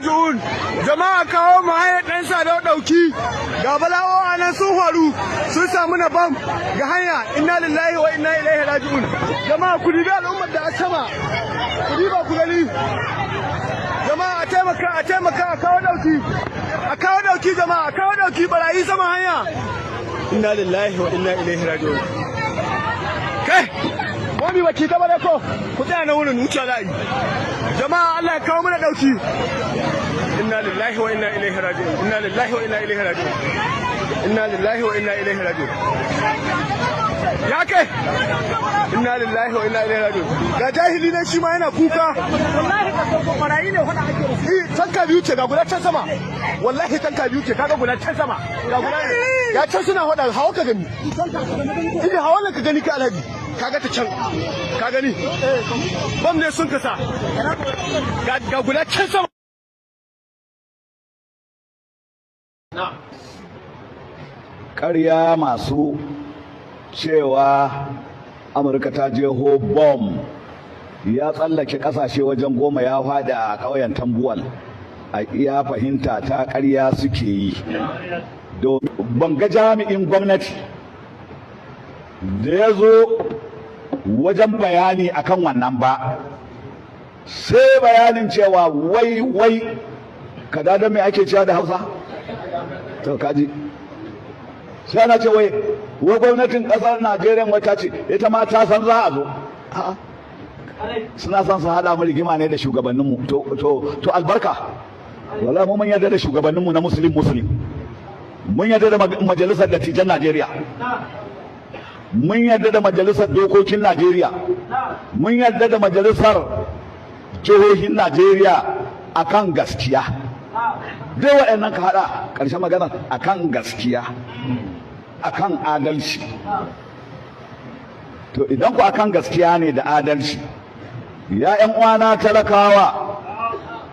Jun jama'a kawo mu haya dan sa da dauki ga balawo anan sun faru sun samu na bam ga hanya inna lillahi wa inna ilaihi raji'un jama'a ku dibi al'ummar da asama ku diba ku gani jama'a a taimaka a kawo dauki jama'a a kawo dauki barayi sama hanya inna lillahi wa inna ilaihi raji'un kai wani baki ta bare ko ku tsaya na wurin wuce za yi jama'a Allah ya kawo mana dauki inna lillahi wa inna ilaihi raji'un inna lillahi wa inna ilaihi raji'un inna lillahi wa inna ilaihi raji'un ya kai inna lillahi wa inna ilaihi raji'un ga jahili ne shi ma yana kuka wallahi ka so barayi ne wanda ake rufi tanka biyu ce ga guda can sama wallahi tanka biyu ce kaga guda can sama ga guda ya can suna hada hawa ka gani idan hawa ka gani ka alhaji kaga ta can ka gani bam ne sun kasa ga guda can sama ƙarya masu cewa Amurka ta jeho bom ya tsallake ƙasashe wajen 10 ya fada a ƙauyen Tambuwal a iya fahimta ta ƙarya suke yi ban ga jami'in gwamnati da ya zo wajen bayani akan wannan ba sai bayanin cewa wai kada da me ake cewa da Hausa to kaji sai ana ce wai gwamnatin kasar Najeriya wata ce ita ma ta san za a zo suna son su hada mu rigima ne da shugabanninmu to albarka wallahi mun yarda da shugabanninmu na muslim mun yarda da majalisar dattijan Najeriya mun yarda da majalisar dokokin Najeriya mun yarda da majalisar jihohin Najeriya akan gaskiya dai waɗannan ka haɗa ƙarshen magana akan gaskiya akan adalci to idan ku akan gaskiya ne da adalci ya ƴan uwana talakawa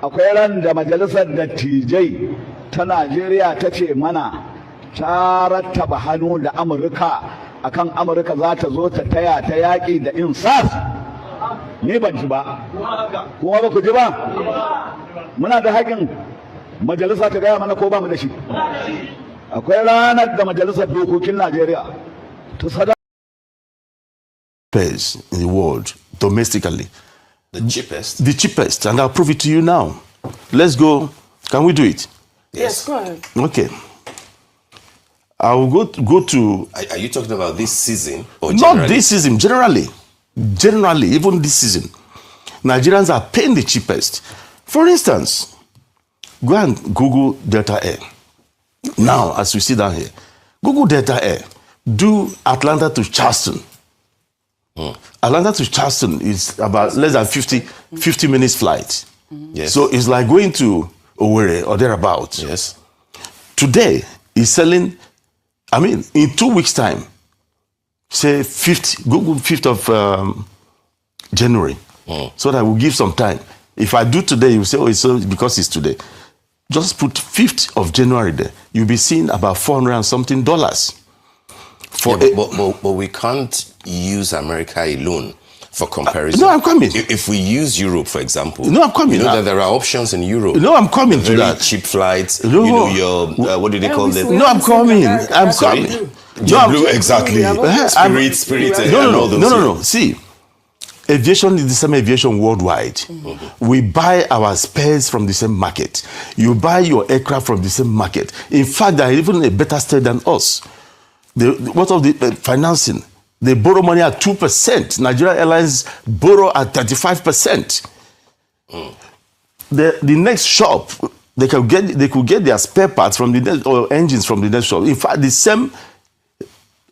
akwai ran da majalisar dattijai ta Najeriya ta ce mana ta rattaba hannu da Amurka akan Amurka za ta zo ta taya ta yaƙi da insas ni ban ji ba kuma ba ku ji ba muna da haƙin majalisa ta gaya mana ko ba mu da shi akwai ranar da majalisar dokokin Najeriya ta sada in the world domestically the cheapest and I'll prove it to you now. Let's go. Can we do it? Yes, go ahead. Okay, I will go to are you talking about this season or generally? Not this season, generally even this season Nigerians are paying the cheapest. For instance, go and Google Delta Air. Now, as we sit down here, Google Delta Air. Do Atlanta to Charleston. Atlanta to Charleston is about less than 50 minutes flight. Yes. So it's like going to Owerri or thereabouts. Yes. Today, is selling, in 2 weeks' time, say Google 5th of January. So that will give some time. If I do today, you say, oh, it's because it's today. Just put 5th of January there. You'll be seeing about $400 and something. But we can't use America alone for comparison. No, I'm coming. If we use Europe, for example. No, I'm coming. You know that there are options in Europe. No, I'm coming to that. Very cheap flights. No. You know, your, what do they call them? No, I'm coming. I'm coming. Blue, exactly. Spirit, and all those. No. See, aviation is the same aviation worldwide. We buy our spares from the same market. You buy your aircraft from the same market. In fact, they're even a better state than us. What of the financing? They borrow money at 2%. Nigerian Airlines borrow at 35%. The next shop, they could get their spare parts from the next, or engines from the next shop. In fact, the same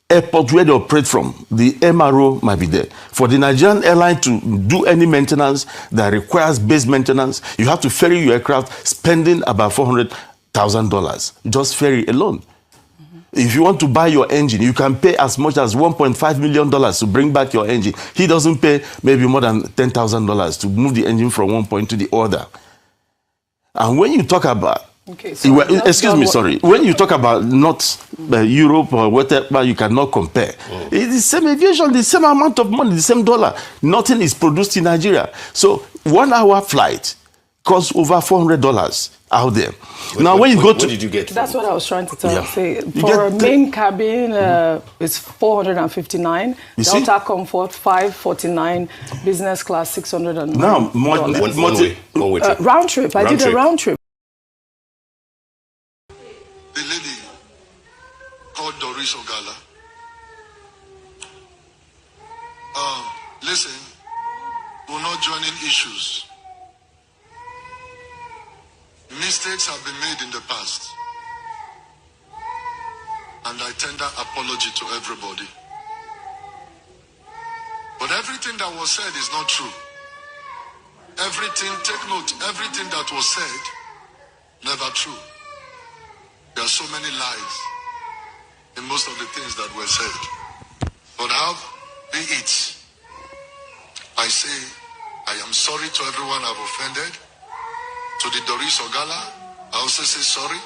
airport where they operate from, the MRO might be there. For the Nigerian airline to do any maintenance that requires base maintenance, you have to ferry your aircraft, spending about $400,000, just ferry alone. If you want to buy your engine, you can pay as much as $1.5 million to bring back your engine. He doesn't pay maybe more than $10,000 to move the engine from one point to the other. And when you talk about Okay, so when you talk about not Europe or whatever, you cannot compare. It's the same aviation, the same amount of money, the same dollar. Nothing is produced in Nigeria. So 1 hour flight costs over $400 out there. Now, when you go to... What did you get? That's what I was trying to tell. Yeah. Say, You for a get main cabin, it's 459. You see? Delta Comfort, 549. Business class, 609. Now, One way trip. round trip. I did a round trip. The lady called Doris Ogala. Listen, we're not joining issues. Mistakes have been made in the past. And I tender apology to everybody. But everything that was said is not true. Everything, take note, everything that was said, never true. There are so many lies in most of the things that were said. But how be it, I say, I am sorry to everyone I've offended. To the Doris Ogala, I also say sorry,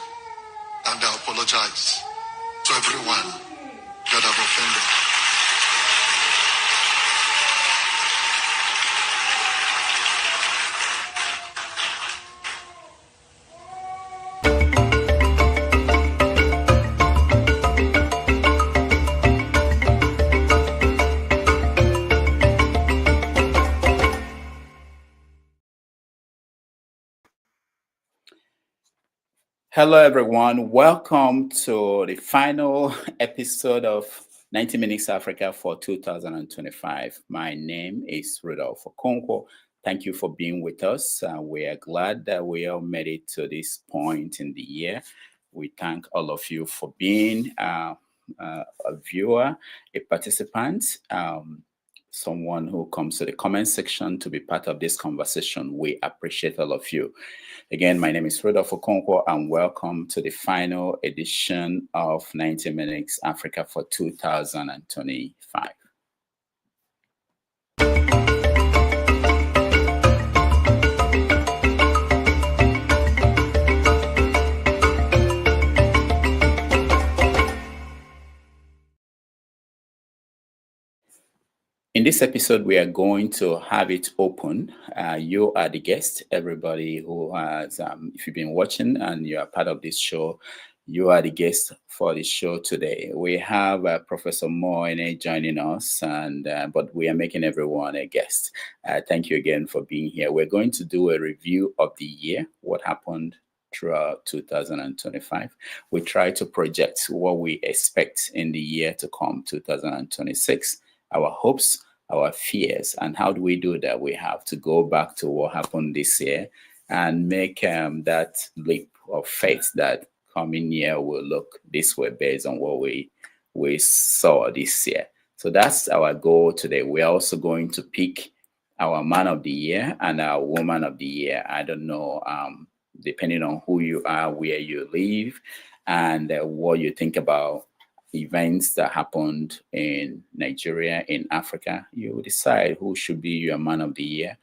and I apologize to everyone that I've offended. Hello, everyone. Welcome to the final episode of 90 Minutes Africa for 2025. My name is Rudolph Okonkwo. Thank you for being with us. We are glad that we all made it to this point in the year. We thank all of you for being a viewer, a participant, someone who comes to the comment section to be part of this conversation. We appreciate all of you. Again, my name is Rudolph Okonkwo, and welcome to the final edition of 90 Minutes Africa for 2025. In this episode, we are going to have it open. You are the guest. Everybody who has, if you've been watching and you are part of this show, you are the guest for the show today. We have Professor Moene joining us, and but we are making everyone a guest. Thank you again for being here. We're going to do a review of the year, what happened throughout 2025. We try to project what we expect in the year to come, 2026. Our hopes, our fears, and how do we do that? We have to go back to what happened this year and make that leap of faith that coming year will look this way based on what we saw this year. So that's our goal today. We're also going to pick our man of the year and our woman of the year. I don't know, depending on who you are, where you live, and what you think about events that happened in Nigeria, in Africa, you decide who should be your man of the year,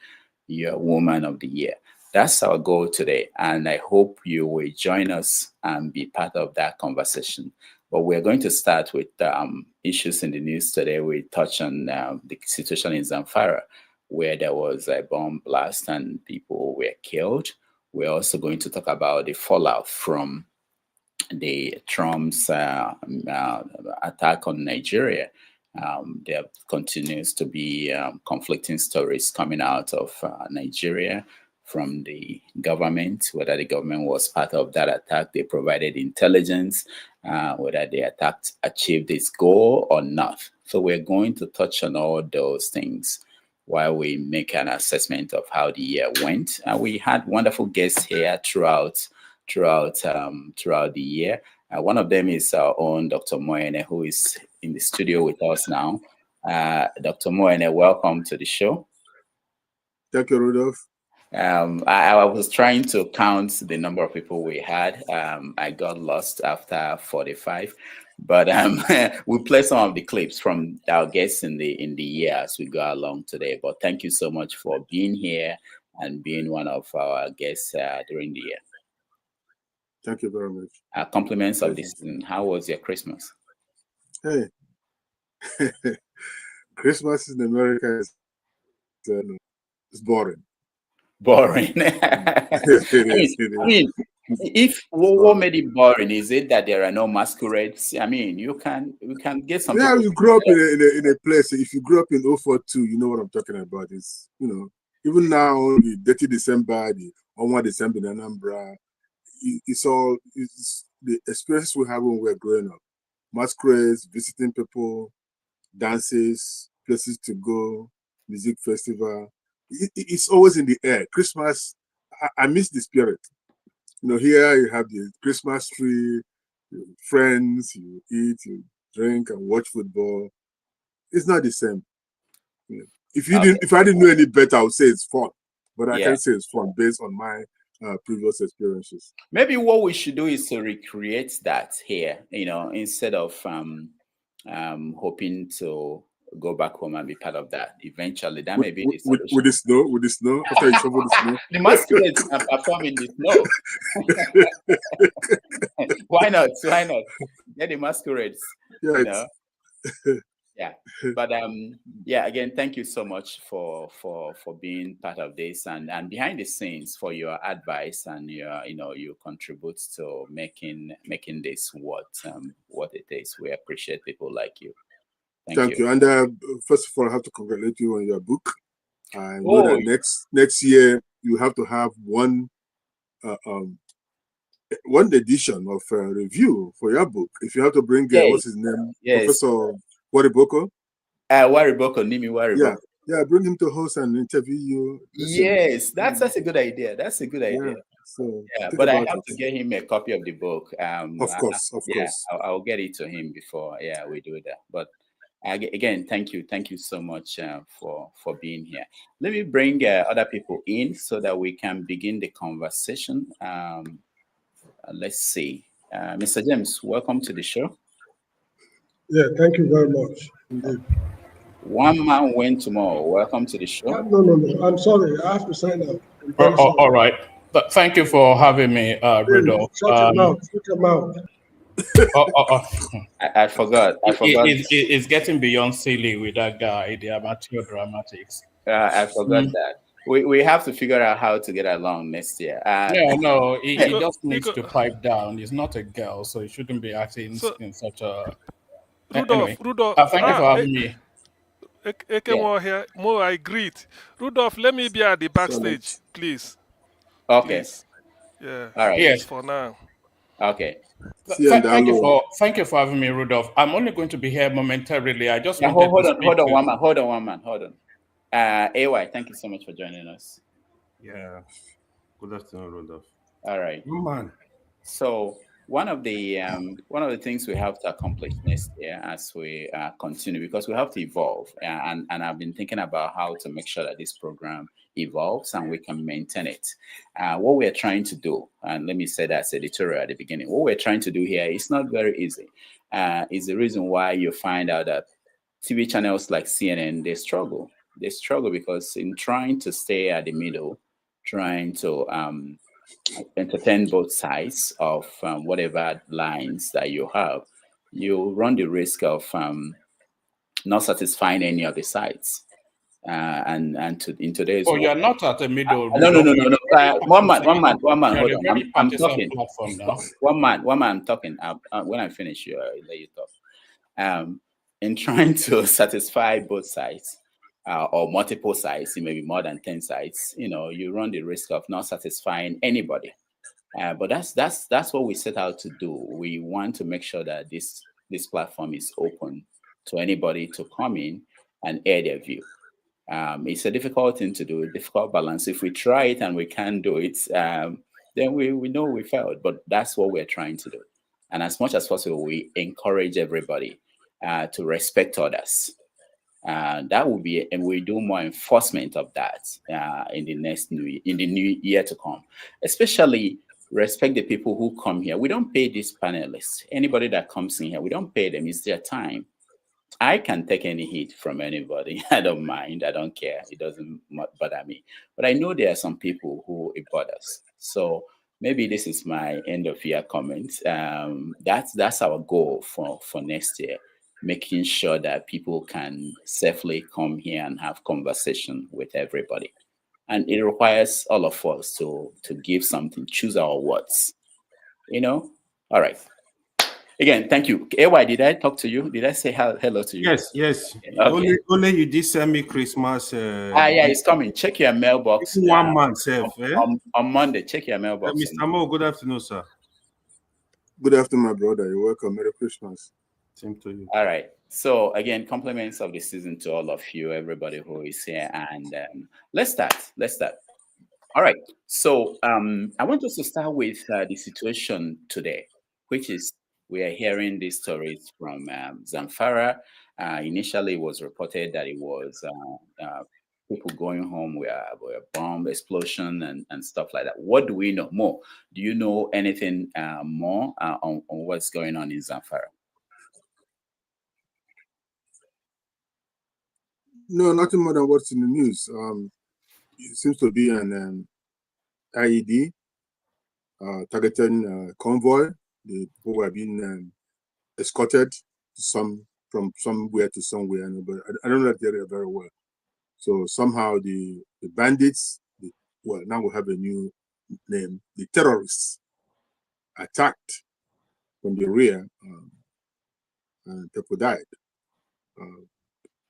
your woman of the year. That's our goal today, and I hope you will join us and be part of that conversation. But we're going to start with issues in the news today. We touch on the situation in Zamfara, where there was a bomb blast and people were killed. We're also going to talk about the fallout from the Trump's attack on Nigeria. There continues to be conflicting stories coming out of Nigeria from the government, whether the government was part of that attack, they provided intelligence, whether the attack achieved its goal or not. So we're going to touch on all those things while we make an assessment of how the year went. We had wonderful guests here throughout the year. One of them is our own Dr. Moene, who is in the studio with us now. Dr. Moene, welcome to the show. Thank you, Rudolph. I was trying to count the number of people we had. I got lost after 45, but we'll play some of the clips from our guests in the year as we go along today. But thank you so much for being here and being one of our guests during the year. Thank you very much. Compliments of this season. How was your Christmas? Hey, Christmas in America is boring. boring. I mean, if what made it boring is it that there are no masquerades? I mean, we can get some. Yeah, people you grew up in a place. If you grew up in 042, you know what I'm talking about. It's, you know, even now, the 30 December, the 1 December in Anambra, it's the experiences we have when we're growing up. Masquerades, visiting people, dances, places to go, music festival. It's always in the air. Christmas, I miss the spirit. You know, here you have the Christmas tree, friends, you eat, you drink, and watch football. It's not the same. Yeah. If I didn't know any better, I would say it's fun. But I can't say it's fun based on my previous experiences. Maybe what we should do is to recreate that here, you know, instead of hoping to go back home and be part of that. Eventually, that may be the solution. With the snow, after you shovel the snow. The masquerades are performing the snow. Why not? Why not? Get the masquerades. Yeah, you know? Yeah, but yeah, again, thank you so much for being part of this and behind the scenes for your advice and your, you know, you contribute to making this what it is. We appreciate people like you. Thank you. And first of all, I have to congratulate you on your book. I know that next year you have to have one edition of review for your book. If you have to bring what's his name, Professor Wariboko. Nimi Wariboko. Yeah, bring him to host and interview you. Listen. Yes, that's a good idea. That's a good idea. So but I have to get him a copy of the book. Of course. I'll get it to him before we do that. But again, thank you so much for being here. Let me bring other people in so that we can begin the conversation. Let's see, Mr. James, welcome to the show. Yeah, thank you very much indeed. One man went tomorrow. Welcome to the show. No. I'm sorry. I have to sign up. All right. But thank you for having me, Rudolph. Shut your mouth. I forgot. It's getting beyond silly with that guy, the amateur dramatics. I forgot that. We have to figure out how to get along next year. He just needs to pipe down. He's not a girl, so he shouldn't be acting in such a... Rudolph, thank you for having me. Here, more I greet. Rudolph, let me be at the backstage, please. Okay. Please. Yeah. All right. Yes. For now. Okay. Thank you for having me, Rudolph. I'm only going to be here momentarily. I just hold on, one man. AY, thank you so much for joining us. Yeah. Good afternoon, Rudolph. All right. Man. So one of the things we have to accomplish next year as we continue, because we have to evolve, and I've been thinking about how to make sure that this program evolves and we can maintain it. What we're trying to do, and let me say that as editorial at the beginning, what we're trying to do here is not very easy. Is the reason why you find out that TV channels like CNN, they struggle because in trying to stay at the middle, trying to entertain both sides of whatever lines that you have, you run the risk of not satisfying any of the sides. In today's world, you're not at the middle. No. One man. Hold on. I'm talking. One man. I'm talking. When I finish, I'll let you talk. In trying to satisfy both sides, or multiple sides, it may be more than 10 sides, you run the risk of not satisfying anybody. But that's what we set out to do. We want to make sure that this platform is open to anybody to come in and air their view. It's a difficult thing to do, a difficult balance. If we try it and we can't do it, then we know we failed. But that's what we're trying to do. And as much as possible, we encourage everybody to respect others. That will be, and we do more enforcement of that in the new year to come. Especially respect the people who come here. We don't pay these panelists. Anybody that comes in here, we don't pay them. It's their time. I can take any heat from anybody. I don't mind. I don't care. It doesn't bother me. But I know there are some people who it bothers. So maybe this is my end of year comment. That's our goal for next year, making sure that people can safely come here and have conversation with everybody. and it requires all of us to give something, choose our words. All right. Again, thank you. AY, did I talk to you? Did I say hello to you? Yes. Okay. Only you did send me Christmas. Yeah, it's coming. Check your mailbox. 1 month, on Monday. Check your mailbox. Mr. Mo, good afternoon, sir. Good afternoon, my brother. You're welcome. Merry Christmas. Same to you. All right. So again, compliments of the season to all of you, everybody who is here, and let's start. All right. So I want us to start with the situation today, which is we are hearing these stories from Zamfara. Initially, it was reported that it was people going home with a bomb explosion and stuff like that. What do we know more? Do you know anything more on what's going on in Zamfara? No, nothing more than what's in the news. It seems to be an IED targeting convoy. The people were being escorted from somewhere to somewhere, but I don't know that area very well. So somehow the bandits, now we have a new name, the terrorists, attacked from the rear, and people died.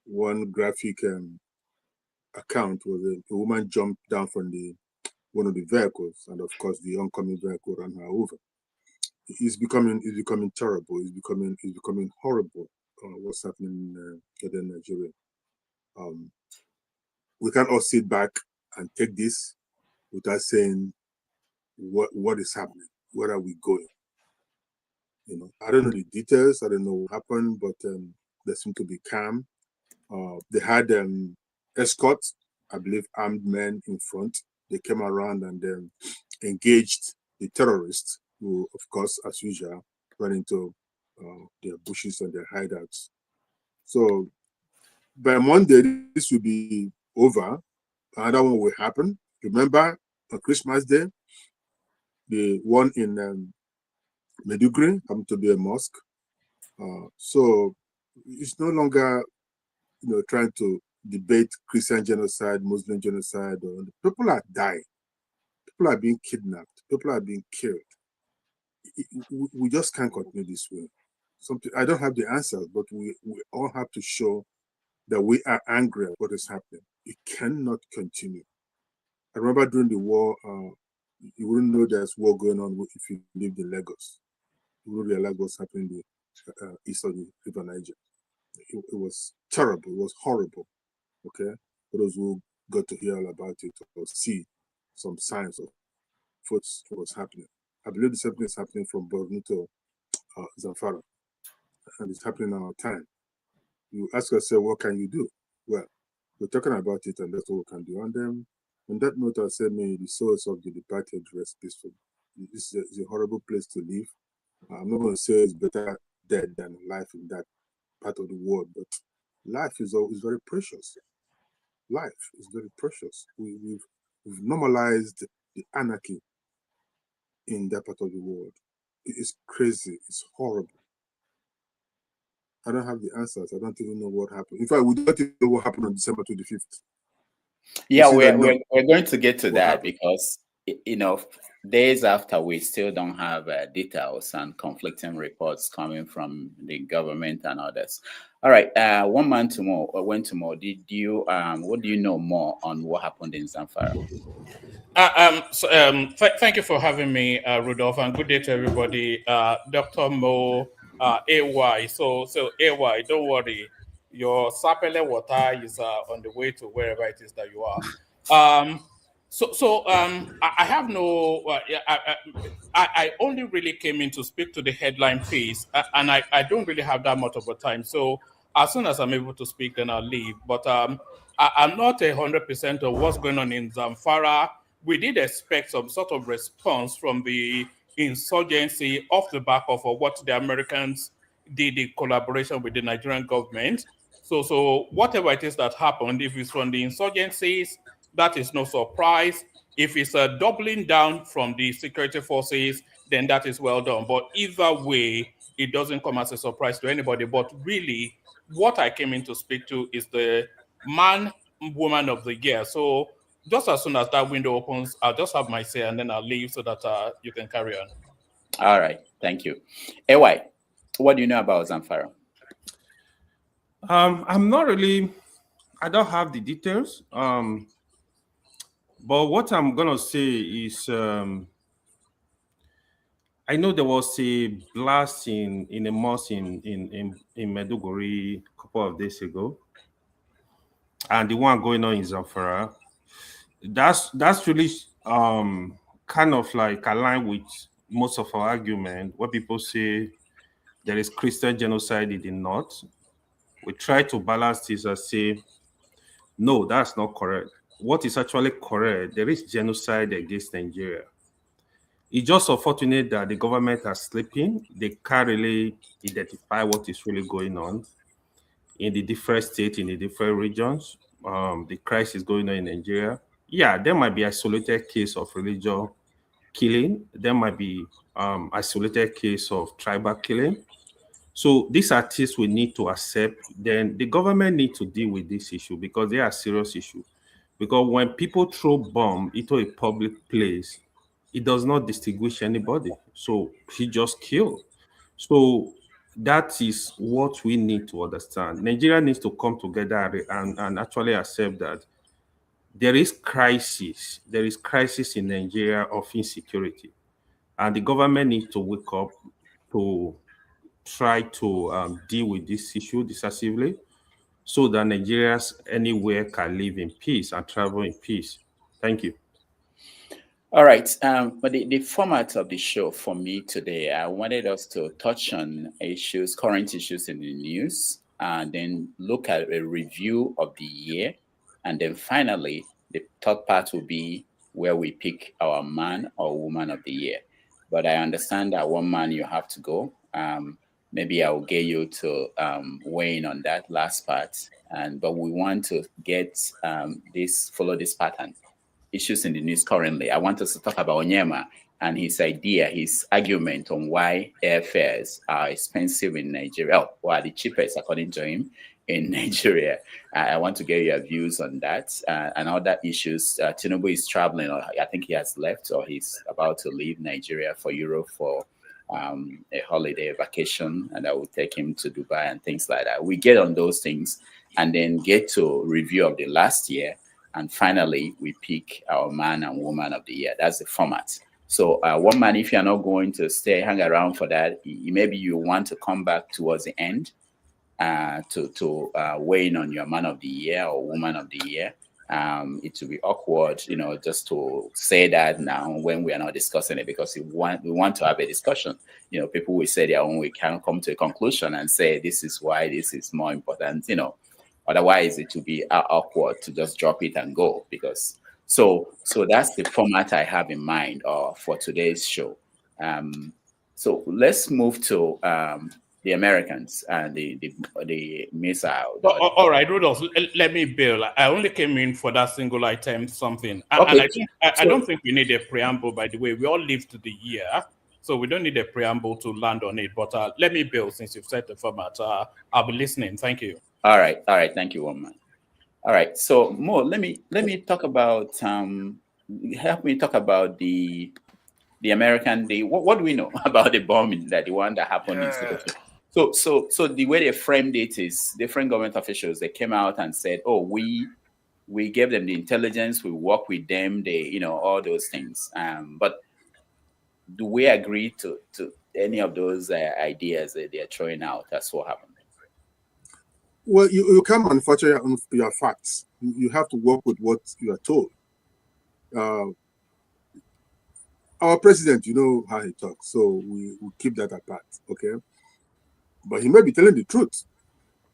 One graphic account was a woman jumped down from one of the vehicles, and of course the oncoming vehicle ran her over. It's becoming terrible. It's becoming horrible. What's happening in Nigeria? We can't all sit back and take this without saying what is happening. Where are we going? I don't know the details. I don't know what happened, but they seem to be calm. They had escorts, I believe, armed men in front. They came around and engaged the terrorists, who, of course, as usual, ran into their bushes and their hideouts. So by Monday, this will be over. Another one will happen. Remember, on Christmas Day, the one in Medugri happened to be a mosque. So it's no longer, trying to debate Christian genocide, Muslim genocide. People are dying. People are being kidnapped. People are being killed. We just can't continue this way. I don't have the answers, but we all have to show that we are angry at what is happening. It cannot continue. I remember during the war, you wouldn't know there's war going on if you lived in Lagos. You wouldn't realize what's happening in the east of the River Niger. It was terrible. It was horrible. Okay, for those who got to hear all about it or see some signs of what was happening. I believe the same thing is happening from Borno to Zamfara, and it's happening in our time. You ask yourself, what can you do? Well, we're talking about it, and that's what we can do. And then, on that note, I'll say, may the souls of the departed rest peacefully. This is a horrible place to live. I'm not going to say it's better dead than alive in that part of the world, but life is very precious. Life is very precious. We've normalized the anarchy in that part of the world. It is crazy. It's horrible. I don't have the answers. I don't even know what happened. In fact, we don't even know what happened on December 25th. Yeah, we're going to get to that because, days after, we still don't have details and conflicting reports coming from the government and others. All right, one man to more. Went to more. Did you? What do you know more on what happened in Zamfara? Thank you for having me, Rudolph, and good day to everybody. Dr. Mo, AY. So AY, don't worry. Your sapele water is on the way to wherever it is that you are. I have no. I only really came in to speak to the headline piece, and I don't really have that much of a time. So as soon as I'm able to speak, then I'll leave. But I'm not 100% of what's going on in Zamfara. We did expect some sort of response from the insurgency off the back of what the Americans did in collaboration with the Nigerian government. So whatever it is that happened, if it's from the insurgencies, that is no surprise. If it's a doubling down from the security forces, then that is well done. But either way, it doesn't come as a surprise to anybody. But really, what I came in to speak to is the man, woman of the year. So just as soon as that window opens, I'll just have my say and then I'll leave so that you can carry on. All right, thank you. AY, what do you know about Zamfara? I'm not really, I don't have the details. But what I'm gonna say is, I know there was a blast in a mosque in Maiduguri a couple of days ago, and the one going on in Zamfara. That's really kind of like aligned with most of our argument where people say there is Christian genocide in the north. We try to balance this and say, no, that's not correct. What is actually correct, there is genocide against Nigeria. It's just unfortunate that the government are sleeping. They can't really identify what is really going on in the different states, in the different regions. The crisis going on in Nigeria. Yeah, there might be isolated case of religious killing. There might be isolated case of tribal killing. So these are things we need to accept. Then the government need to deal with this issue because they are serious issue. Because when people throw bomb into a public place, it does not distinguish anybody. So he just killed. So that is what we need to understand. Nigeria needs to come together and actually accept that there is crisis. There is crisis in Nigeria of insecurity. And the government needs to wake up to try to deal with this issue decisively so that Nigerians anywhere can live in peace and travel in peace. Thank you. All right. But the format of the show for me today, I wanted us to touch on issues, current issues in the news, and then look at a review of the year. And then finally, the third part will be where we pick our man or woman of the year. But I understand that one man you have to go. Maybe I will get you to weigh in on that last part. But we want to get follow this pattern. Issues in the news currently. I want us to talk about Onyema and his idea, his argument on why airfares are expensive in Nigeria, or are the cheapest according to him in Nigeria. I want to get your views on that and other issues. Tinubu is traveling, or I think he has left, or he's about to leave Nigeria for Europe for a holiday vacation, and I will take him to Dubai and things like that. We get on those things and then get to review of the last year. And finally, we pick our man and woman of the year. That's the format. So one man, if you're not going to hang around for that, maybe you want to come back towards the end to weigh in on your man of the year or woman of the year. It will be awkward, just to say that now when we are not discussing it, because we want to have a discussion. People will say their own. We can come to a conclusion and say this is why this is more important. Otherwise, it will be awkward to just drop it and go. Because so that's the format I have in mind for today's show. So let's move to the Americans and the missile. All right, Rudolph, let me build. I only came in for that single item something. Okay. And I don't think we need a preamble, by the way. We all live to the year, so we don't need a preamble to land on it. But let me build, since you've set the format. I'll be listening. Thank you. All right. Thank you, woman. All right. So Mo, let me talk about help me talk about the American. What do we know about the bombing, the one that happened in Singapore? So the way they framed it is different government officials. They came out and said, "Oh, we gave them the intelligence. We work with them. They, all those things." But do we agree to any of those ideas that they are throwing out? That's what happened. Well, you can't manufacture your facts. You have to work with what you are told. Our president, you know how he talks, so we keep that apart, okay? But he may be telling the truth.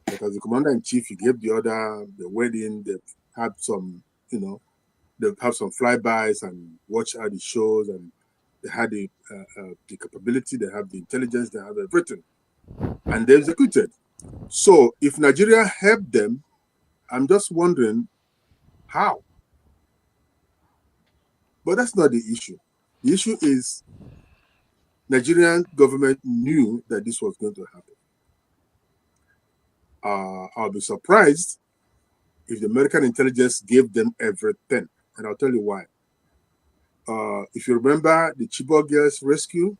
But as the commander-in-chief, he gave the wedding. They've had some, they've had some flybys and watch how the shows, and they had the capability, they have the intelligence, they have everything, and they executed. So if Nigeria helped them, I'm just wondering how. But that's not the issue. The issue is Nigerian government knew that this was going to happen. I'll be surprised if the American intelligence gave them everything. and I'll tell you why. If you remember the Chibok girls rescue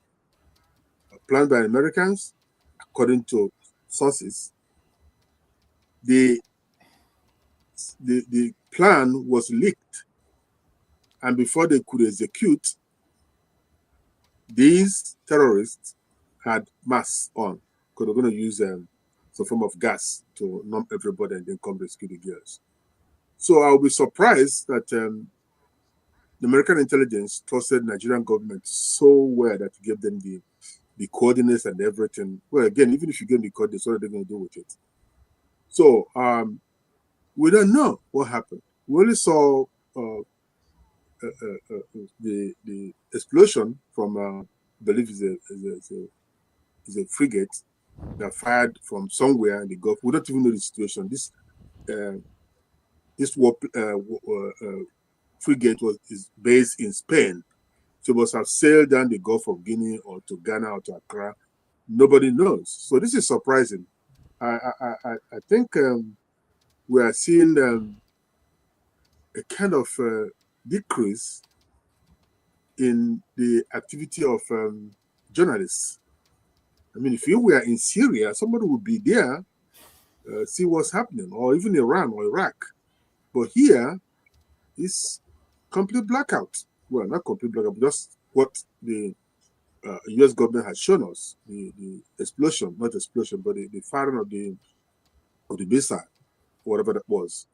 planned by Americans, according to sources, the plan was leaked, and before they could execute, these terrorists had masks on because they're going to use some form of gas to numb everybody and then come rescue the girls. So I'll be surprised that the American intelligence trusted Nigerian government so well that gave them the coordinates and everything. Well, again, even if you give them the coordinates, what are they going to do with it? So we don't know what happened. We only saw the explosion from, I believe, is a frigate that fired from somewhere in the Gulf. We don't even know the situation. This frigate is based in Spain, so it must have sailed down the Gulf of Guinea or to Ghana or to Accra. Nobody knows. So this is surprising. I think we are seeing a kind of decrease in the activity of journalists. I mean, if you were in Syria, somebody would be there, see what's happening, or even Iran or Iraq. But here, it's complete blackout. Well, not complete blackout, but just what the U.S. government has shown us, the explosion, not explosion, but the firing of the missile, whatever that was.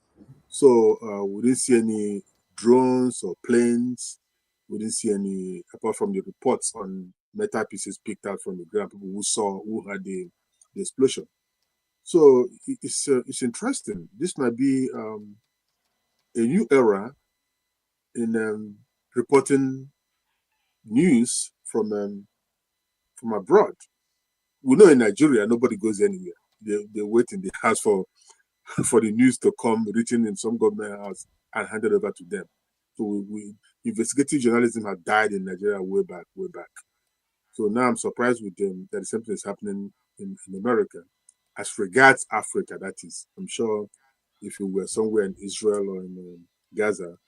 So we didn't see any drones or planes. We didn't see any, apart from the reports on metal pieces picked out from the ground, people who had the explosion. So it's interesting. This might be a new era in reporting news from abroad. We know in Nigeria nobody goes anywhere. They wait in the house for the news to come written in some government house and handed over to them. So investigative journalism had died in Nigeria way back. So now I'm surprised with them that the same thing is happening in America. As regards Africa, that is, I'm sure if you were somewhere in Israel or in Gaza,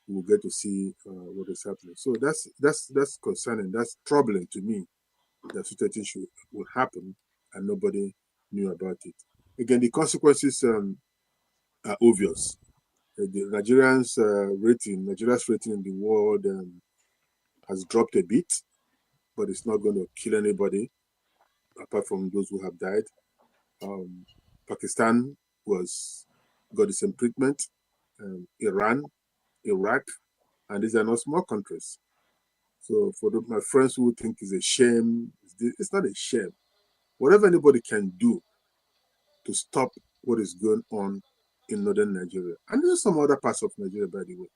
you will get to see what is happening. So that's concerning. That's troubling to me that such a thing will happen and nobody knew about it. Again, the consequences are obvious. The Nigeria's rating in the world has dropped a bit, but it's not going to kill anybody apart from those who have died. Pakistan got the same treatment. Iran, Iraq, and these are not small countries. So for my friends who think it's a shame, it's not a shame. Whatever anybody can do to stop what is going on in northern Nigeria, and there's some other parts of Nigeria, by the way,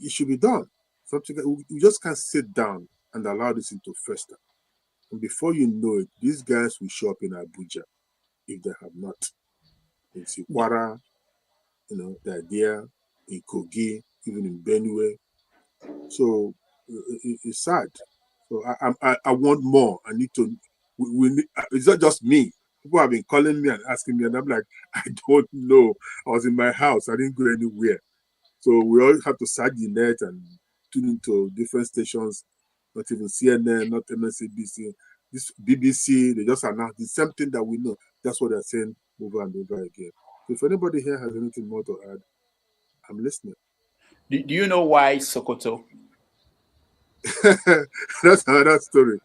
it should be done. Something we just can't sit down and allow this thing to fester. And before you know it, these guys will show up in Abuja if they have not. In Sikwara, they're there, in Kogi, even in Benue. So it's sad. So I want more. I need to. It's not just me. People have been calling me and asking me, and I'm like, I don't know. I was in my house. I didn't go anywhere. So we all have to search the net and tune into different stations. Not even CNN, not MSNBC, this BBC. They just announced the same thing that we know. That's what they're saying over and over again. So if anybody here has anything more to add, I'm listening. Do you know why Sokoto? That's another story.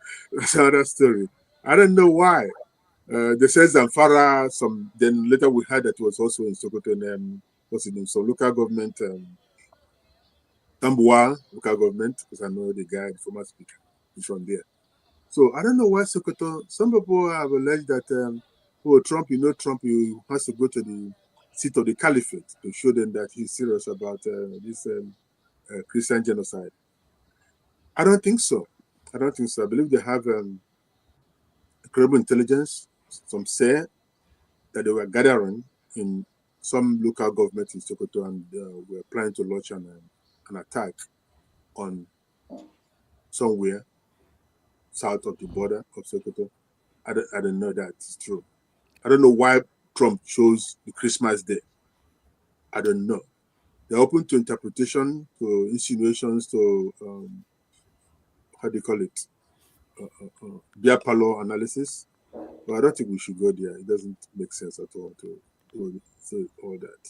I don't know why. They said Zamfara. Then later we heard that it was also in Sokoto. And what's it name? So local government, Tambuwa local government, because I know the guy, the former speaker, is from there. So I don't know why Sokoto. Some people have alleged that Trump, Trump, he has to go to the seat of the caliphate to show them that he's serious about this Christian genocide. I don't think so. I believe they have credible intelligence. Some say that they were gathering in some local government in Sokoto and were planning to launch an attack on somewhere south of the border of Sokoto. I don't know that it's true. I don't know why Trump chose the Christmas day. I don't know. they're open to interpretation, to insinuations, to how do you call it? Beer parlor analysis. But I don't think we should go there. It doesn't make sense at all to say all that.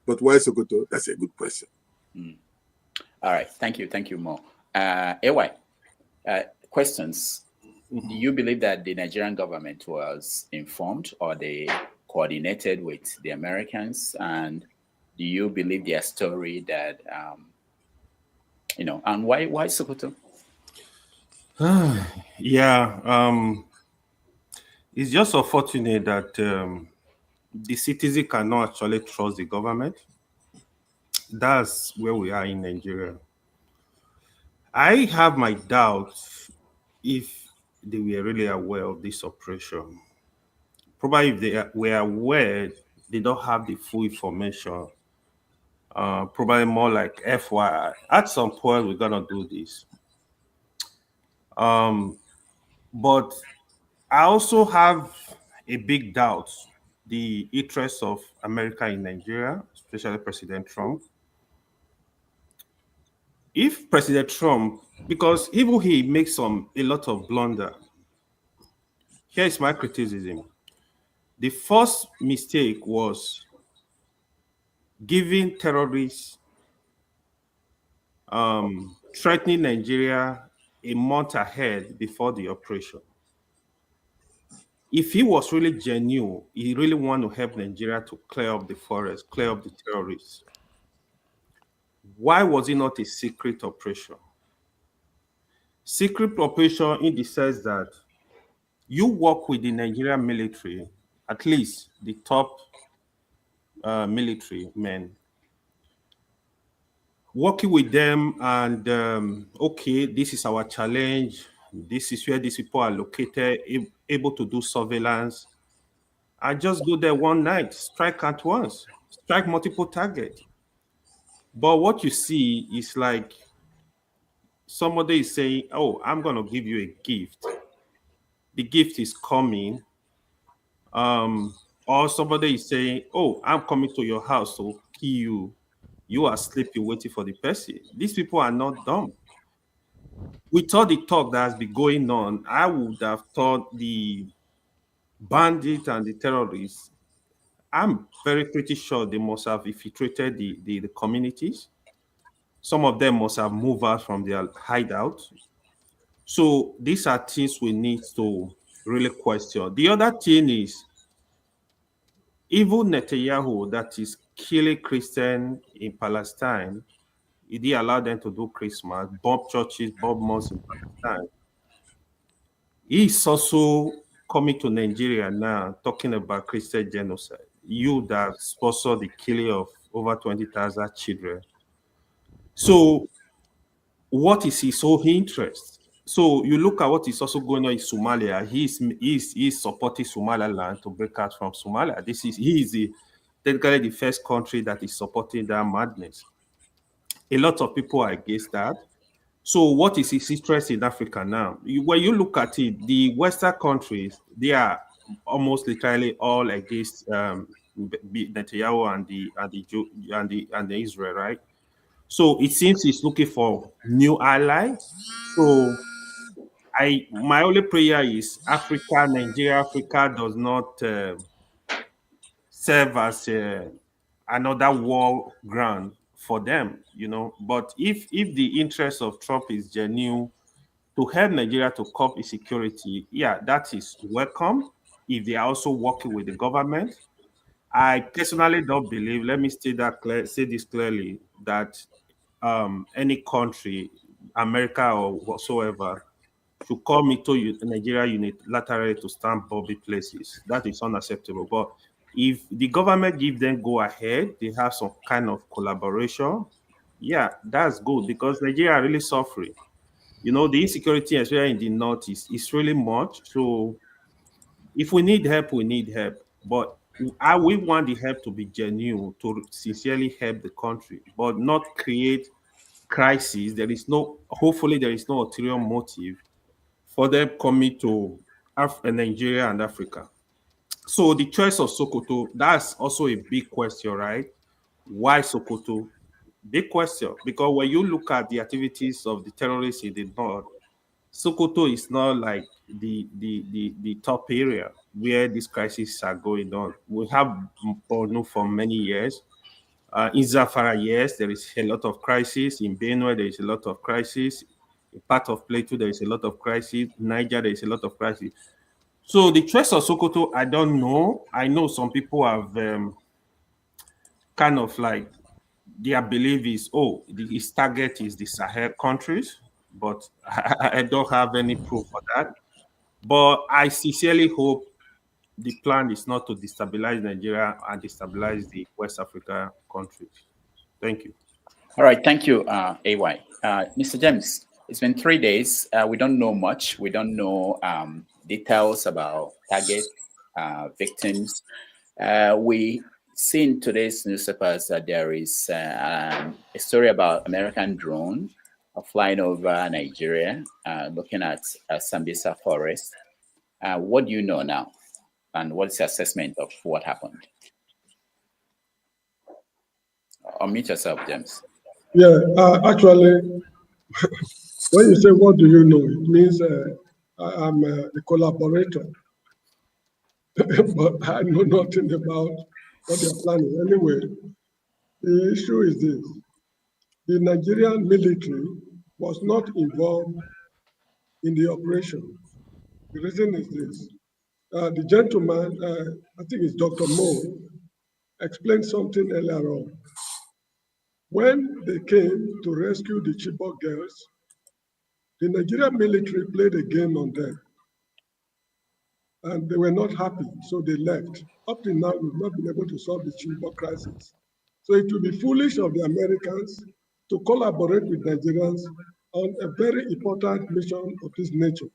But why Sokoto? That's a good question. All right. Thank you, Mo. AY, questions. Do you believe that the Nigerian government was informed or they coordinated with the Americans? And do you believe their story that, and why Sokoto? Yeah. It's just unfortunate that the citizen cannot actually trust the government. That's where we are in Nigeria. I have my doubts if they were really aware of this operation. Probably if they were aware, they don't have the full information. Probably more like FYI. At some point, we're gonna do this. But I also have a big doubt the interests of America in Nigeria, especially President Trump. If President Trump, because even he makes a lot of blunder. Here is my criticism. The first mistake was giving terrorists threatening Nigeria a month ahead before the operation. If he was really genuine, he really wanted to help Nigeria to clear up the forest, clear up the terrorists. Why was it not a secret operation? Secret operation in the sense that you work with the Nigerian military, at least the top military men, working with them and, okay, this is our challenge. This is where these people are located, able to do surveillance. And just go there one night, strike at once, strike multiple targets. But what you see is like somebody is saying, oh, I'm going to give you a gift. The gift is coming. Or somebody is saying, oh, I'm coming to your house to kill you. You are sleeping, waiting for the person. These people are not dumb. With all the talk that has been going on, I would have thought the bandits and the terrorists, I'm pretty sure they must have infiltrated the communities. Some of them must have moved out from their hideout. So these are things we need to really question. The other thing is, even Netanyahu, that is killing Christians in Palestine, he allowed them to do Christmas, bomb churches, bomb mosques in Palestine. He is also coming to Nigeria now, talking about Christian genocide. You that sponsor the killing of over 20,000 children. So what is his whole interest? So you look at what is also going on in Somalia. He's supporting Somaliland to break out from Somalia. He is technically the first country that is supporting that madness. A lot of people are against that. So what is his interest in Africa now? When you look at it, the Western countries, they are almost literally all against Netanyahu and the Israel, right? So it seems he's looking for new allies. So my only prayer is Africa, Nigeria, Africa does not serve as another war ground for them, But if the interest of Trump is genuine to help Nigeria to cope with security, yeah, that is welcome. If they are also working with the government, I personally don't believe. Let me say this clearly, that any country, America or whatsoever, should come into Nigeria unilaterally to stamp Bobby places. That is unacceptable. But if the government give them go ahead, they have some kind of collaboration, yeah, that's good, because Nigeria are really suffering. The insecurity, especially in the north, is really much. So if we need help, we need help. But we want the help to be genuine, to sincerely help the country, but not create crisis. Hopefully there is no ulterior motive for them coming to Nigeria and Africa. So the choice of Sokoto, that's also a big question, right? Why Sokoto? Big question, because when you look at the activities of the terrorists in the north, Sokoto is not like the top area where these crises are going on. We have Borno for many years. In Zafara, yes, there is a lot of crisis. In Benue, there is a lot of crisis. In part of Plateau, there is a lot of crisis. Niger, there is a lot of crisis. So the threats of Sokoto, I don't know. I know some people have kind of like their belief is, oh, his target is the Sahel countries, but I don't have any proof for that. But I sincerely hope the plan is not to destabilize Nigeria and destabilize the West Africa countries. Thank you. All right, thank you, AY. Mr. James, it's been 3 days. We don't know much. We don't know details about target victims. We see in today's newspapers that there is a story about American drone flying over Nigeria, looking at Sambisa Forest. What do you know now? And what's your assessment of what happened? Unmute yourself, James. Yeah, actually, when you say what do you know, it means I'm a collaborator, but I know nothing about what they're planning. Anyway, the issue is this. The Nigerian military was not involved in the operation. The reason is this. The gentleman, I think it's Dr. Mo, explained something earlier on. When they came to rescue the Chibok girls, the Nigerian military played a game on them. And they were not happy, so they left. Up to now, we've not been able to solve the Chibok crisis. So it would be foolish of the Americans to collaborate with Nigerians on a very important mission of this nature.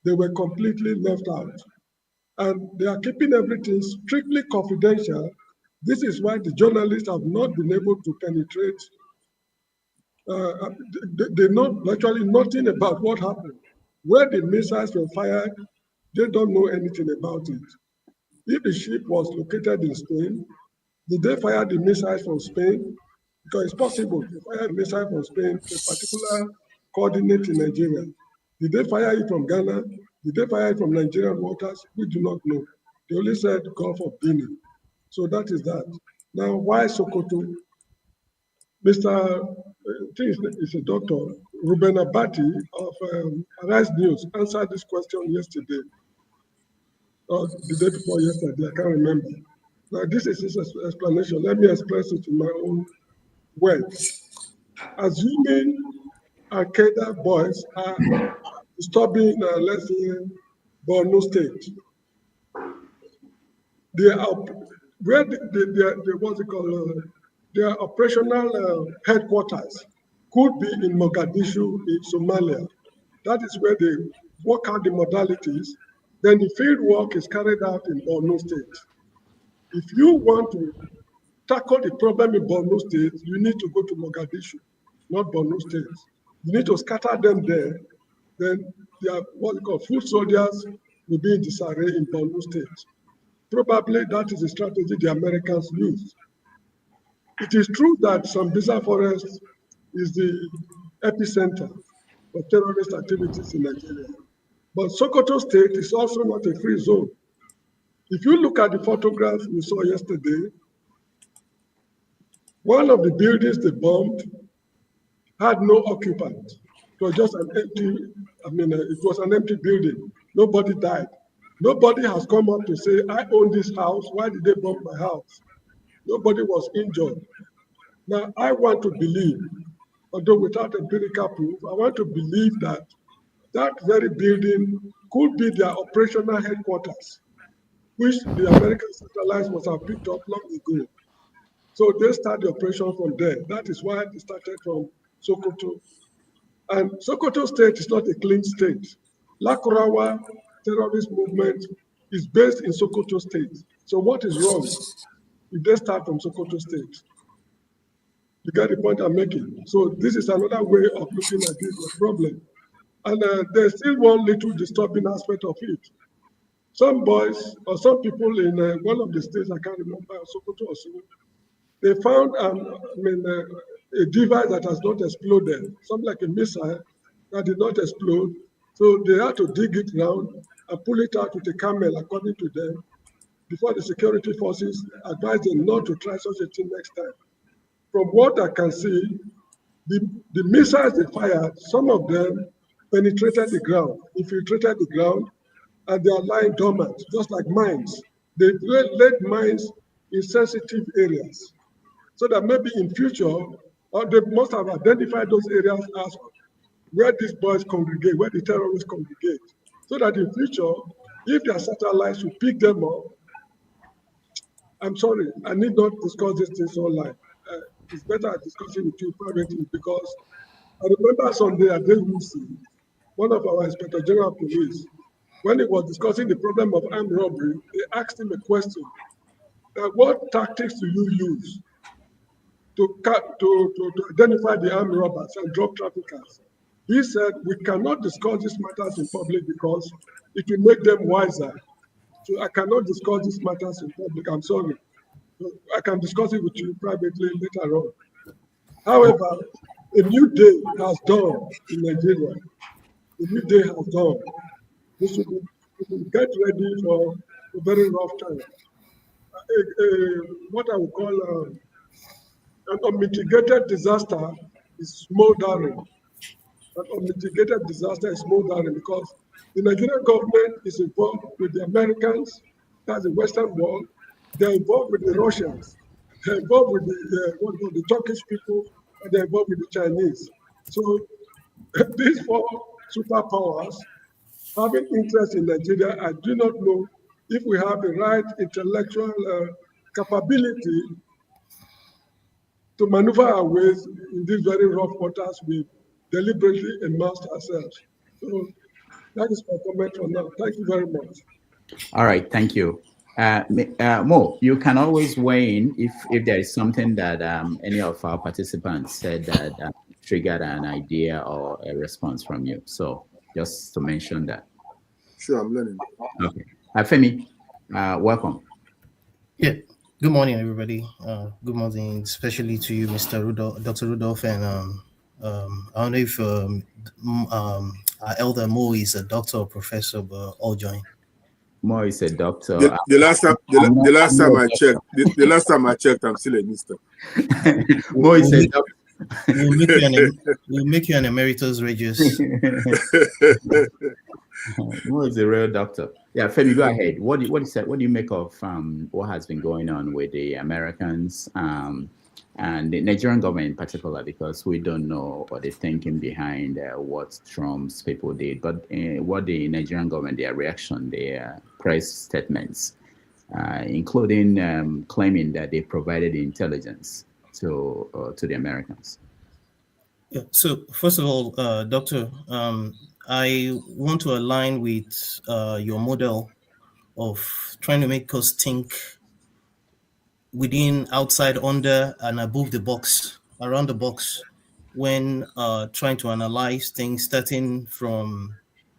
They were completely left out. And they are keeping everything strictly confidential. This is why the journalists have not been able to penetrate. They know virtually nothing about what happened. Where the missiles were fired, they don't know anything about it. If the ship was located in Spain, did they fire the missiles from Spain? Because it's possible to fire a missile from Spain to a particular coordinate in Nigeria. Did they fire it from Ghana? Did they fire it from Nigerian waters? We do not know. They only said Gulf of Guinea. So that is that. Now, why Sokoto? Mr. I think it's a doctor, Ruben Abati of Arise News answered this question yesterday, or the day before yesterday, I can't remember. Now, this is his explanation. Let me express it in my own words. Assuming Al-Qaeda boys are disturbing, let's say, Borno State, what's it called? Their operational headquarters could be in Mogadishu, in Somalia. That is where they work out the modalities. Then the field work is carried out in Borno State. If you want to tackle the problem in Borno State, you need to go to Mogadishu, not Borno State. You need to scatter them there. Then their what we call foot soldiers will be in disarray in Borno State. Probably that is the strategy the Americans use. It is true that Sambisa Forest is the epicenter for terrorist activities in Nigeria. But Sokoto State is also not a free zone. If you look at the photograph we saw yesterday, one of the buildings they bombed had no occupant. It was just an empty, it was an empty building. Nobody died. Nobody has come up to say, I own this house. Why did they bomb my house? Nobody was injured. Now, I want to believe, although without empirical proof, I want to believe that that very building could be their operational headquarters, which the American satellites must have picked up long ago. So they start the operation from there. That is why they started from Sokoto. And Sokoto State is not a clean state. Lakurawa terrorist movement is based in Sokoto State. So what is wrong if they start from Sokoto State? You get the point I'm making. So this is another way of looking at this problem. And there's still one little disturbing aspect of it. Some boys or some people in one of the states, I can't remember, Sokoto or so, They found a device that has not exploded, something like a missile that did not explode. So they had to dig it down and pull it out with a camel, according to them, before the security forces advised them not to try such a thing next time. From what I can see, the missiles they fired, some of them penetrated the ground, infiltrated the ground, and they are lying dormant, just like mines. They laid mines in sensitive areas, so that maybe in future, or they must have identified those areas as where these boys congregate, where the terrorists congregate, so that in future, if their satellites will pick them up, I'm sorry, I need not discuss these things online. It's better I discuss it with you privately, because I remember Sunday at Davidson, one of our Inspector General of Police, when he was discussing the problem of armed robbery, they asked him a question, that what tactics do you use to identify the armed robbers and drug traffickers? He said, we cannot discuss these matters in public because it will make them wiser. So I cannot discuss these matters in public, I'm sorry. I can discuss it with you privately later on. However, a new day has dawned in Nigeria. A new day has dawned. We should get ready for a very rough time. What I would call an unmitigated disaster is smoldering. An unmitigated disaster is smoldering because the Nigerian government is involved with the Americans, that's the Western world. They're involved with the Russians. They're involved with the Turkish people, and they're involved with the Chinese. So these four superpowers having interest in Nigeria, I do not know if we have the right intellectual capability to maneuver our ways in these very rough waters we deliberately immersed ourselves. So that is my comment for now. Thank you very much. All right, thank you. Mo, you can always weigh in if there is something that any of our participants said that triggered an idea or a response from you. So just to mention that. Sure, I'm learning. Okay. Femi, welcome. Yeah. Good morning, everybody. Good morning, especially to you, Mr. Rudolph, Dr. Rudolph, and I don't know if our elder Mo is a doctor or professor, but all join. Mo is a doctor. The last time I checked, I'm still a mister. Mo is a doctor. We'll make you an emeritus regius. Mo is a real doctor. Yeah, Femi, go ahead. What do you make of what has been going on with the Americans and the Nigerian government in particular? Because we don't know what the thinking behind what Trump's people did, but what the Nigerian government, their reaction, their press statements, including claiming that they provided intelligence to the Americans. Yeah. So first of all, Doctor, I want to align with your model of trying to make us think within, outside, under, and above the box, around the box, when trying to analyze things, starting from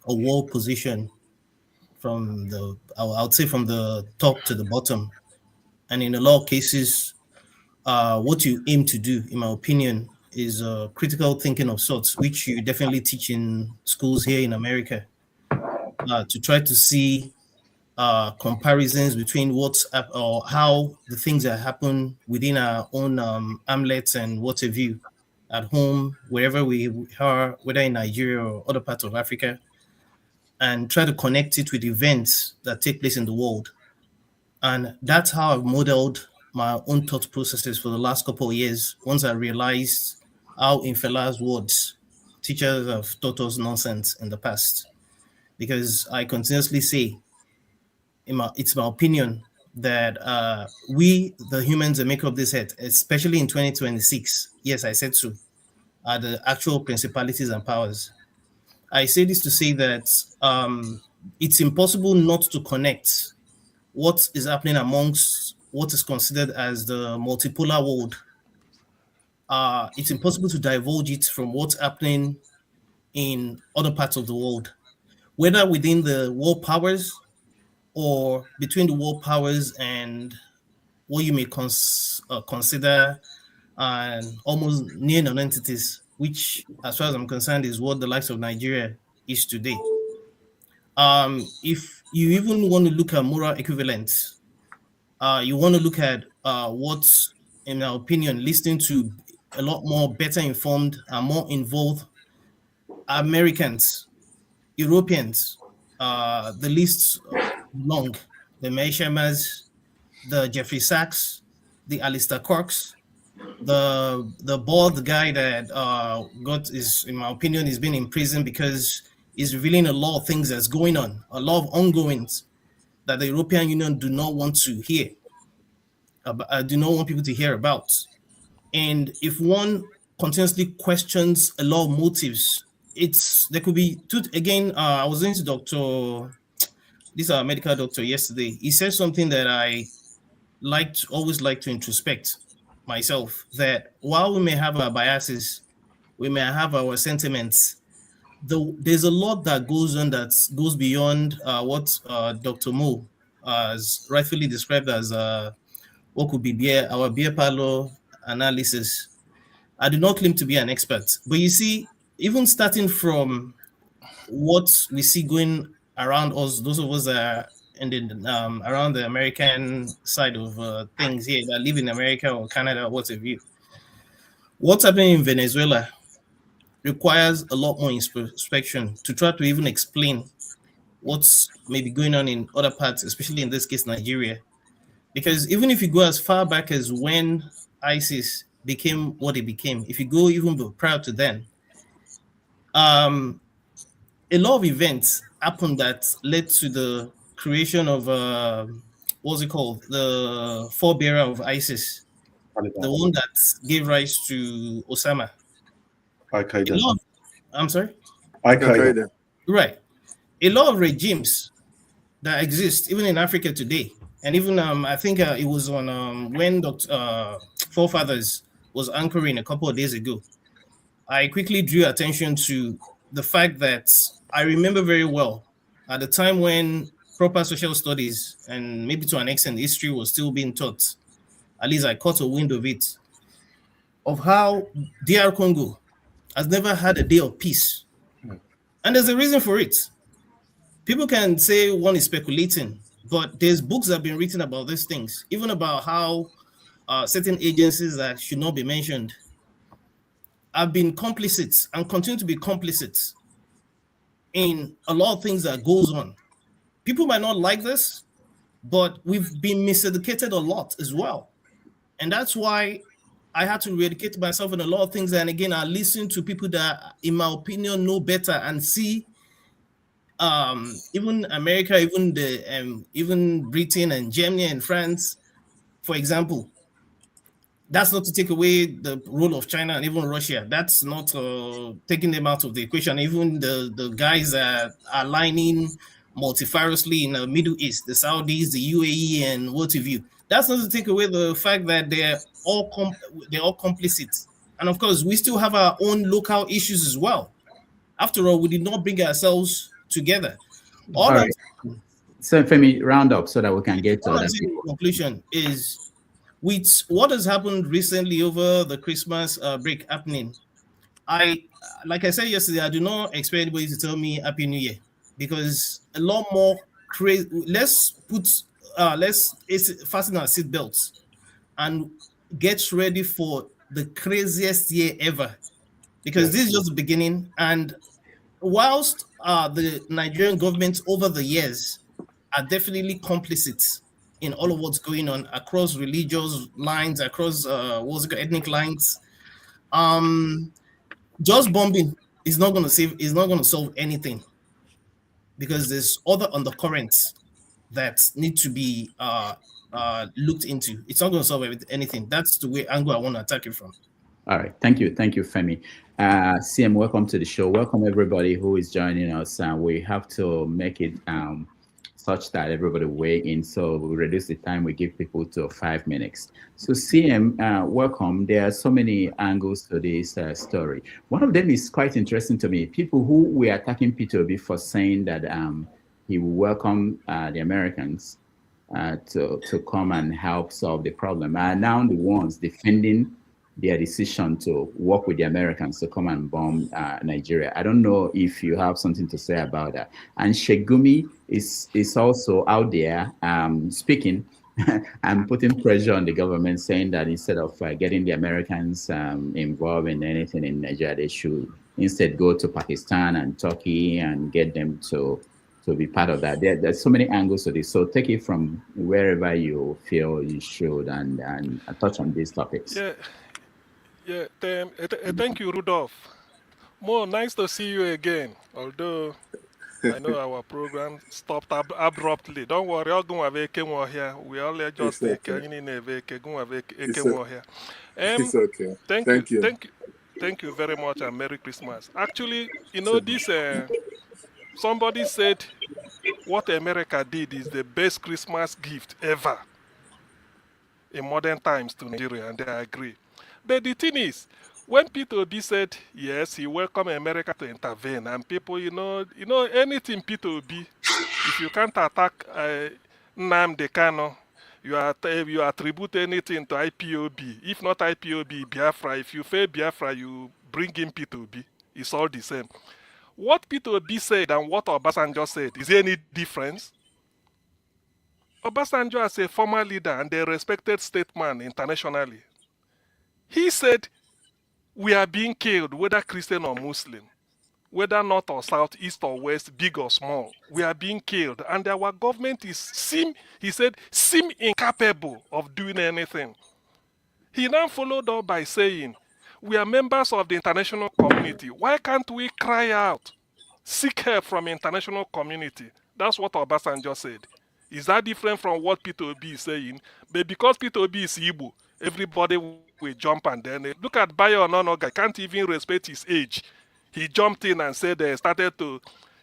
a world position, from I would say from the top to the bottom. And in a lot of cases, what you aim to do, in my opinion, is critical thinking of sorts, which you definitely teach in schools here in America, to try to see comparisons between or how the things that happen within our own hamlets and what have you, at home, wherever we are, whether in Nigeria or other parts of Africa, and try to connect it with events that take place in the world. And that's how I've modeled my own thought processes for the last couple of years. Once I realized how, in Fela's words, teachers have taught us nonsense in the past. Because I continuously say, it's my opinion that we, the humans that make up this earth, especially in 2026, yes, I said so, are the actual principalities and powers. I say this to say that it's impossible not to connect what is happening amongst what is considered as the multipolar world. It's impossible to divulge it from what's happening in other parts of the world, whether within the world powers or between the world powers and what you may consider almost near non-entities, which, as far as I'm concerned, is what the likes of Nigeria is today. If you even want to look at moral equivalence, you want to look at what's, in our opinion, listening to a lot more better informed and more involved Americans, Europeans, the list long, the May Shermans, the Jeffrey Sachs, the Alistair Corks, the bald guy that got is, in my opinion, is been in prison because he's revealing a lot of things that's going on, a lot of ongoings that the European Union do not want to hear, do not want people to hear about. And if one continuously questions a lot of motives, there could be again. I was listening to this medical doctor yesterday. He said something that I always like to introspect myself, that while we may have our biases, we may have our sentiments, there's a lot that goes on that goes beyond what Dr. Mo has rightfully described as what could be our beer parlor analysis. I do not claim to be an expert, but you see, even starting from what we see going around us, those of us that are around the American side of things here, that live in America or Canada, what have you. What's happening in Venezuela requires a lot more inspection to try to even explain what's maybe going on in other parts, especially in this case, Nigeria. Because even if you go as far back as when ISIS became what it became, if you go even prior to then, a lot of events happened that led to the creation of what's it called, the forebearer of ISIS, the one that gave rise to Osama. Al-Qaeda. I'm sorry? Al-Qaeda. Right. A lot of regimes that exist even in Africa today, and even I think it was on when Dr. Forefathers was anchoring a couple of days ago. I quickly drew attention to the fact that I remember very well at the time when proper social studies and maybe to an extent history was still being taught. At least I caught a wind of it, of how DR Congo has never had a day of peace. And there's a reason for it. People can say one is speculating, but there's books that have been written about these things, even about how certain agencies that should not be mentioned have been complicit and continue to be complicit in a lot of things that goes on. People might not like this, but we've been miseducated a lot as well. And that's why I had to re-educate myself in a lot of things. And again, I listen to people that, in my opinion, know better and see even America, even Britain and Germany and France, for example. That's not to take away the role of China and even Russia. That's not taking them out of the equation. Even the guys that are lining multifariously in the Middle East, the Saudis, the UAE, and what have you. That's not to take away the fact that they're all complicit. And of course, we still have our own local issues as well. After all, we did not bring ourselves together. All right. So Femi, round up so that we can get to other people. Conclusion is, with what has happened recently over the Christmas break happening, like I said yesterday, I do not expect anybody to tell me Happy New Year, because a lot more crazy. Let's fasten our seatbelts and get ready for the craziest year ever, because this is just the beginning. And whilst the Nigerian government over the years are definitely complicit in all of what's going on across religious lines, across ethnic lines, just bombing is not going to solve anything, because there's other undercurrents that need to be looked into. It's not going to solve anything. That's the angle I want to attack it from. All right, thank you, Femi. CM, welcome to the show. Welcome everybody who is joining us. We have to make it such that everybody weigh in, so we reduce the time we give people to 5 minutes. So CM, welcome. There are so many angles to this story. One of them is quite interesting to me. People who were attacking P2B for saying that he will welcome the Americans to come and help solve the problem are now the ones defending their decision to work with the Americans to come and bomb Nigeria. I don't know if you have something to say about that. And Shegumi is also out there speaking and putting pressure on the government, saying that instead of getting the Americans involved in anything in Nigeria, they should instead go to Pakistan and Turkey and get them to be part of that. There's so many angles to this. So take it from wherever you feel you should and touch on these topics. Yeah, yeah. Thank you, Rudolph. More nice to see you again. Although I know our program stopped abruptly. Don't worry, I'll go have here. We all just It's take okay. It's, o- here. it's okay. Thank you, Thank you. thank you, thank you very much, and Merry Christmas. Actually, So, this. Somebody said what America did is the best Christmas gift ever in modern times to Nigeria, and I agree. But the thing is, when Peter Obi said yes, he welcomed America to intervene, and people, anything Peter Obi, if you can't attack Nnamdi Kano, you attribute anything to IPOB. If not IPOB, Biafra. If you fail Biafra, you bring in Peter Obi. It's all the same. What Peter Obi said and what Obasanjo said, is there any difference? Obasanjo, as a former leader and a respected statesman internationally, he said, we are being killed, whether Christian or Muslim, whether north or south, east or west, big or small. We are being killed. And our government seem incapable of doing anything. He now followed up by saying, we are members of the international community. Why can't we cry out, seek help from the international community? That's what Obasanjo said. Is that different from what Peter Obi is saying? But because Peter Obi is Igbo, everybody will jump and then look at Bayo Ononoga, can't even respect his age. He jumped in and said started to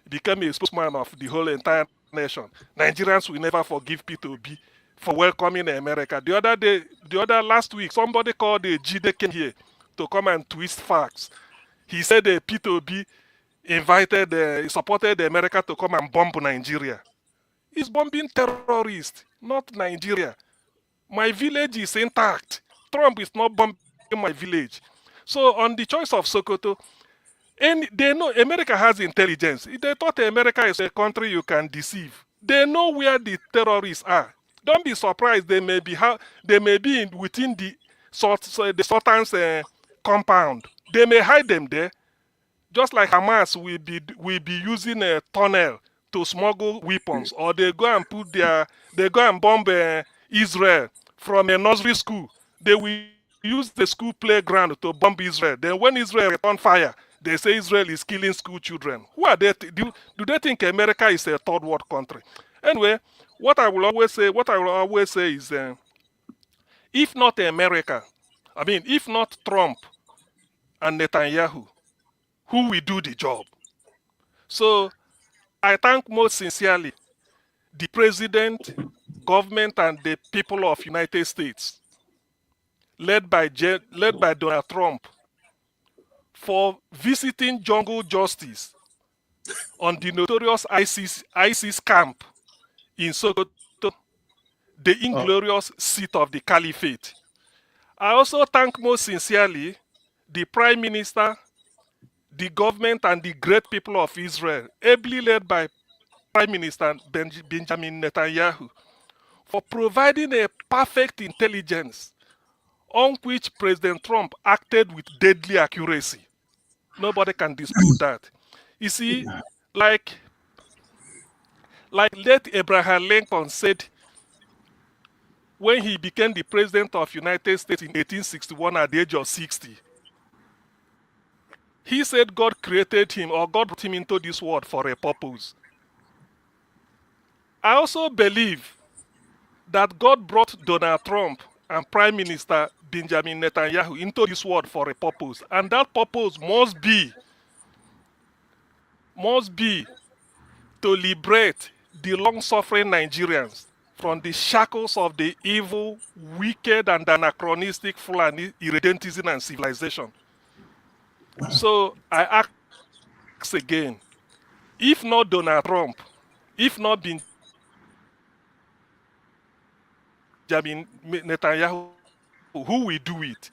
become a spokesman of the whole entire nation. Nigerians will never forgive Peter Obi for welcoming America. Last week, somebody called Jide came here to come and twist facts. He said Peter Obi supported America to come and bomb Nigeria. He's bombing terrorists, not Nigeria. My village is intact. Trump is not bombing my village. So on the choice of Sokoto, and they know America has intelligence. They thought America is a country you can deceive. They know where the terrorists are. Don't be surprised. They may be within the Sultan's compound. They may hide them there. Just like Hamas will be using a tunnel to smuggle weapons, or they go and bomb Israel from a nursery school. They will use the school playground to bomb Israel. Then when Israel return fire, they say Israel is killing school children. Who are they? Do they think America is a third world country? Anyway, what I will always say is, if not America, if not Trump and Netanyahu, who will do the job? So I thank most sincerely the president, government, and the people of United States, led by Donald Trump, for visiting jungle justice on the notorious ISIS camp in Sokoto, the inglorious seat of the caliphate. I also thank most sincerely the Prime Minister, the government, and the great people of Israel, ably led by Prime Minister Benjamin Netanyahu, for providing a perfect intelligence on which President Trump acted with deadly accuracy. Nobody can dispute that. You see, like late Abraham Lincoln said when he became the president of United States in 1861 at the age of 60. He said God created him, or God brought him into this world for a purpose. I also believe that God brought Donald Trump and Prime Minister Benjamin Netanyahu into this world for a purpose. And that purpose must be to liberate the long-suffering Nigerians from the shackles of the evil, wicked, and anachronistic Fulani irredentism and civilization. So I ask again, if not Donald Trump, if not Benjamin Benjamin Netanyahu, who will do it.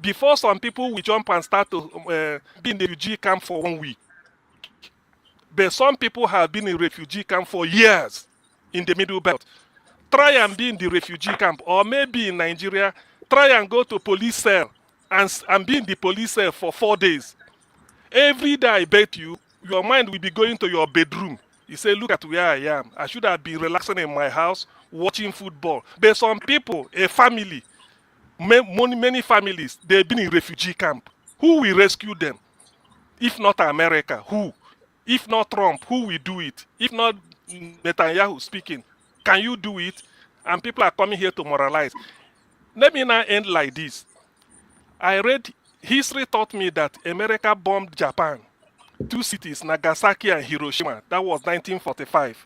Before some people will jump and start to be in the refugee camp for 1 week. But some people have been in refugee camp for years in the Middle Belt. Try and be in the refugee camp, or maybe in Nigeria, try and go to police cell and be in the police cell for 4 days. Every day, I bet you, your mind will be going to your bedroom. You say, look at where I am. I should have been relaxing in my house, watching football. But some people, a family, many families, they've been in refugee camp. Who will rescue them? If not America, who? If not Trump, who will do it? If not Netanyahu speaking, can you do it? And people are coming here to moralize. Let me now end like this. I read, history taught me that America bombed Japan. 2 cities, Nagasaki and Hiroshima. That was 1945.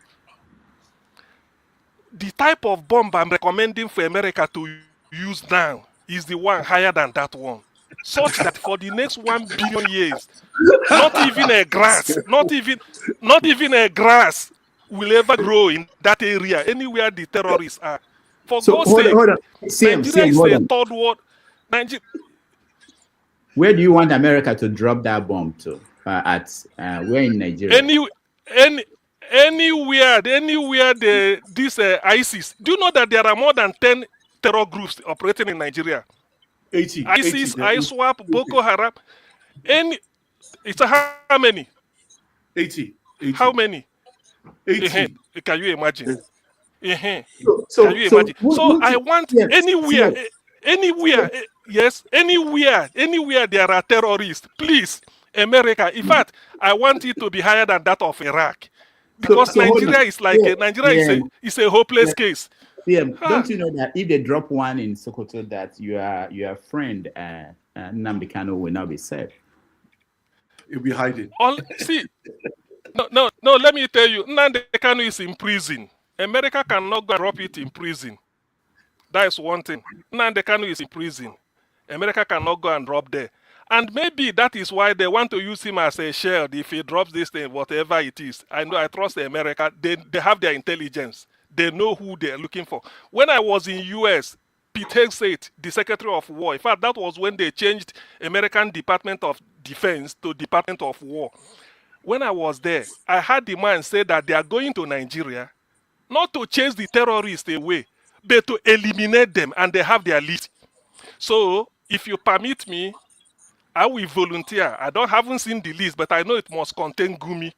The type of bomb I'm recommending for America to use now is the one higher than that one. Such that for the next 1 billion years, not even a grass will ever grow in that area, anywhere the terrorists are. For God's sake, Nigeria is a third world. Where do you want America to drop that bomb to? Where in Nigeria? Anywhere this ISIS. Do you know that there are more than 10 terror groups operating in Nigeria? 80. ISIS, ISWAP, Boko Haram. It's how many? 80. How many? 80. Can you imagine? Can you So imagine? So I want anywhere, yes, anywhere there are terrorists, please, America. In fact, I want it to be higher than that of Iraq, because Nigeria is like is a hopeless case. Yeah, don't you know that if they drop one in Sokoto, that your friend Nnamdi Kanu will not be safe? He'll be hiding. See, no. Let me tell you, Nnamdi Kanu is in prison. America cannot go and drop it in prison. That is one thing. Nnamdi Kanu is in prison. America cannot go and drop there. And maybe that is why they want to use him as a shield if he drops this thing, whatever it is. I know, I trust America. They have their intelligence. They know who they're looking for. When I was in US, Pete Hegseth, the Secretary of War, in fact, that was when they changed American Department of Defense to Department of War. When I was there, I heard the man say that they are going to Nigeria, not to chase the terrorists away, but to eliminate them, and they have their list. So, if you permit me, I will volunteer. Haven't seen the list, but I know it must contain Gumi.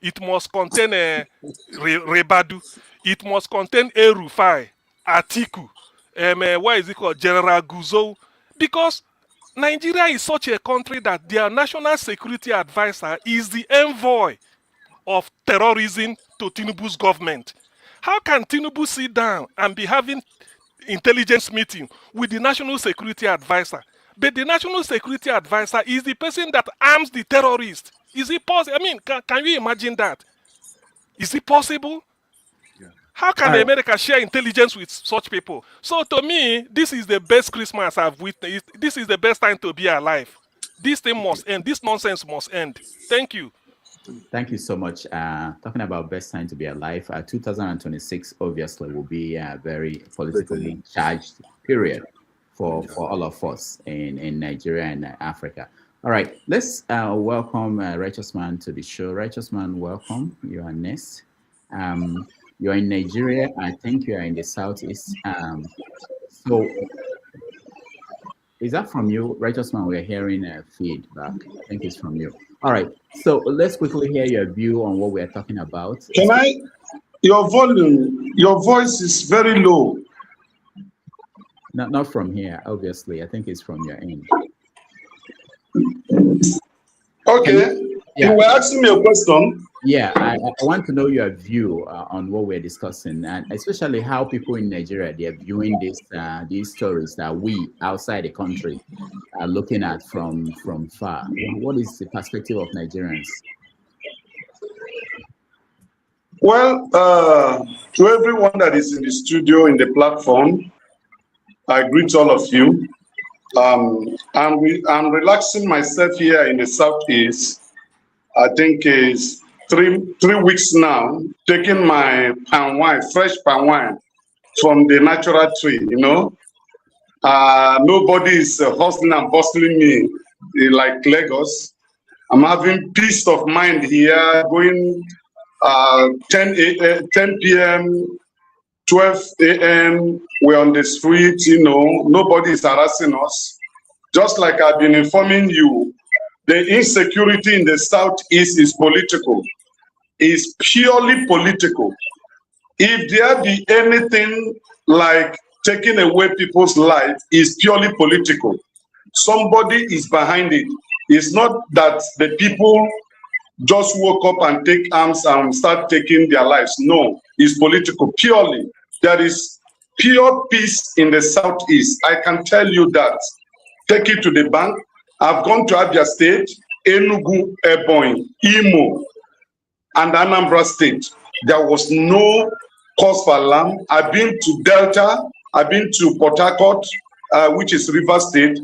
It must contain Rebadu. It must contain El-Rufai, Atiku, what is it called, General Guzo. Because Nigeria is such a country that their national security advisor is the envoy of terrorism to Tinubu's government. How can Tinubu sit down and be having intelligence meeting with the national security advisor? But the national security advisor is the person that arms the terrorists. Is it possible? I mean, can you imagine that? Is it possible? Yeah. How can America share intelligence with such people? So to me, this is the best Christmas I've witnessed. This is the best time to be alive. This thing must end. This nonsense must end. Thank you. Thank you so much. Talking about best time to be alive, 2026 obviously will be a very politically charged period for all of us in Nigeria and Africa. All right, let's welcome Righteous Man to the show. Righteous Man, welcome. You are next. You're in Nigeria. I think you are in the southeast. So, is that from you, Righteous Man? We're hearing feedback. I think it's from you. All right. So let's quickly hear your view on what we're talking about. Can I? Your volume, your voice is very low. Not from here, obviously. I think it's from your end. Okay. You were asking me a question. Yeah, I want to know your view on what we're discussing, and especially how people in Nigeria, they're viewing these stories that we outside the country are looking at from far. What is the perspective of Nigerians? Well, to everyone that is in the studio, in the platform, I greet all of you. I'm relaxing myself here in the southeast. I think it's three weeks now, taking my palm wine, fresh palm wine, from the natural tree, you know. Nobody is hustling and bustling me like Lagos. I'm having peace of mind here, going 10 p.m., 12 a.m., we're on the street, you know, nobody is harassing us. Just like I've been informing you, the insecurity in the Southeast is political. It's purely political. If there be anything like taking away people's life, it's purely political. Somebody is behind it. It's not that the people just woke up and take arms and start taking their lives. No, it's political, purely. There is pure peace in the Southeast. I can tell you that. Take it to the bank. I've gone to Abia State, Enugu, Ebonyi, Imo, and Anambra State. There was no cause for alarm. I've been to Delta, I've been to Port Harcourt, which is River State.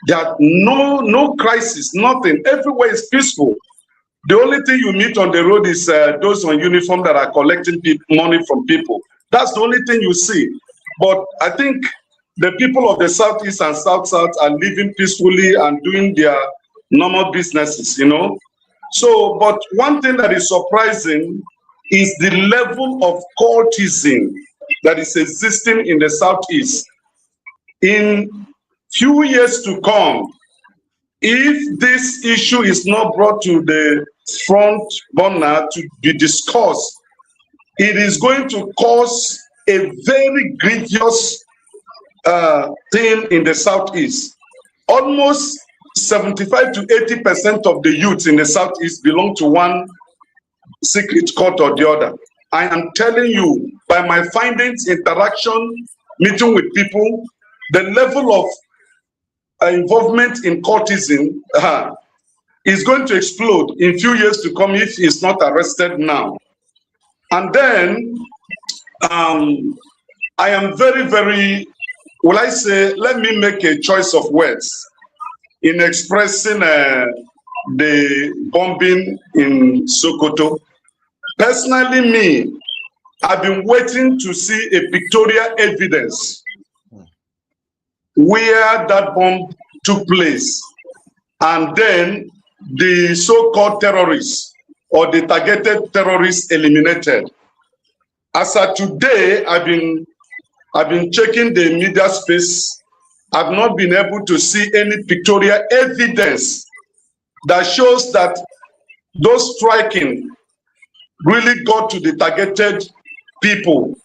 There are no crisis, nothing. Everywhere is peaceful. The only thing you meet on the road is those on uniform that are collecting money from people. That's the only thing you see. But I think the people of the Southeast and South-South are living peacefully and doing their normal businesses, you know. So, but one thing that is surprising is the level of cultism that is existing in the Southeast. In few years to come, if this issue is not brought to the front burner to be discussed, it is going to cause a very grievous thing in the Southeast. Almost 75 to 80% of the youths in the Southeast belong to one secret cult or the other. I am telling you, by my findings, interaction, meeting with people, the level of involvement in cultism is going to explode in few years to come if it's not arrested now. And then I am very, very, will I say, let me make a choice of words in expressing the bombing in Sokoto. Personally, me, I've been waiting to see a pictorial evidence where that bomb took place, and then the so-called terrorists or the targeted terrorists eliminated. As of today, I've been checking the media space. I've not been able to see any pictorial evidence that shows that those striking really got to the targeted people.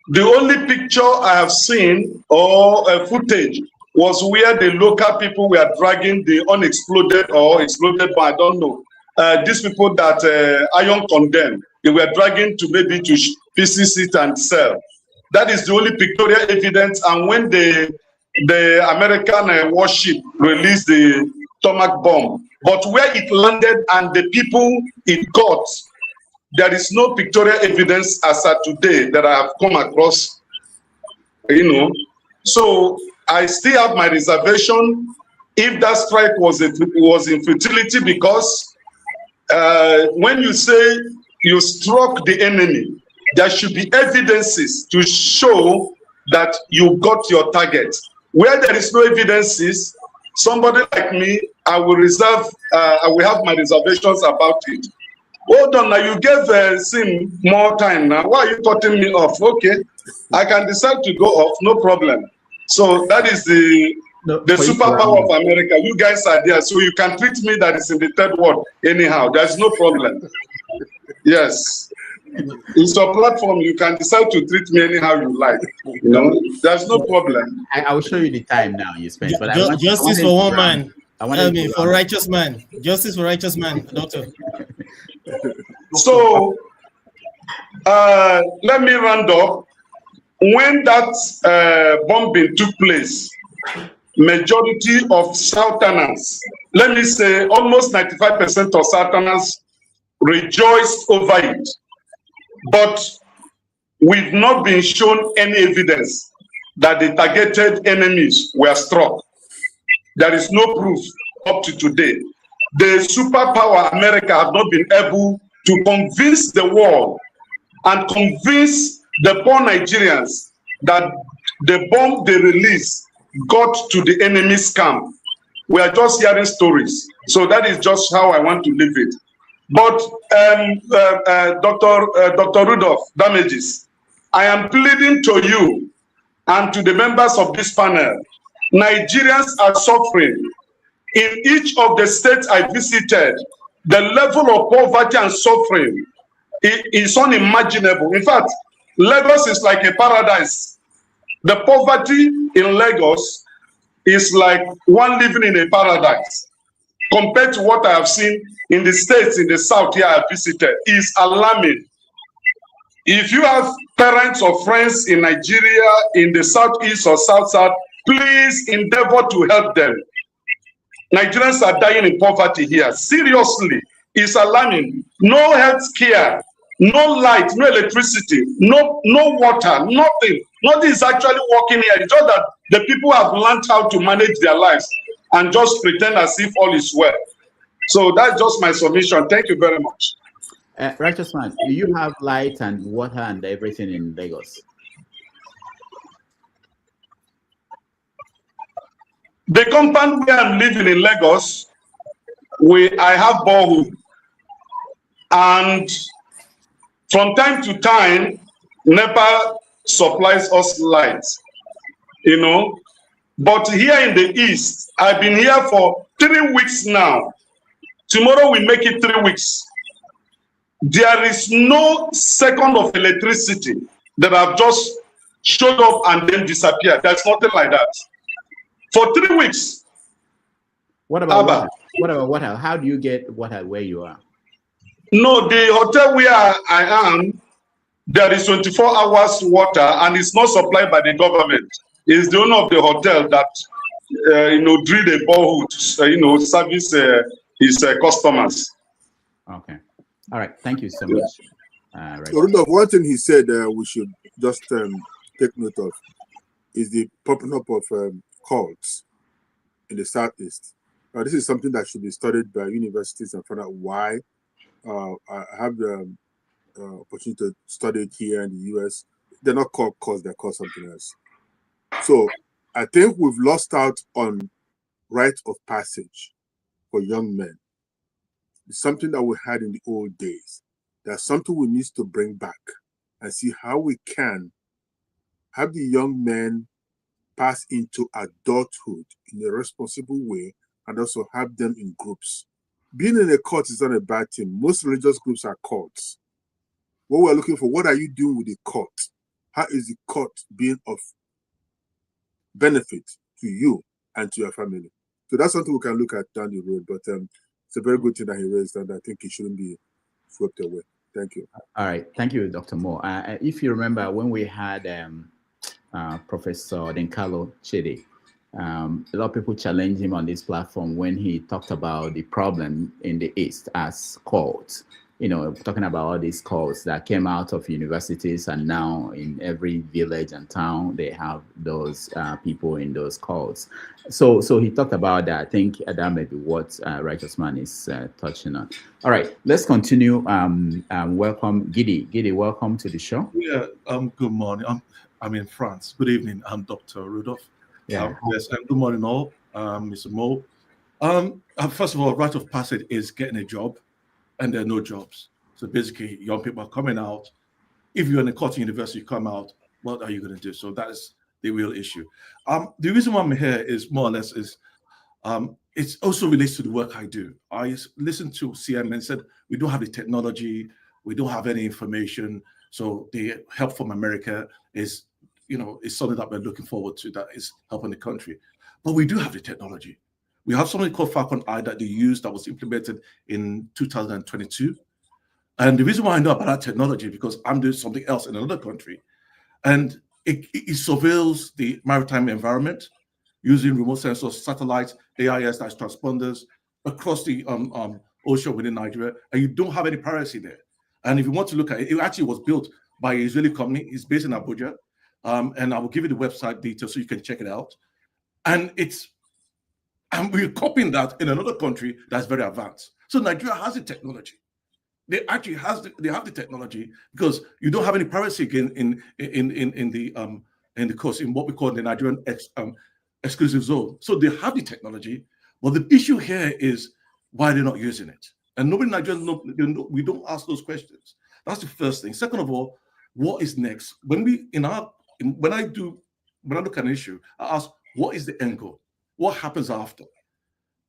The only picture I have seen or footage was where the local people were dragging the unexploded or exploded, but I don't know. These people that Iron condemned, they were dragging to maybe to pieces it and sell. That is the only pictorial evidence. And when the American warship released the Tomahawk bomb, but where it landed and the people it got, there is no pictorial evidence as of today that I have come across, you know. So I still have my reservation if that strike was in futility, because when you say you struck the enemy, there should be evidences to show that you got your target. Where there is no evidences, somebody like me, I will have my reservations about it. Hold on, now you gave Sim more time now. Why are you cutting me off? Okay, I can decide to go off, no problem. So that is the superpower of America. You guys are there, so you can treat me that is in the third world anyhow. There's no problem. Yes. It's a platform, you can decide to treat me anyhow you like. You know, there's no problem. I will show you the time now you spend. But justice for one man. For righteous man. Justice for righteous man, doctor. So let me round up. When that bombing took place, majority of Southerners, let me say almost 95% of Southerners rejoiced over it. But we've not been shown any evidence that the targeted enemies were struck. There is no proof up to today. The superpower America have not been able to convince the world and convince the poor Nigerians, that the bomb they released got to the enemy's camp. We are just hearing stories. So that is just how I want to leave it. But Dr. Rudolph Damages, I am pleading to you and to the members of this panel. Nigerians are suffering. In each of the states I visited, the level of poverty and suffering is unimaginable. In fact, Lagos is like a paradise. The poverty in Lagos is like one living in a paradise. Compared to what I have seen in the states in the south here I visited, is alarming. If you have parents or friends in Nigeria, in the southeast or south, please endeavor to help them. Nigerians are dying in poverty here. Seriously, it's alarming. No health care, no light, no electricity, no water, nothing. Nothing is actually working here. It's just that the people have learned how to manage their lives and just pretend as if all is well. So that's just my submission. Thank you very much. Righteous man, do you have light and water and everything in Lagos? The compound where I'm living in Lagos, I have borehole, and from time to time, NEPA supplies us light, you know. But here in the east, I've been here for 3 weeks now. Tomorrow we make it 3 weeks. There is no second of electricity that have just showed up and then disappeared. There's nothing like that. For 3 weeks. What about water? What about water? How do you get water where you are? No, the hotel where I am, there is 24 hours water, and it's not supplied by the government. It's the owner of the hotel that drilled a borehole to service his customers. Okay. All right. Thank you so much. So, Rudolph, one thing he said we should just take note of is the popping up of cults in the southeast. This is something that should be studied by universities and find out why. I have the opportunity to study it here in the US. They're not called cults, they're called something else. So I think we've lost out on rite of passage for young men. It's something that we had in the old days. That's something we need to bring back and see how we can have the young men pass into adulthood in a responsible way and also have them in groups. Being in a cult is not a bad thing. Most religious groups are cults. What we're looking for, what are you doing with the cult? How is the cult being of benefit to you and to your family? So that's something we can look at down the road. But it's a very good thing that he raised, and I think it shouldn't be swept away. Thank you. All right. Thank you, Dr. Moore. If you remember when we had Professor Denkalo Chidi, a lot of people challenged him on this platform when he talked about the problem in the East as cults. Talking about all these cults that came out of universities, and now in every village and town, they have those people in those cults. So he talked about that. I think that may be what Righteous Man is touching on. All right, let's continue. Welcome, Gidi. Gidi, welcome to the show. Yeah, good morning. I'm in France. Good evening. I'm Dr. Rudolph. Yeah. Yes, and good morning all, Mr. Mo. First of all, rite of passage is getting a job, and there are no jobs. So basically, young people are coming out. If you're in a Cotton University, you come out, what are you going to do? So that is the real issue. The reason why I'm here is more or less it also relates to the work I do. I listened to CM and said, we don't have the technology, we don't have any information. So the help from America is something that we're looking forward to, that is helping the country. But we do have the technology. We have something called Falcon Eye that they used, that was implemented in 2022. And the reason why I know about that technology is because I'm doing something else in another country. And it surveils the maritime environment using remote sensors, satellites, AIS, that's transponders, across the ocean within Nigeria. And you don't have any piracy there. And if you want to look at it, it actually was built by an Israeli company. It's based in Abuja. And I will give you the website details so you can check it out. And we're copying that in another country that's very advanced. So Nigeria has the technology. they actually have the technology, because you don't have any piracy again in the coast, in what we call the Nigerian exclusive zone. So they have the technology, but the issue here is why they're not using it. And nobody in Nigeria, we don't ask those questions. That's the first thing. Second of all, what is next? When I look at an issue, I ask, what is the end goal? What happens after?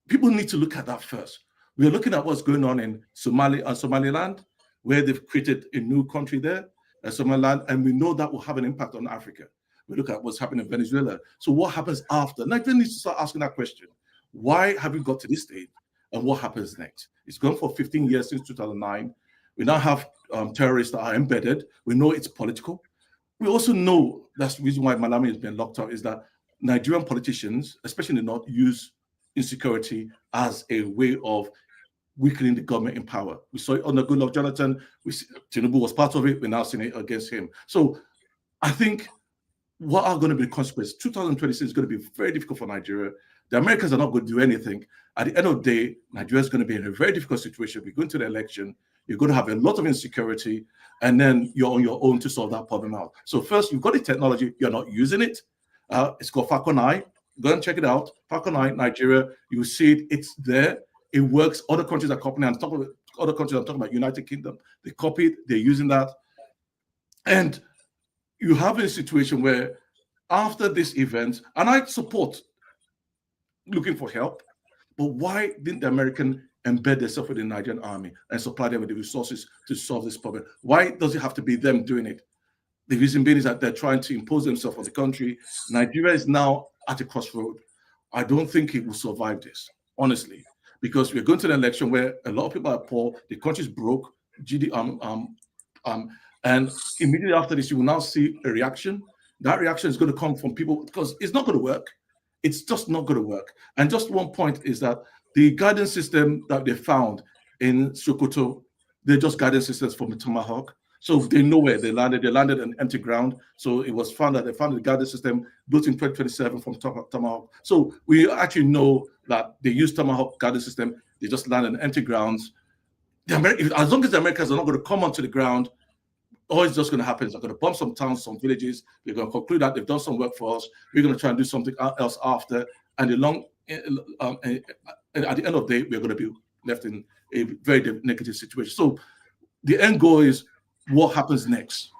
People need to look at that first. We're looking at what's going on in Somaliland, where they've created a new country there, Somaliland, and we know that will have an impact on Africa. We look at what's happening in Venezuela. So what happens after? Nigeria needs to start asking that question. Why have we got to this stage? And what happens next? It's gone for 15 years since 2009. We now have terrorists that are embedded. We know it's political. We also know that's the reason why Malami has been locked up, is that Nigerian politicians, especially in the North, use insecurity as a way of weakening the government in power. We saw it under Goodluck Jonathan. Tinubu was part of it. We're now seeing it against him. So I think what are going to be the consequences? 2026 is going to be very difficult for Nigeria. The Americans are not going to do anything. At the end of the day, Nigeria is going to be in a very difficult situation. We're going to the election. You're going to have a lot of insecurity, and then you're on your own to solve that problem out. So first, you've got the technology. You're not using it. It's called Falcon Eye. Go and check it out. Falcon Eye, Nigeria. You see it. It's there. It works. Other countries are copying. I'm talking about other countries. I'm talking about United Kingdom. They copy it. They're using that. And you have a situation where after this event, and I support looking for help, but why didn't the American embed themselves within the Nigerian army and supply them with the resources to solve this problem? Why does it have to be them doing it? The reason being is that they're trying to impose themselves on the country. Nigeria is now at a crossroad. I don't think it will survive this, honestly, because we're going to an election where a lot of people are poor, the country's broke, and immediately after this, you will now see a reaction. That reaction is going to come from people, because it's not going to work. It's just not going to work. And just one point is that the guidance system that they found in Sokoto, they're just guidance systems from the Tomahawk. So they know where they landed. They landed on empty ground. So it was found that they found the guidance system built in 2027 from Tomahawk. So we actually know that they used Tomahawk guidance system. They just landed on empty grounds. As long as the Americans are not going to come onto the ground, all it's just going to happen is they're going to bomb some towns, some villages. They're going to conclude that they've done some work for us. We're going to try and do something else after. And at the end of the day, we're going to be left in a very negative situation. So the end goal is, what happens next?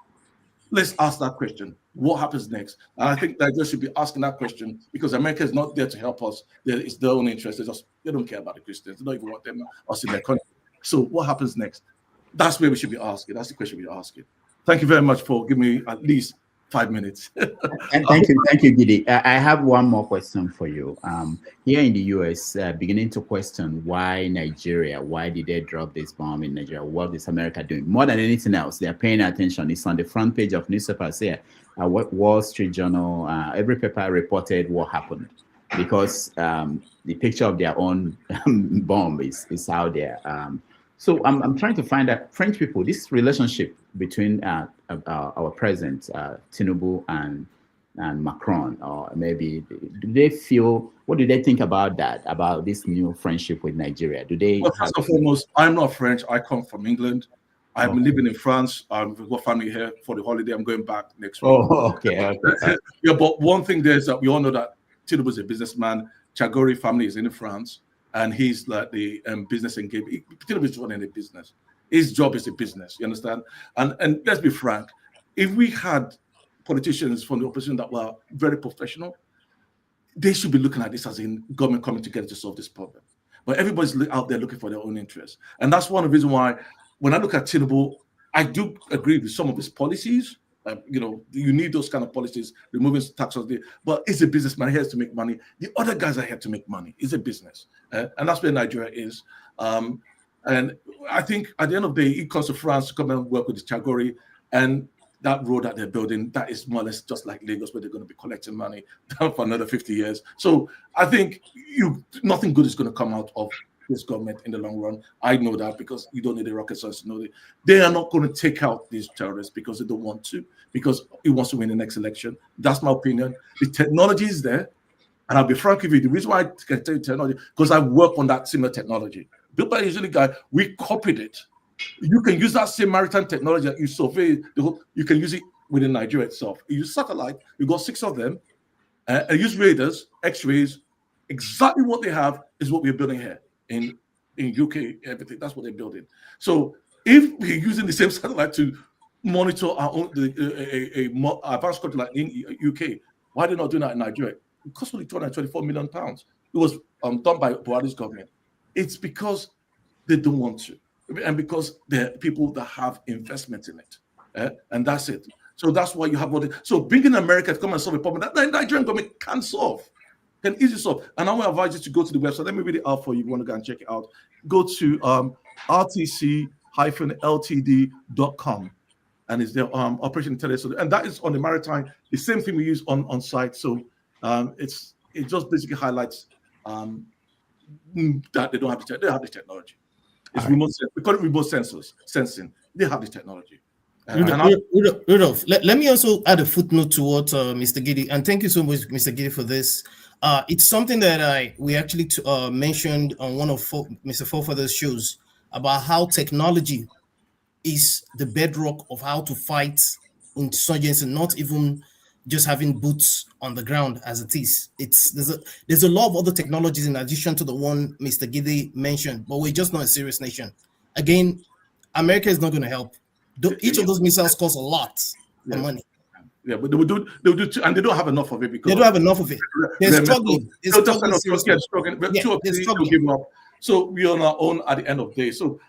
Let's ask that question. What happens next? And I think Nigeria should be asking that question, because America is not there to help us. It's their own interest. They don't care about the Christians. They don't even want us in their country. So what happens next? That's where we should be asking. That's the question we're asking. Thank you very much for giving me at least 5 minutes. And thank you, Gidi. I have one more question for you. Here in the US, beginning to question why Nigeria, why did they drop this bomb in Nigeria? What is America doing? More than anything else, they're paying attention. It's on the front page of newspapers here. Wall Street Journal, every paper reported what happened, because the picture of their own bomb is out there. So I'm trying to find out, French people, this relationship between our president, Tinubu, and Macron, or maybe, do they feel, what do they think about that, about this new friendship with Nigeria? Do they? Well, first and foremost, I'm not French. I come from England. I'm living in France. I've got family here for the holiday. I'm going back next week. Oh, okay. Yeah, but one thing there is that we all know that Tinubu is a businessman. Chagori family is in France, and he's like the business engagement. Tinubu is running a business. His job is a business, you understand? And let's be frank, if we had politicians from the opposition that were very professional, they should be looking at this as in government coming together to solve this problem. But everybody's out there looking for their own interests. And that's one of the reasons why, when I look at Tinubu, I do agree with some of his policies. You need those kind of policies, removing taxes. But he's a businessman. He has to make money. The other guys are here to make money. It's a business. And that's where Nigeria is. And I think at the end of the day, he comes to France to come and work with the Chagori, and that road that they're building, that is more or less just like Lagos, where they're going to be collecting money for another 50 years. So I think nothing good is going to come out of this government in the long run. I know that, because you don't need a rocket science to know that. They are not going to take out these terrorists because they don't want to, because he wants to win the next election. That's my opinion. The technology is there. And I'll be frank with you, the reason why I can tell you technology, because I work on that similar technology. Built by a Israeli guy, we copied it You can use that same maritime technology that you survey the whole, you can use it within Nigeria itself. You use satellite, you got 6 of them, and use radars, X-rays. Exactly what they have is what we're building here in UK, everything. That's what they're building. So if we're using the same satellite to monitor our own more advanced country like in UK, why are they not doing that in Nigeria? It costs only £224 million. It was done by Buhari's government. It's because they don't want to, and because there are people that have investment in it, and that's it. So that's why you have all the. So bringing America to come and solve a problem that the Nigerian government can solve, can easily solve. And I want to advise you to go to the website. Let me read it out for you. If you want to go and check it out, go to rtc-ltd.com. And it's the Operation Intelligence, and that is on the maritime. The same thing we use on site. So it just basically highlights that they don't have they have the technology. It's remote. We call it remote sensing. They have the technology. Rudolph, let me also add a footnote to what Mr. Giddy, and thank you so much, Mr. Giddy, for this. It's something that we actually mentioned on one of Mr. Fofather's shows about how technology is the bedrock of how to fight insurgency, not even just having boots on the ground as it is. There's a lot of other technologies in addition to the one Mr. Giddy mentioned, but we're just not a serious nation. Again, America is not going to help. Each of those missiles cost a lot of money. Yeah, but they will do and they don't have enough of it because they don't have enough of it. They're struggling. They're struggling. So we are on our own at the end of the day. So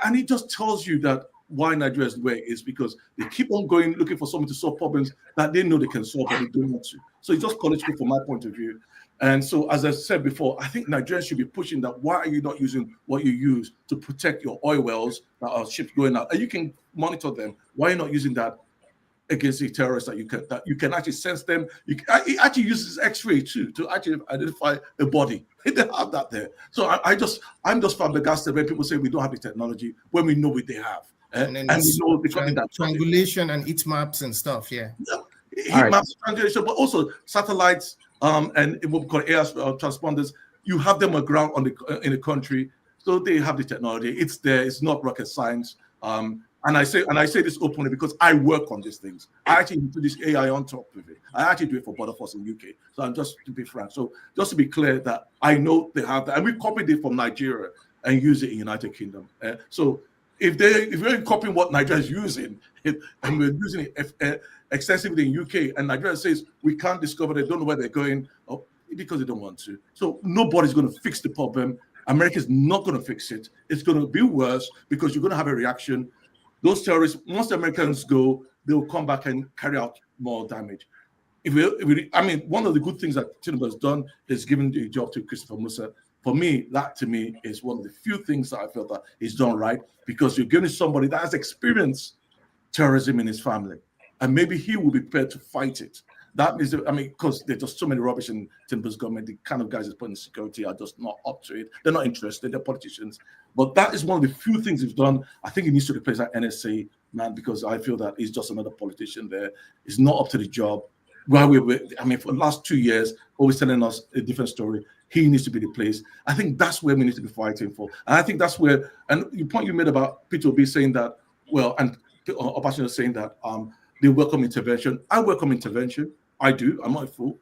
and it just tells you that why Nigeria is the way it is, because they keep on going looking for someone to solve problems that they know they can solve, but they don't want to. So it's just political from my point of view. And so, as I said before, I think Nigerians should be pushing that. Why are you not using what you use to protect your oil wells that are ships going out? And you can monitor them. Why are you not using that against the terrorists that you can actually sense them? It actually uses X-ray too to actually identify a body. They have that there. So I'm just flabbergasted when people say we don't have the technology when we know what they have. And then we know the triangulation and heat maps and stuff. Yeah. Heat maps, triangulation, but also satellites and what we call air transponders. You have them on ground in the country, so they have the technology. It's there. It's not rocket science. And I say this openly because I work on these things. I actually do this AI on top of it. I actually do it for Border Force in UK. So I'm just to be frank. So just to be clear that I know they have that, and we copied it from Nigeria and use it in United Kingdom. So if we're copying what Nigeria is using, and we're using it extensively in UK, and Nigeria says we can't discover, they don't know where they're going, because they don't want to. So nobody's going to fix the problem. America's not going to fix it. It's going to be worse because you're going to have a reaction. Those terrorists, once the Americans go, they will come back and carry out more damage. One of the good things that Tinubu has done is given the job to Christopher Musa. For me, that to me is one of the few things that I felt that he's done right, because you're giving somebody that has experienced terrorism in his family, and maybe he will be prepared to fight it. That is, because there's just so many rubbish in Tinubu's government. The kind of guys that put in security are just not up to it. They're not interested. They're politicians. But that is one of the few things he's done. I think he needs to replace that NSA man, because I feel that he's just another politician there. He's not up to the job. For the last 2 years, always telling us a different story. He needs to be replaced. I think that's where we need to be fighting for. And I think that's where, and the point you made about Peter Obi saying that, and Obasanjo saying that they welcome intervention. I welcome intervention. I do. I'm not a fool.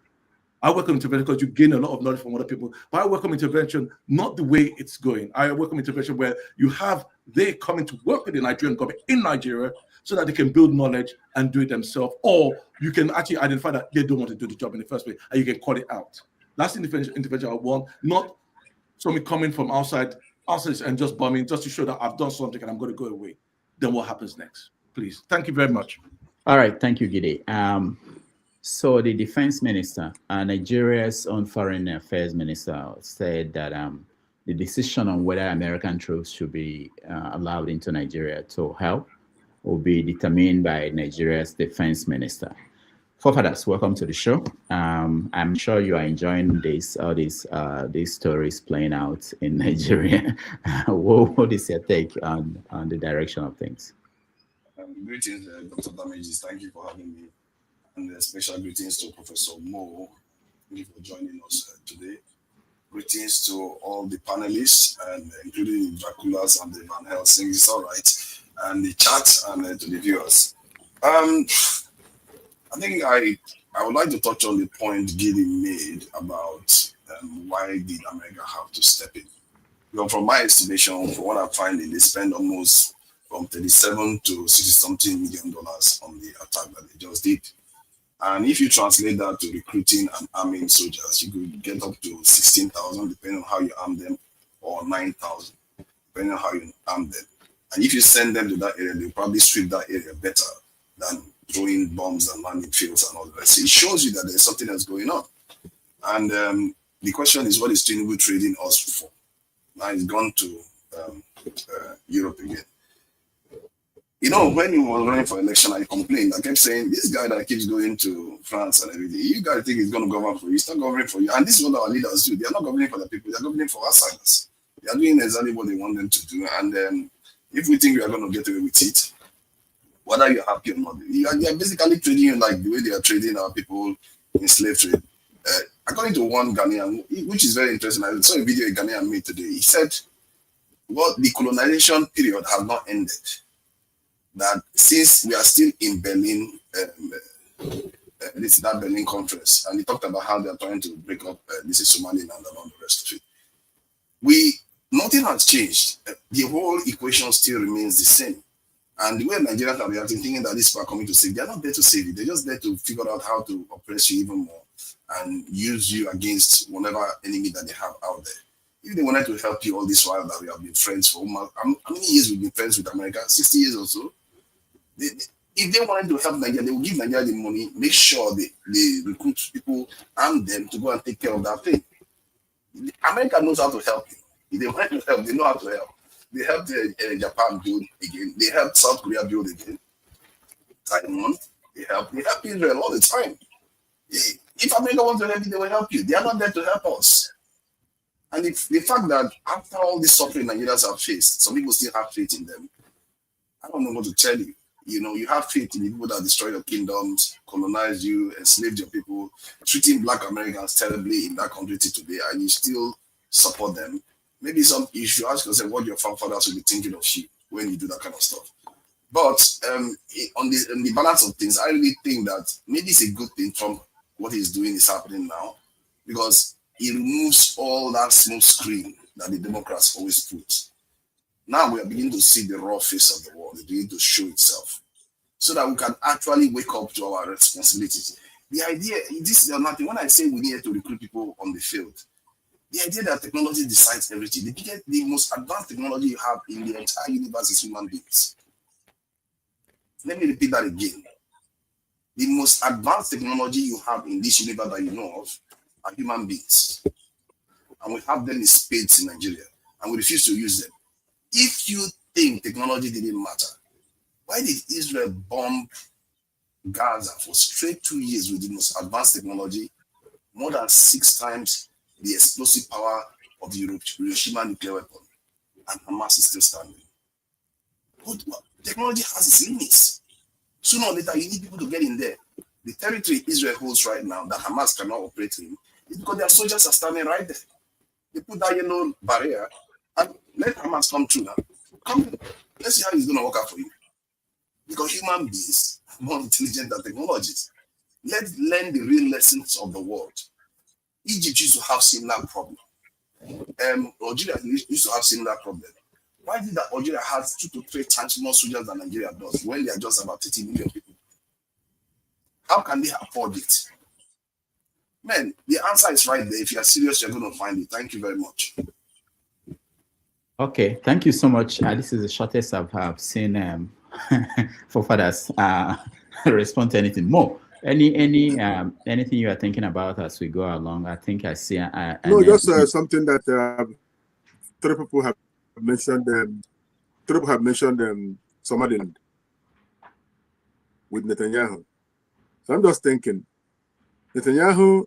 I welcome intervention because you gain a lot of knowledge from other people. But I welcome intervention not the way it's going. I welcome intervention where they coming to work with the Nigerian government in Nigeria so that they can build knowledge and do it themselves. Or you can actually identify that they don't want to do the job in the first place, and you can call it out. That's the intervention I want, not somebody coming from outside and just bombing just to show that I've done something and I'm going to go away. Then what happens next? Please. Thank you very much. All right. Thank you, Gide. So the defense minister, Nigeria's own foreign affairs minister, said that the decision on whether American troops should be allowed into Nigeria to help will be determined by Nigeria's defense minister. Forefathers, welcome to the show. I'm sure you are enjoying these stories playing out in Nigeria. What is your take on the direction of things? Greetings, Dr. Damages. Thank you for having me. And special greetings to Professor Mo. Thank you for joining us today. Greetings to all the panelists, and including the Draculas and the Van Helsing. It's all right, and the chat, and to the viewers. I think I would like to touch on the point Gilly made about why did America have to step in. Well, from my estimation, from what I'm finding, they spend almost from 37 to 60 something million dollars on the attack that they just did. And if you translate that to recruiting and arming soldiers, you could get up to 16,000, depending on how you arm them, or 9,000, depending on how you arm them. And if you send them to that area, they'll probably sweep that area better than throwing bombs and landing fields and all the rest. So it shows you that there's something that's going on. And the question is, what is Tinubu trading us for? Now he's gone to Europe again. You know, when he was running for election, I complained. I kept saying, this guy that keeps going to France and everything, you guys think he's going to govern for you. He's not governing for you. And this is what our leaders do. They are not governing for the people. They are governing for outsiders. They are doing exactly what they want them to do. And if we think we are going to get away with it, whether you're happy or not, you are basically trading you like the way they are trading our people in slave trade. According to one Ghanaian, which is very interesting, I saw a video a Ghanaian made today. He said, well, the colonization period has not ended. That since we are still in Berlin, this is that Berlin conference, and he talked about how they are trying to break up this is Somaliland and all the rest of it. Nothing has changed. The whole equation still remains the same. And the way Nigerians are reacting, thinking that these people are coming to save, they are not there to save you. They're just there to figure out how to oppress you even more and use you against whatever enemy that they have out there. If they wanted to help you all this while that we have been friends for almost, how many years we've been friends with America? 60 years or so. If they wanted to help Nigeria, they will give Nigeria the money, make sure they recruit people and them to go and take care of that thing. America knows how to help you. If they want to help, they know how to help. They helped Japan build again. They helped South Korea build again. Taiwan, they help Israel all the time. If America wants to help you, they will help you. They are not there to help us. And the fact that after all this suffering Nigerians have faced, some people still have faith in them. I don't know what to tell you. You know, you have faith in the people that destroyed your kingdoms, colonized you, enslaved your people, treating Black Americans terribly in that country today, and you still support them. Maybe you should ask yourself what your forefathers will be thinking of you when you do that kind of stuff. But on the balance of things, I really think that maybe it's a good thing Trump, what he's doing is happening now, because he removes all that smoke screen that the Democrats always put. Now we are beginning to see the raw face of the world. It's beginning to show itself so that we can actually wake up to our responsibilities. The idea, this is nothing. When I say we need to recruit people on the field, the idea that technology decides everything, the most advanced technology you have in the entire universe is human beings. Let me repeat that again. The most advanced technology you have in this universe that you know of are human beings. And we have them in spades in Nigeria, and we refuse to use them. If you think technology didn't matter, why did Israel bomb Gaza for straight 2 years with the most advanced technology, more than 6 times the explosive power of the Hiroshima nuclear weapon, and Hamas is still standing? But technology has its limits. Sooner or later, you need people to get in there. The territory Israel holds right now that Hamas cannot operate in is because their soldiers are standing right there. They put that yellow barrier and let Hamas come through now. Come in. Let's see how it's going to work out for you. Because human beings are more intelligent than technologies. Let's learn the real lessons of the world. Egypt used to have similar problem. Algeria used to have similar problem. Why did that Algeria have 2 to 3 times more soldiers than Nigeria does when they are just about 30 million people? How can they afford it? Man, the answer is right there. If you are serious, you're going to find it. Thank you very much. Okay, thank you so much. This is the shortest I've seen for fathers respond to anything more. Anything you are thinking about as we go along? I think I see. No, just something that 3 people have mentioned. 3 people have mentioned Somaliland with Netanyahu. So I'm just thinking, Netanyahu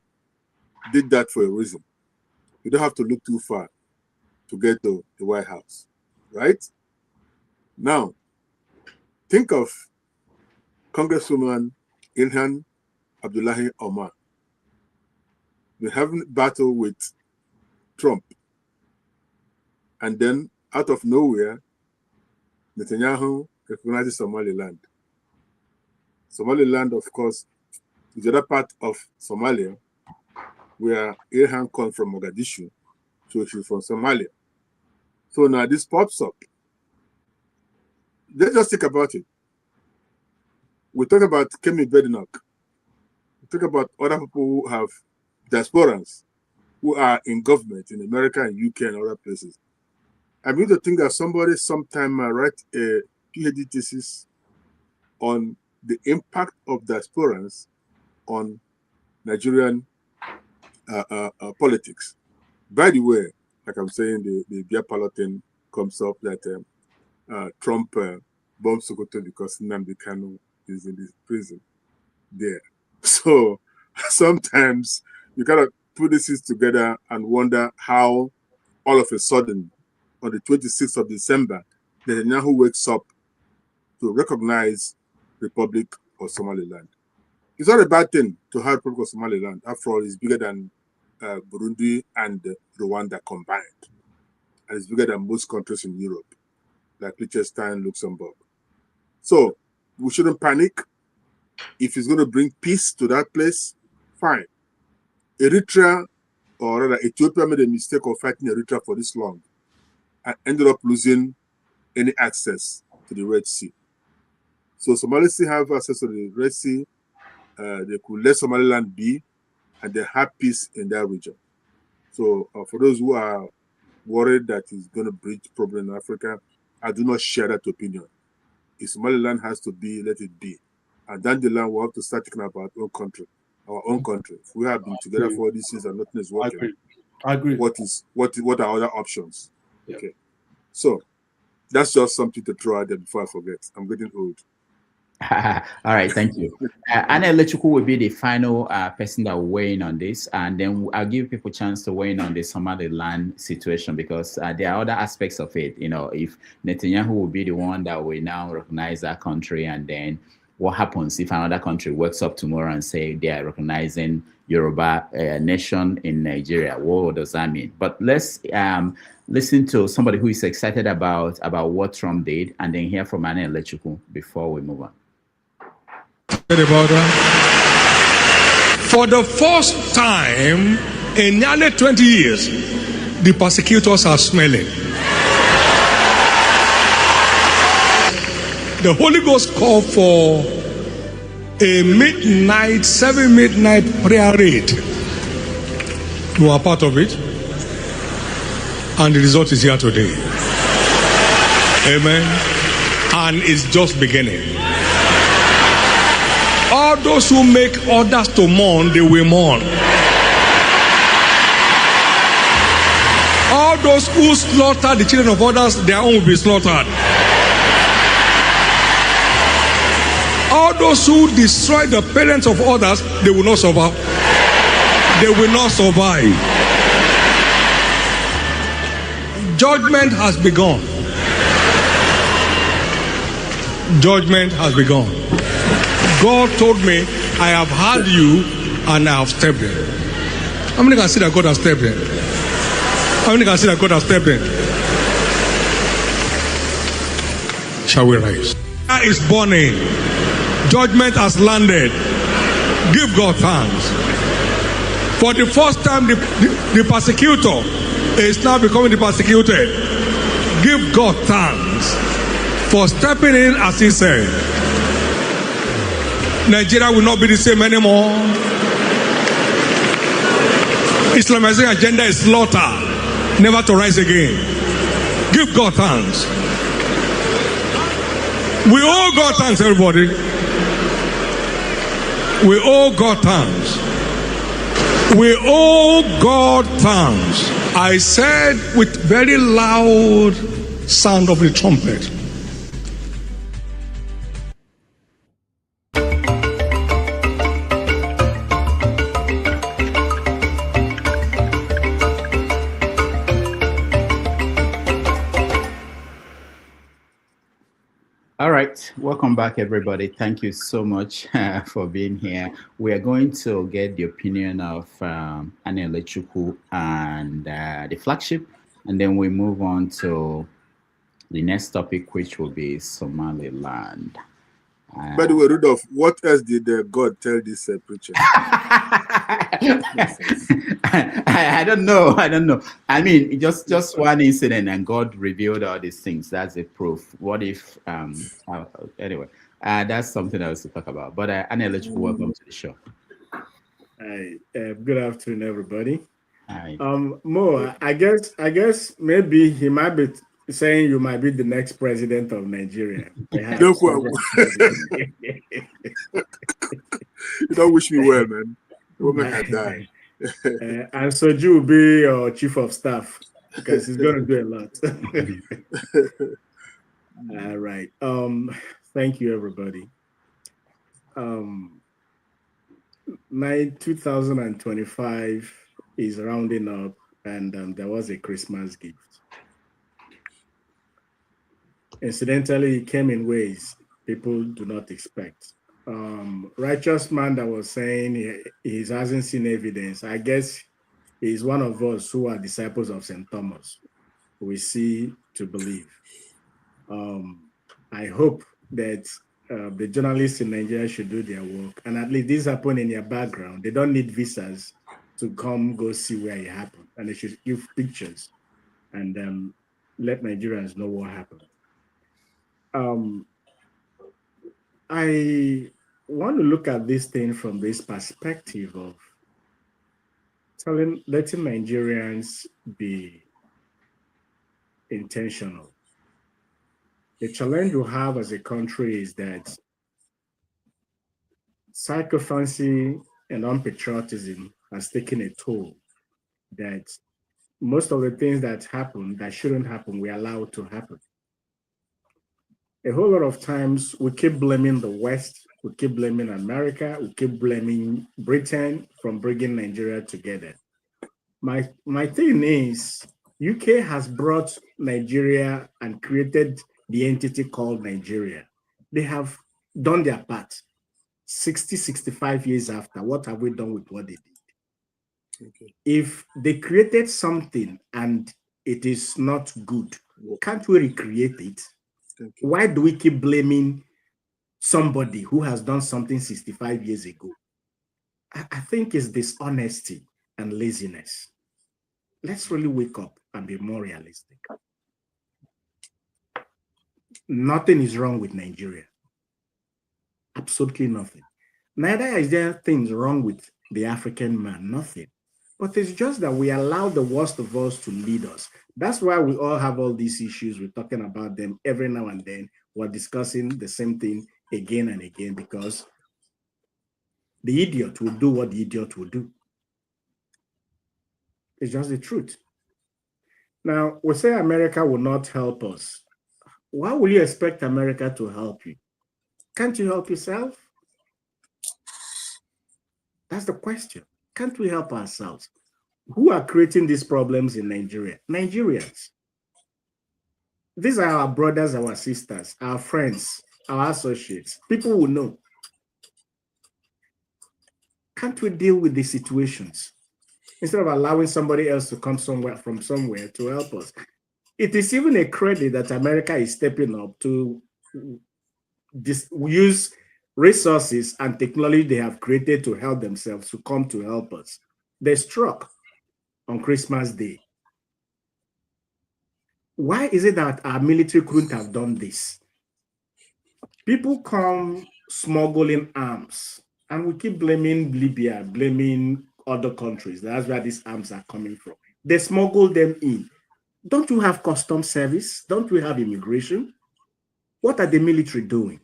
did that for a reason. You don't have to look too far to get to the White House, right? Now, think of Congresswoman Ilhan Abdullahi Omar. We're having battle with Trump. And then, out of nowhere, Netanyahu recognizes Somaliland. Somaliland, of course, is the other part of Somalia where Ilhan comes from Mogadishu, so she's from Somalia. So now this pops up. Let's just think about it. We talk about Kemi Badenoch. We talk about other people who have diasporans, who are in government in America and UK and other places. I begin to think that somebody sometime might write a PhD thesis on the impact of diasporans on Nigerian politics. By the way, like I'm saying, the beer parlor thing comes up that Trump bombed Sokoto because Nnamdi Kanu is in this prison there. So sometimes you gotta put these together and wonder how all of a sudden on the 26th of December, Netanyahu wakes up to recognize Republic of Somaliland. It's not a bad thing to have Republic of Somaliland. After all, it's bigger than Burundi and Rwanda combined. And it's bigger than most countries in Europe, like Liechtenstein, Luxembourg. So we shouldn't panic. If it's going to bring peace to that place, fine. Eritrea, or rather Ethiopia, made a mistake of fighting Eritrea for this long and ended up losing any access to the Red Sea. So Somalis still have access to the Red Sea. They could let Somaliland be, and they have peace in that region. So for those who are worried that it's going to breed problem in Africa, I do not share that opinion. If Somaliland has to be, let it be. And down the line, we'll have to start thinking about our own country. If we have been together for this years and nothing is working, I agree. What are other options? Yeah. Okay. So that's just something to throw out there before I forget. I'm getting old. All right, thank you. Anna Electrical will be the final person that will weigh in on this, and then I'll give people a chance to weigh in on the Somaliland situation, because there are other aspects of it. You know, if Netanyahu will be the one that will now recognize that country, and then what happens if another country wakes up tomorrow and say they are recognizing Yoruba nation in Nigeria? What does that mean? But let's listen to somebody who is excited about what Trump did, and then hear from Anna Electrical before we move on. About that. For the first time in nearly 20 years, the persecutors are smelling. The Holy Ghost called for a 7 midnight prayer raid. We are part of it, and the result is here today. Amen. And it's just beginning. All those who make others to mourn, they will mourn. All those who slaughter the children of others, their own will be slaughtered. All those who destroy the parents of others, they will not survive. They will not survive. Judgment has begun. Judgment has begun. God told me, I have heard you and I have stepped in. How many can see that God has stepped in? How many can see that God has stepped in? Shall we rise? Fire is burning. Judgment has landed. Give God thanks. For the first time, the persecutor is now becoming the persecuted. Give God thanks for stepping in, as he said. Nigeria will not be the same anymore. Islamization agenda is slaughter, never to rise again. Give God thanks. We owe God thanks, everybody. We owe God thanks. We owe God thanks. I said with very loud sound of the trumpet. All right, welcome back, everybody. Thank you so much for being here. We are going to get the opinion of Anne Lechuku and the flagship, and then we move on to the next topic, which will be Somaliland. By the way, Rudolph, what else did God tell this preacher? I don't know. I don't know. I mean, just one incident, and God revealed all these things. That's a proof. What if? Anyway, that's something else to talk about. But Anne Lechuku, welcome to the show. Hi. Good afternoon, everybody. Hi. Mo, I guess maybe he might be saying you might be the next president of Nigeria. Perhaps. You don't wish me well, man. Woman can die. And Soju will be your chief of staff because he's going to do a lot. All right. Thank you, everybody. 2025 is rounding up, and there was a Christmas gift. Incidentally, it came in ways people do not expect. Righteous man that was saying he hasn't seen evidence. I guess he's one of us who are disciples of St. Thomas. We see to believe. I hope that the journalists in Nigeria should do their work, and at least this happened in their background. They don't need visas to come go see where it happened, and they should give pictures and let Nigerians know what happened. I want to look at this thing from this perspective of letting Nigerians be intentional. The challenge we have as a country is that sycophancy and unpatriotism has taken a toll, that most of the things that happen that shouldn't happen, we allow to happen. A whole lot of times we keep blaming the West, we keep blaming America, we keep blaming Britain from bringing Nigeria together. My thing is, UK has brought Nigeria and created the entity called Nigeria. They have done their part. 60, 65 years after, what have we done with what they did? Okay. If they created something and it is not good, can't we recreate it? Okay. Why do we keep blaming somebody who has done something 65 years ago? I think it's dishonesty and laziness. Let's really wake up and be more realistic. Nothing is wrong with Nigeria. Absolutely nothing. Neither is there things wrong with the African man, nothing. But it's just that we allow the worst of us to lead us. That's why we all have all these issues. We're talking about them every now and then. We're discussing the same thing again and again because the idiot will do what the idiot will do. It's just the truth. Now, we say America will not help us. Why will you expect America to help you? Can't you help yourself? That's the question. Can't we help ourselves? Who are creating these problems in Nigeria? Nigerians. These are our brothers, our sisters, our friends, our associates. People will know. Can't we deal with these situations instead of allowing somebody else to come from somewhere to help us? It is even a credit that America is stepping up to use resources and technology they have created to help themselves to come to help us. They struck on Christmas Day. Why is it that our military couldn't have done this? People come smuggling arms, and we keep blaming Libya, blaming other countries. That's where these arms are coming from. They smuggle them in. Don't you have customs service? Don't we have immigration? What are the military doing?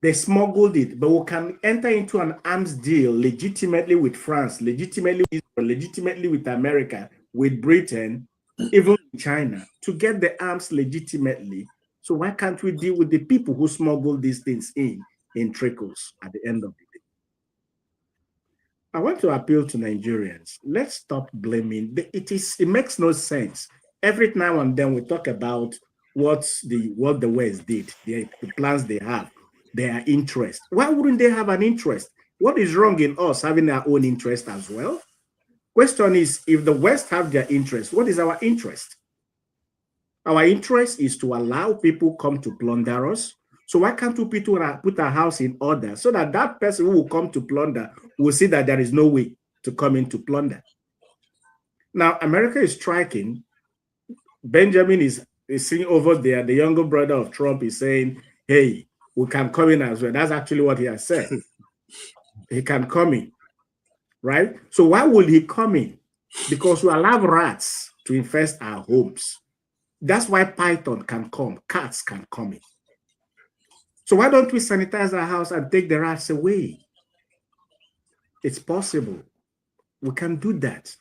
They smuggled it, but we can enter into an arms deal legitimately with France, legitimately with Israel, legitimately with America, with Britain, even China, to get the arms legitimately. So why can't we deal with the people who smuggle these things in trickles at the end of the day? I want to appeal to Nigerians. Let's stop blaming. It makes no sense. Every now and then we talk about what the West did, the plans they have, their interest. Why wouldn't they have an interest? What is wrong in us having our own interest as well? Question is, if the West have their interest, what is our interest? Our interest is to allow people come to plunder us. So why can't we put our house in order so that that person who will come to plunder will see that there is no way to come in to plunder? Now, America is striking. Benjamin is sitting over there. The younger brother of Trump is saying, hey, we can come in as well. That's actually what he has said. He can come in, right? So why will he come in? Because we allow rats to infest our homes. That's why python can come, cats can come in. So why don't we sanitize our house and take the rats away? It's possible. We can do that.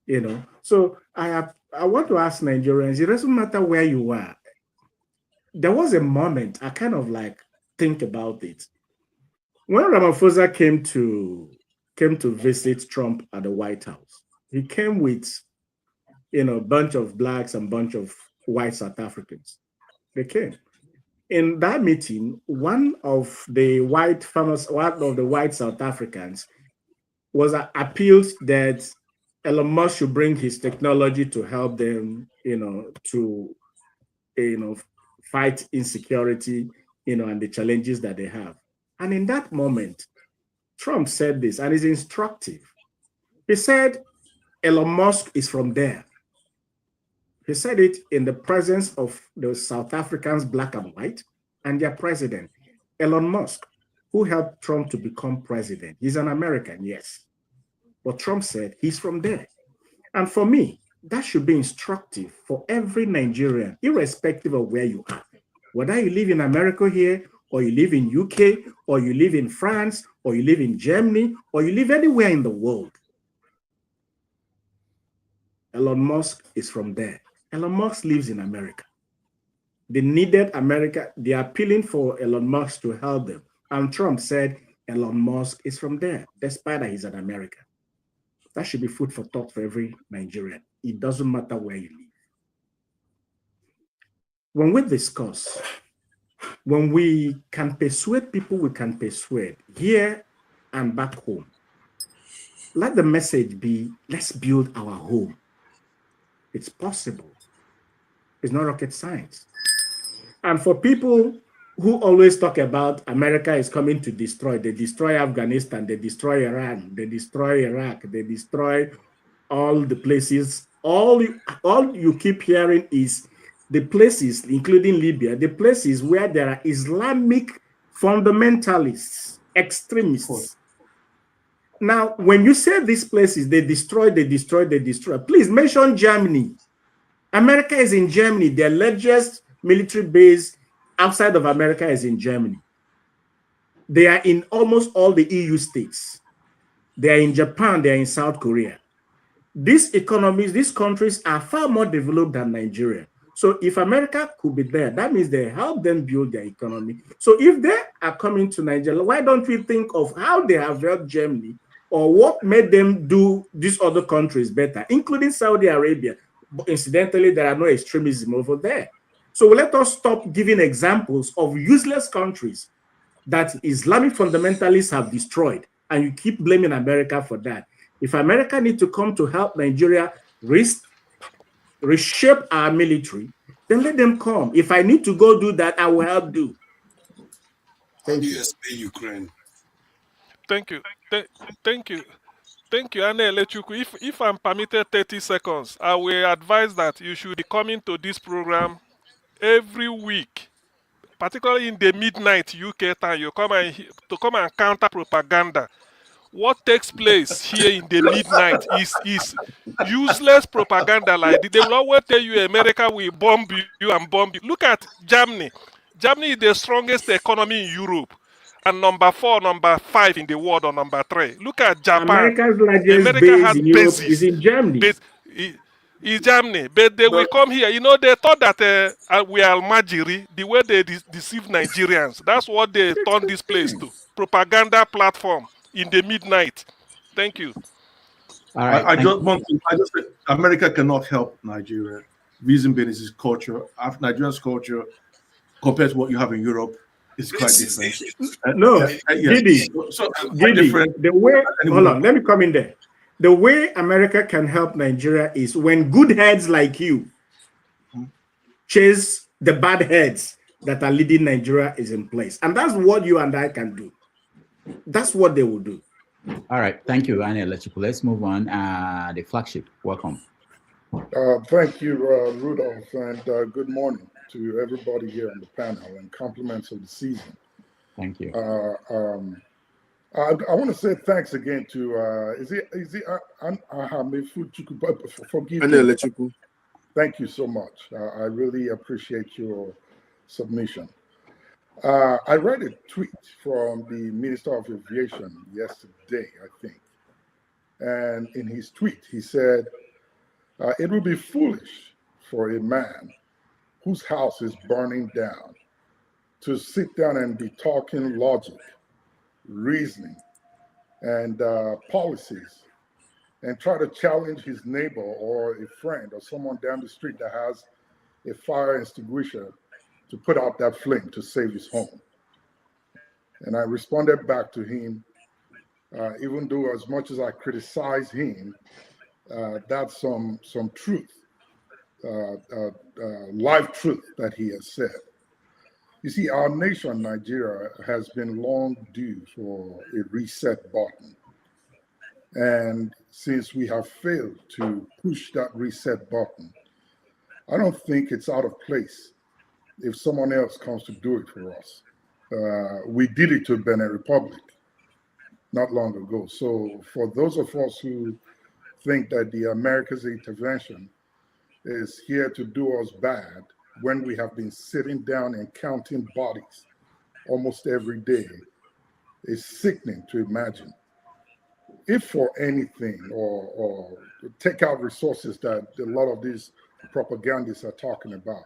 You know, so I want to ask Nigerians, it doesn't matter where you are. There was a moment I kind of like think about it. When Ramaphosa came to visit Trump at the White House, he came with, you know, a bunch of blacks and a bunch of white South Africans. They came. In that meeting, one of the white South Africans was appealed that Elon Musk should bring his technology to help them, to fight insecurity, and the challenges that they have. And in that moment, Trump said this, and it's instructive. He said, Elon Musk is from there. He said it in the presence of the South Africans, black and white, and their president, Elon Musk, who helped Trump to become president. He's an American, yes. But Trump said he's from there. And for me, that should be instructive for every Nigerian, irrespective of where you are. Whether you live in America here, or you live in UK, or you live in France, or you live in Germany, or you live anywhere in the world. Elon Musk is from there. Elon Musk lives in America. They needed America. They are appealing for Elon Musk to help them. And Trump said Elon Musk is from there, despite that he's an American. That should be food for thought for every Nigerian. It doesn't matter where you live. When we discuss, when we can persuade people, we can persuade here and back home. Let the message be, let's build our home. It's possible. It's not rocket science. And for people who always talk about America is coming to destroy, they destroy Afghanistan, they destroy Iran, they destroy Iraq, they destroy all the places. All you keep hearing is the places, including Libya, the places where there are Islamic fundamentalists, extremists. Now, when you say these places, they destroy, please mention Germany. America is in Germany. Their largest military base outside of America is in Germany. They are in almost all the EU states. They are in Japan. They are in South Korea. These economies, these countries are far more developed than Nigeria. So if America could be there, that means they help them build their economy. So if they are coming to Nigeria, why don't we think of how they have helped Germany or what made them do these other countries better, including Saudi Arabia? But incidentally, there are no extremism over there. So let us stop giving examples of useless countries that Islamic fundamentalists have destroyed, and you keep blaming America for that. If America needs to come to help Nigeria reshape our military, then let them come. If I need to go do that, I will help do. Thank you. Ukraine. Thank you. Thank you. Thank you, Anne Lechuku. If I'm permitted 30 seconds, I will advise that you should be coming to this program every week, particularly in the midnight UK time. You come and counter propaganda. What takes place here in the midnight is useless propaganda. Like they will always tell you America will bomb you and bomb you. Look at Germany. Germany is the strongest economy in Europe, and number 4, number 5 in the world, or number 3. Look at Japan. America's largest America base has in Europe bases. is in Germany. In Germany, but they will come here. You know, they thought that we are Almajiri, the way they deceive Nigerians. That's what they turned this place to. Propaganda platform in the midnight. Thank you. All right. I just say America cannot help Nigeria. Reason being is his culture. Nigeria's culture compared to what you have in Europe is quite different. No, Giddy, So Giddy, different. the way, Anyway. hold on, let me come in there. The way America can help Nigeria is when good heads like you chase the bad heads that are leading Nigeria is in place. And that's what you and I can do. That's what they will do. All right. Thank you, Annie Electrical. Let's move on. The flagship. Welcome. Thank you, Rudolph, and good morning to everybody here on the panel and compliments of the season. Thank you. I want to say thanks again to forgive me. Thank you so much. I really appreciate your submission. I read a tweet from the Minister of Aviation yesterday, I think. And in his tweet, he said, it would be foolish for a man whose house is burning down to sit down and be talking logic, reasoning, and policies, and try to challenge his neighbor or a friend or someone down the street that has a fire extinguisher to put out that flame to save his home. And I responded back to him, even though as much as I criticize him, that's some truth, live truth that he has said. You see, our nation, Nigeria, has been long due for a reset button. And since we have failed to push that reset button, I don't think it's out of place if someone else comes to do it for us. We did it to Benin Republic not long ago. So for those of us who think that the America's intervention is here to do us bad when we have been sitting down and counting bodies almost every day, is sickening to imagine. If for anything, or take out resources that a lot of these propagandists are talking about,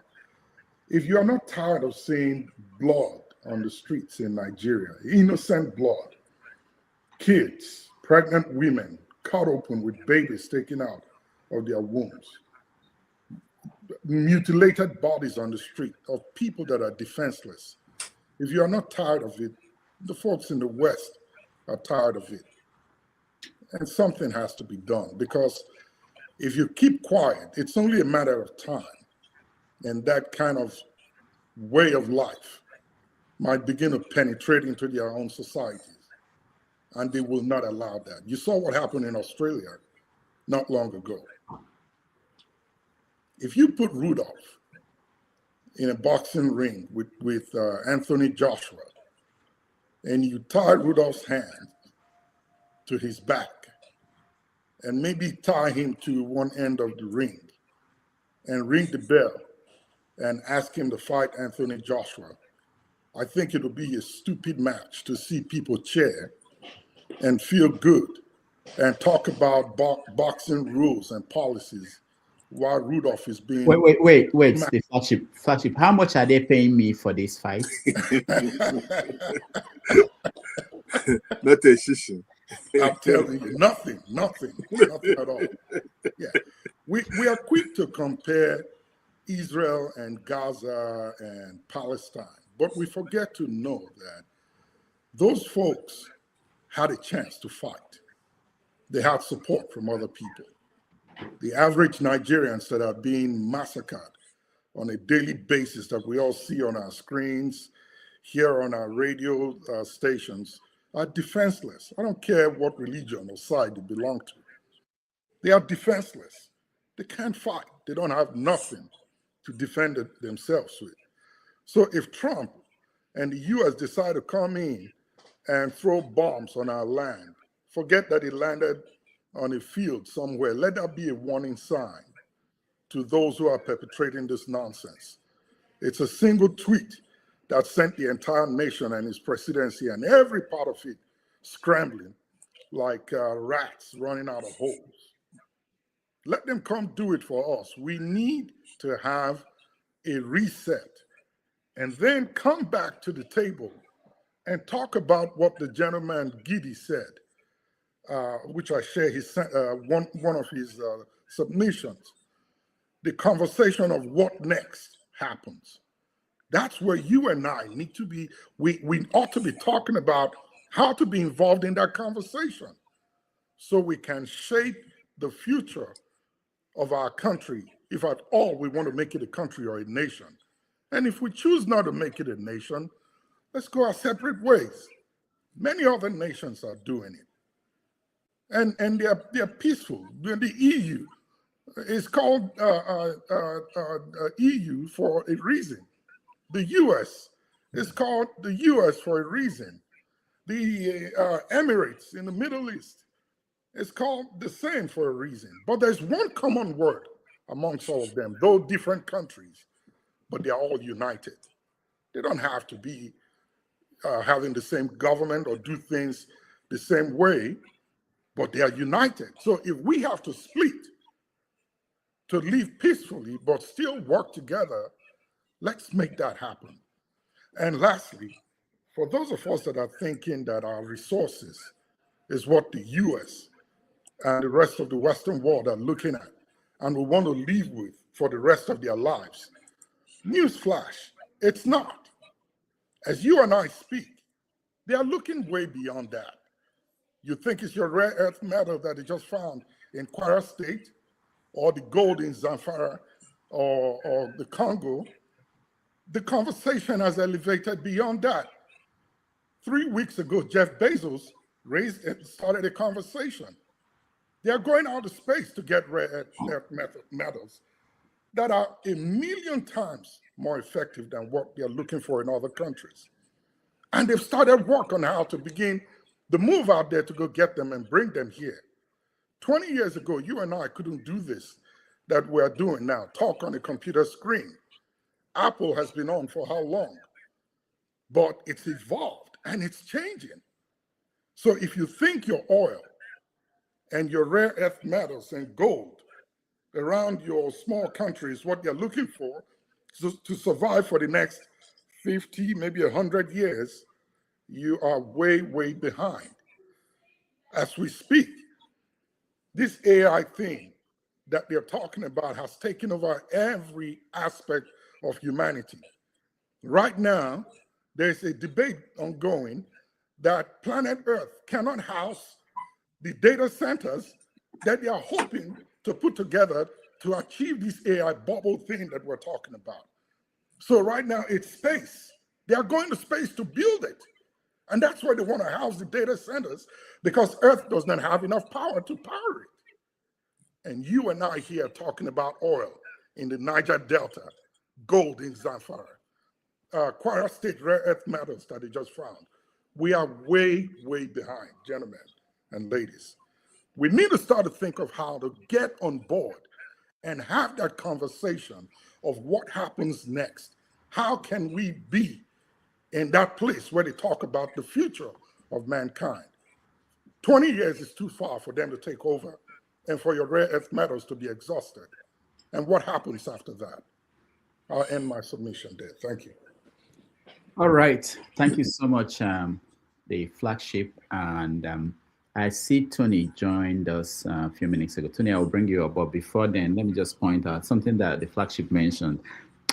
if you are not tired of seeing blood on the streets in Nigeria, innocent blood, kids, pregnant women cut open with babies taken out of their wombs, mutilated bodies on the street of people that are defenseless, if you are not tired of it, the folks in the West are tired of it. And something has to be done, because if you keep quiet, it's only a matter of time. And that kind of way of life might begin to penetrate into their own societies. And they will not allow that. You saw what happened in Australia not long ago. If you put Rudolph in a boxing ring with Anthony Joshua, and you tie Rudolph's hand to his back, and maybe tie him to one end of the ring, and ring the bell, and ask him to fight Anthony Joshua, I think it would be a stupid match to see people cheer and feel good and talk about boxing rules and policies while Rudolph is being... Wait, the flagship. How much are they paying me for this fight? Not a shishi. I'm telling you, nothing at all. Yeah, we are quick to compare Israel and Gaza and Palestine, but we forget to know that those folks had a chance to fight. They had support from other people. The average Nigerians that are being massacred on a daily basis that we all see on our screens, here on our radio stations, are defenseless. I don't care what religion or side they belong to. They are defenseless. They can't fight. They don't have nothing to defend themselves with. So if Trump and the US decide to come in and throw bombs on our land, forget that it landed on a field somewhere. Let that be a warning sign to those who are perpetrating this nonsense. It's a single tweet that sent the entire nation and its presidency and every part of it scrambling like rats running out of holes. Let them come do it for us. We need to have a reset and then come back to the table and talk about what the gentleman Giddy said, which I share his one of his submissions, the conversation of what next happens. That's where you and I need to be. We ought to be talking about how to be involved in that conversation so we can shape the future of our country, if at all we want to make it a country or a nation. And if we choose not to make it a nation, let's go our separate ways. Many other nations are doing it. And they're peaceful. The EU is called EU for a reason. The US is called the US for a reason. The Emirates in the Middle East is called the same for a reason. But there's one common word amongst all of them, though different countries, but they're all united. They don't have to be having the same government or do things the same way, but they are united. So if we have to split to live peacefully but still work together, let's make that happen. And lastly, for those of us that are thinking that our resources is what the US and the rest of the Western world are looking at and we want to live with for the rest of their lives, newsflash, it's not. As you and I speak, they are looking way beyond that. You think it's your rare earth metal that they just found in Kwara State, or the gold in Zamfara, or the Congo. The conversation has elevated beyond that. 3 weeks ago, Jeff Bezos started a conversation. They are going out of space to get rare earth metals that are 1 million times more effective than what they're looking for in other countries. And they've started work on how to begin the move out there to go get them and bring them here. 20 years ago, you and I couldn't do this that we're doing now, talk on a computer screen. Apple has been on for how long? But it's evolved and it's changing. So if you think your oil and your rare earth metals and gold around your small country is what they're looking for to survive for the next 50, maybe 100 years, you are way, way behind. As we speak, this AI thing that they're talking about has taken over every aspect of humanity. Right now, there's a debate ongoing that planet Earth cannot house the data centers that they are hoping to put together to achieve this AI bubble thing that we're talking about. So right now it's space. They are going to space to build it. And that's where they want to house the data centers because Earth does not have enough power to power it. And you and I here talking about oil in the Niger Delta, gold in Zamfara, Kwara State rare earth metals that they just found. We are way, way behind, gentlemen and ladies. We need to start to think of how to get on board and have that conversation of what happens next. How can we be in that place where they talk about the future of mankind? 20 years is too far for them to take over and for your rare earth metals to be exhausted. And what happens after that? I'll end my submission there. Thank you. All right. Thank you so much, the flagship. And I see Tony joined us a few minutes ago. Tony, I will bring you up. But before then, let me just point out something that the flagship mentioned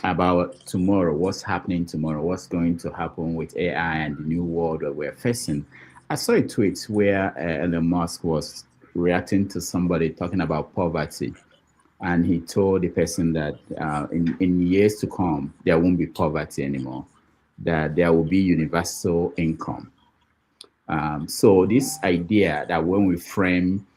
about tomorrow, what's happening tomorrow, what's going to happen with AI and the new world that we're facing. I saw a tweet where Elon Musk was reacting to somebody talking about poverty. And he told the person that in years to come, there won't be poverty anymore, that there will be universal income. So this idea that when we frame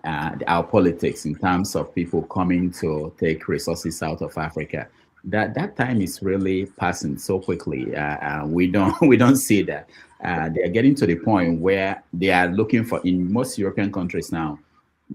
our politics in terms of people coming to take resources out of Africa, that time is really passing so quickly. We don't see that. They are getting to the point where they are looking for, in most European countries now,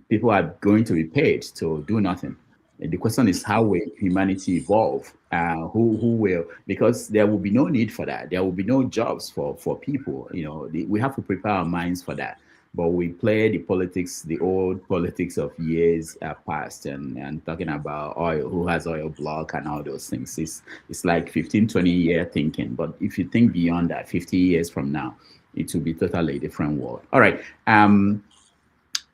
people are going to be paid to do nothing. The question is, how will humanity evolve? Who will? Because there will be no need for that. There will be no jobs for people. You know, we have to prepare our minds for that. But we play the politics, the old politics of years past, and talking about oil, who has oil block and all those things. It's like 15, 20-year thinking. But if you think beyond that, 50 years from now, it will be totally different world. All right.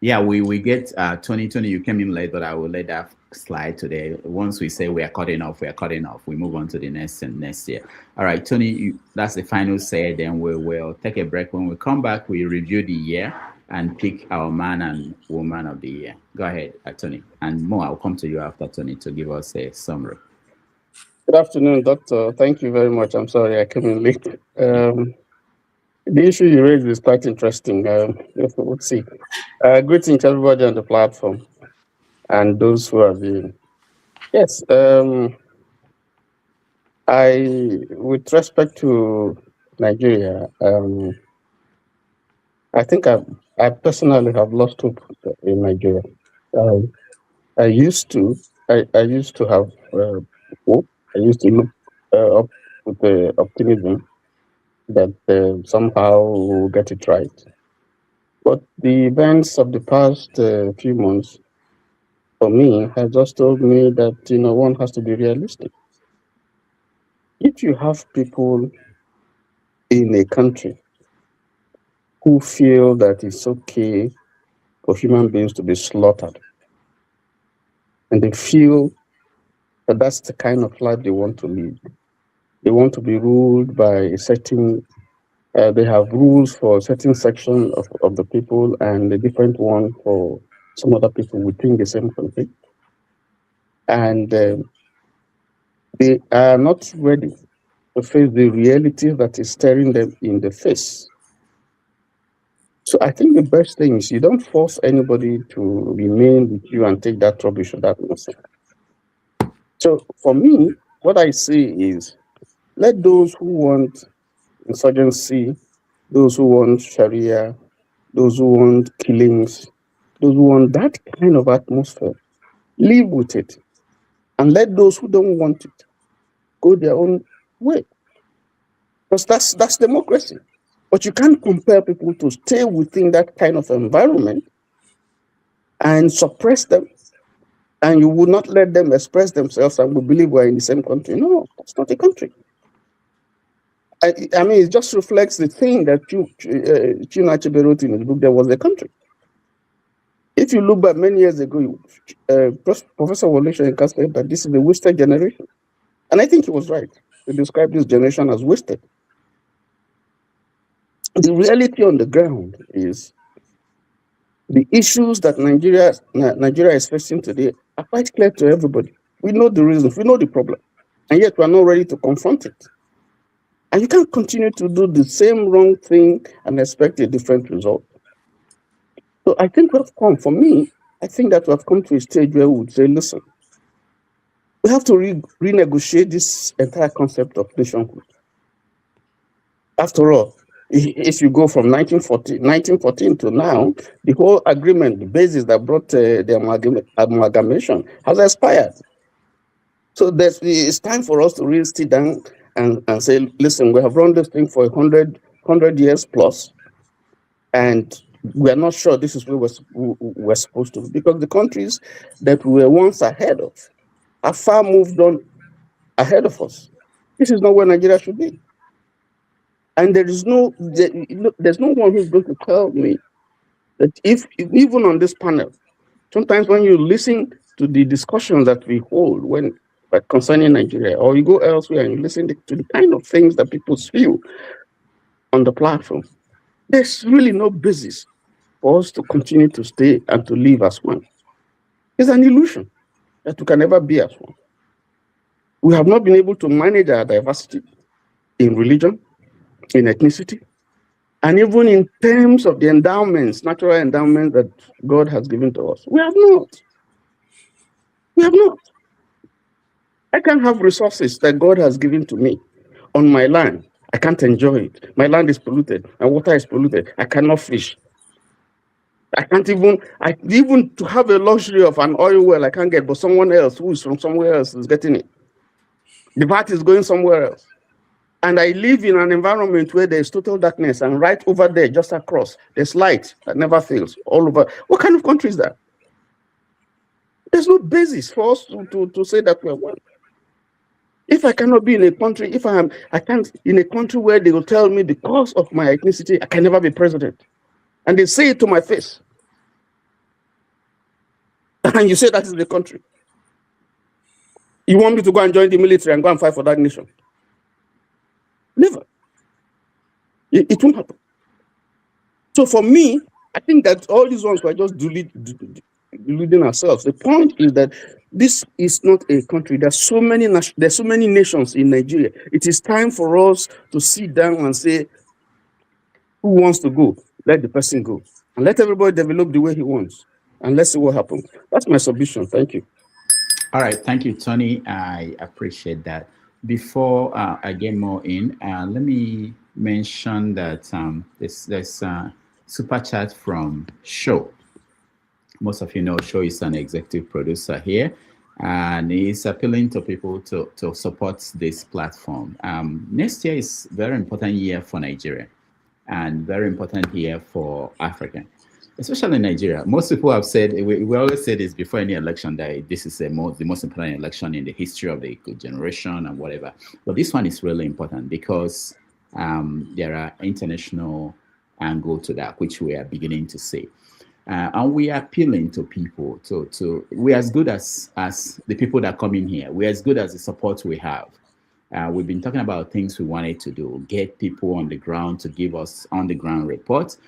Yeah, we get 2020. You came in late, but I will let that slide today. Once we say we are cutting off, we are cutting off. We move on to the next year. All right, Tony, that's the final say. Then we will take a break. When we come back, we review the year and pick our man and woman of the year. Go ahead, Tony. And Mo, I'll come to you after Tony to give us a summary. Good afternoon, Doctor. Thank you very much. I'm sorry I came in late. The issue you raised is quite interesting. Let's see. Greetings to everybody on the platform and those who are viewing. Yes, with respect to Nigeria, I think I personally have lost hope in Nigeria. I used to have hope. I used to look up with optimism that somehow we'll get it right. But the events of the past few months, for me, have just told me that one has to be realistic. If you have people in a country who feel that it's okay for human beings to be slaughtered, and they feel that that's the kind of life they want to live, they want to be ruled by a certain. They have rules for a certain section of the people and a different one for some other people within the same country. And they are not ready to face the reality that is staring them in the face. So I think the best thing is you don't force anybody to remain with you and take that rubbish or that nonsense. So for me, what I see is let those who want insurgency, those who want Sharia, those who want killings, those who want that kind of atmosphere, live with it. And let those who don't want it go their own way. Because that's democracy. But you can't compel people to stay within that kind of environment and suppress them. And you will not let them express themselves and we believe we're in the same country. No, that's not a country. I mean, it just reflects the thing that Chinua Achebe wrote in his book, there was a country. If you look back many years ago, Professor Wole Soyinka said that this is a wasted generation. And I think he was right to describe this generation as wasted. The reality on the ground is the issues that Nigeria is facing today are quite clear to everybody. We know the reasons, we know the problem, and yet we're not ready to confront it. And you can't continue to do the same wrong thing and expect a different result. So I think I think that we have come to a stage where we would say, listen, we have to renegotiate this entire concept of nationhood. After all, if you go from 1914 to now, the whole agreement, the basis that brought the amalgamation has expired. So it's time for us to really sit down and say, listen, we have run this thing for 100 years plus, and we're not sure this is where we're supposed to be, because the countries that we were once ahead of are far moved on ahead of us. This is not where Nigeria should be. And there's no one who's going to tell me that if even on this panel, sometimes when you listen to the discussions that we hold concerning Nigeria, or you go elsewhere and you listen to the kind of things that people spew on the platform, there's really no basis for us to continue to stay and to live as one. It's an illusion that we can never be as one. We have not been able to manage our diversity in religion, in ethnicity, and even in terms of the endowments, natural endowments that God has given to us. We have not. We have not. I can have resources that God has given to me on my land. I can't enjoy it. My land is polluted. My water is polluted. I cannot fish. I can't even to have a luxury of an oil well I can't get, but someone else who is from somewhere else is getting it. The VAT is going somewhere else. And I live in an environment where there's total darkness, and right over there, just across, there's light that never fails all over. What kind of country is that? There's no basis for us to say that we're one. If I cannot be in a country, I can't in a country where they will tell me because of my ethnicity, I can never be president. And they say it to my face. And you say that is the country. You want me to go and join the military and go and fight for that nation? Never. It won't happen. So for me, I think that all these ones were just deluding ourselves. The point is that this is not a country. There's so many nations in Nigeria. It is time for us to sit down and say, who wants to go? Let the person go. And let everybody develop the way he wants. And let's see what happens. That's my submission. Thank you. All right, thank you, Tony. I appreciate that. Before I get more in, let me mention that there's super chat from Show. Most of you know Show is an executive producer here, and he's appealing to people to support this platform. Next year is a very important year for Nigeria and very important year for Africa, especially Nigeria. Most people have said, we always say this before any election, that this is the most important election in the history of the generation and whatever. But this one is really important because there are international angle to that, which we are beginning to see. And we are appealing to people we're as good as the people that come in here. We're as good as the support we have. We've been talking about things we wanted to do, get people on the ground to give us on-the-ground reports.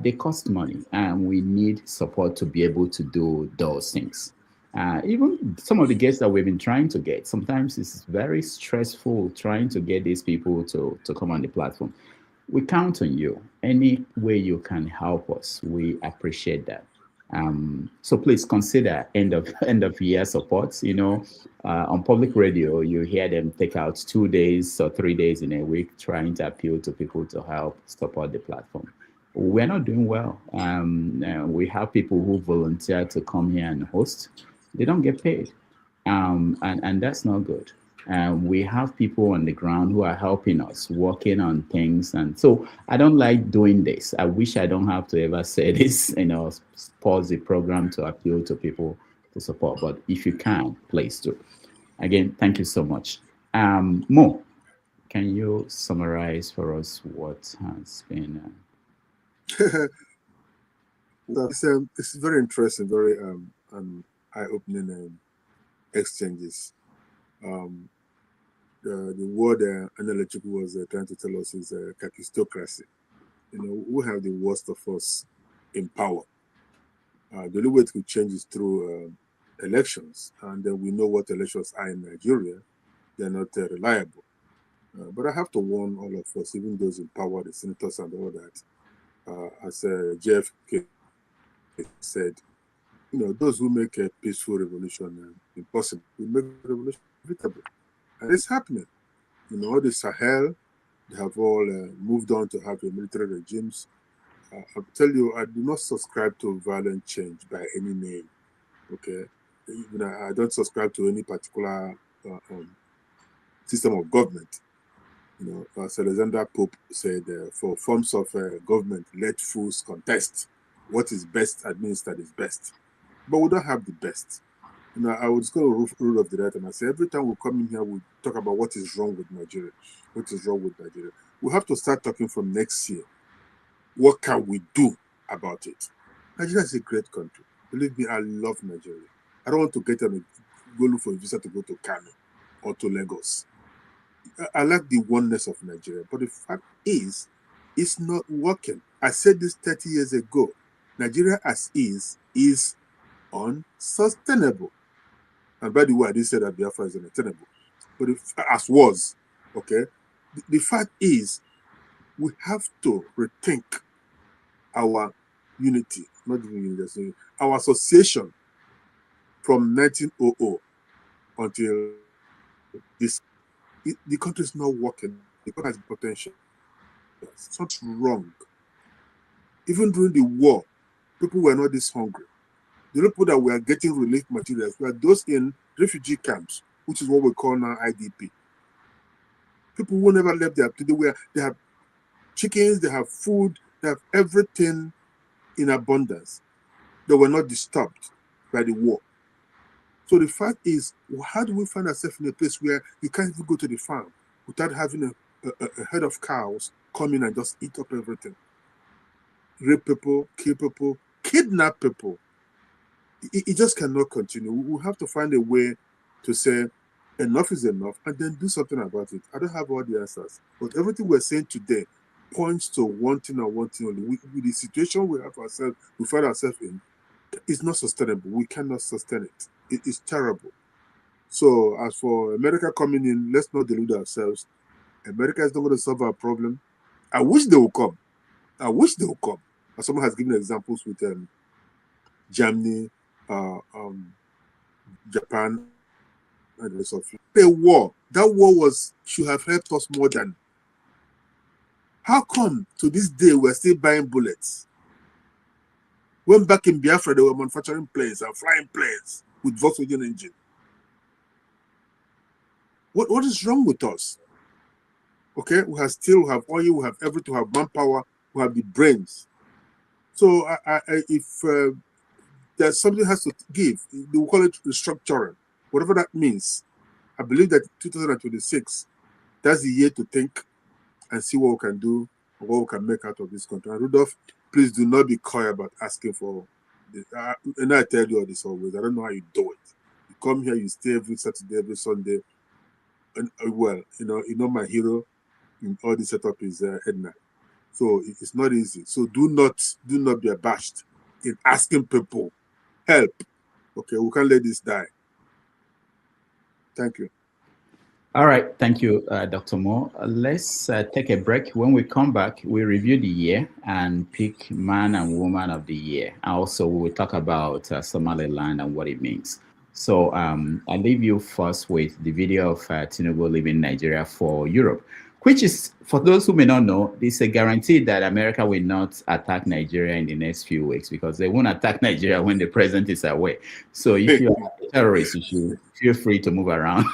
They cost money, and we need support to be able to do those things. Even some of the guests that we've been trying to get, sometimes it's very stressful trying to get these people to come on the platform. We count on you. Any way you can help us, we appreciate that. So please consider end of year supports. On public radio, you hear them take out 2 days or 3 days in a week trying to appeal to people to help support the platform. We're not doing well. We have people who volunteer to come here and host. They don't get paid, and that's not good. We have people on the ground who are helping us, working on things. And so I don't like doing this. I wish I don't have to ever say this, pause the program to appeal to people to support. But if you can, please do. Again, thank you so much. Mo, can you summarize for us what has been... It's very interesting, very eye-opening exchanges. The word analytical was trying to tell us is kakistocracy. We have the worst of us in power. The only way it could change is through elections, and then we know what elections are in Nigeria. They're not reliable. But I have to warn all of us, even those in power, the senators and all that, as JFK said, those who make a peaceful revolution impossible, will make a revolution inevitable. And it's happening. The Sahel, they have all moved on to have military regimes. I'll tell you, I do not subscribe to violent change by any name. Okay, I don't subscribe to any particular system of government. As Alexander Pope said, for forms of government, let fools contest. What is best administered is best. But we don't have the best. I would just go to rule of the right, and I say every time we come in here, we talk about what is wrong with Nigeria. What is wrong with Nigeria? We have to start talking from next year. What can we do about it? Nigeria is a great country. Believe me, I love Nigeria. I don't want to go look for a visa to go to Kano or to Lagos. I like the oneness of Nigeria, but the fact is, it's not working. I said this 30 years ago. Nigeria as is unsustainable. And by the way, I didn't say that Biafra is untenable, but as was, okay? The fact is, we have to rethink our unity, not even unity, our association from 1900 until this. The country is not working. The country has potential. It's not wrong. Even during the war, people were not this hungry. The people that were getting relief materials were those in refugee camps, which is what we call now IDP. People who never left their country, they have chickens, they have food, they have everything in abundance. They were not disturbed by the war. So the fact is, how do we find ourselves in a place where you can't even go to the farm without having a herd of cows come in and just eat up everything? Rape people, kill people, kidnap people. It just cannot continue. We have to find a way to say enough is enough and then do something about it. I don't have all the answers, but everything we're saying today points to one thing and one thing only. With the situation we find ourselves in, it's not sustainable. We cannot sustain it. It is terrible. So as for America coming in, let's not delude ourselves. America is not going to solve our problem. I wish they will come. I wish they will come. As someone has given examples with Germany, Japan, and the rest of it. The war. That war should have helped us more than. How come to this day we're still buying bullets? When back in Biafra, they were manufacturing planes and flying planes with Volkswagen engine. What is wrong with us? Okay, we have oil, we have everything, we have manpower, we have the brains. So if there's something has to give, they will call it restructuring, whatever that means. I believe that 2026, that's the year to think and see what we can do, what we can make out of this country. And Rudolph, please do not be coy about asking for this. And I tell you all this always. I don't know how you do it. You come here, you stay every Saturday, every Sunday. And well, you know my hero in all this setup is Edna. So it's not easy. So do not be abashed in asking people help. Okay, we can't let this die. Thank you. All right, thank you, Dr. Moore. Let's take a break. When we come back, we review the year and pick man and woman of the year. And also, we will talk about Somaliland and what it means. So I'll leave you first with the video of Tinubu leaving Nigeria for Europe, which is, for those who may not know, it's a guarantee that America will not attack Nigeria in the next few weeks, because they won't attack Nigeria when the president is away. So if you are a terrorist, you should feel free to move around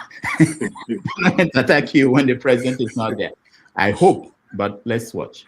and attack you when the president is not there. I hope, but let's watch.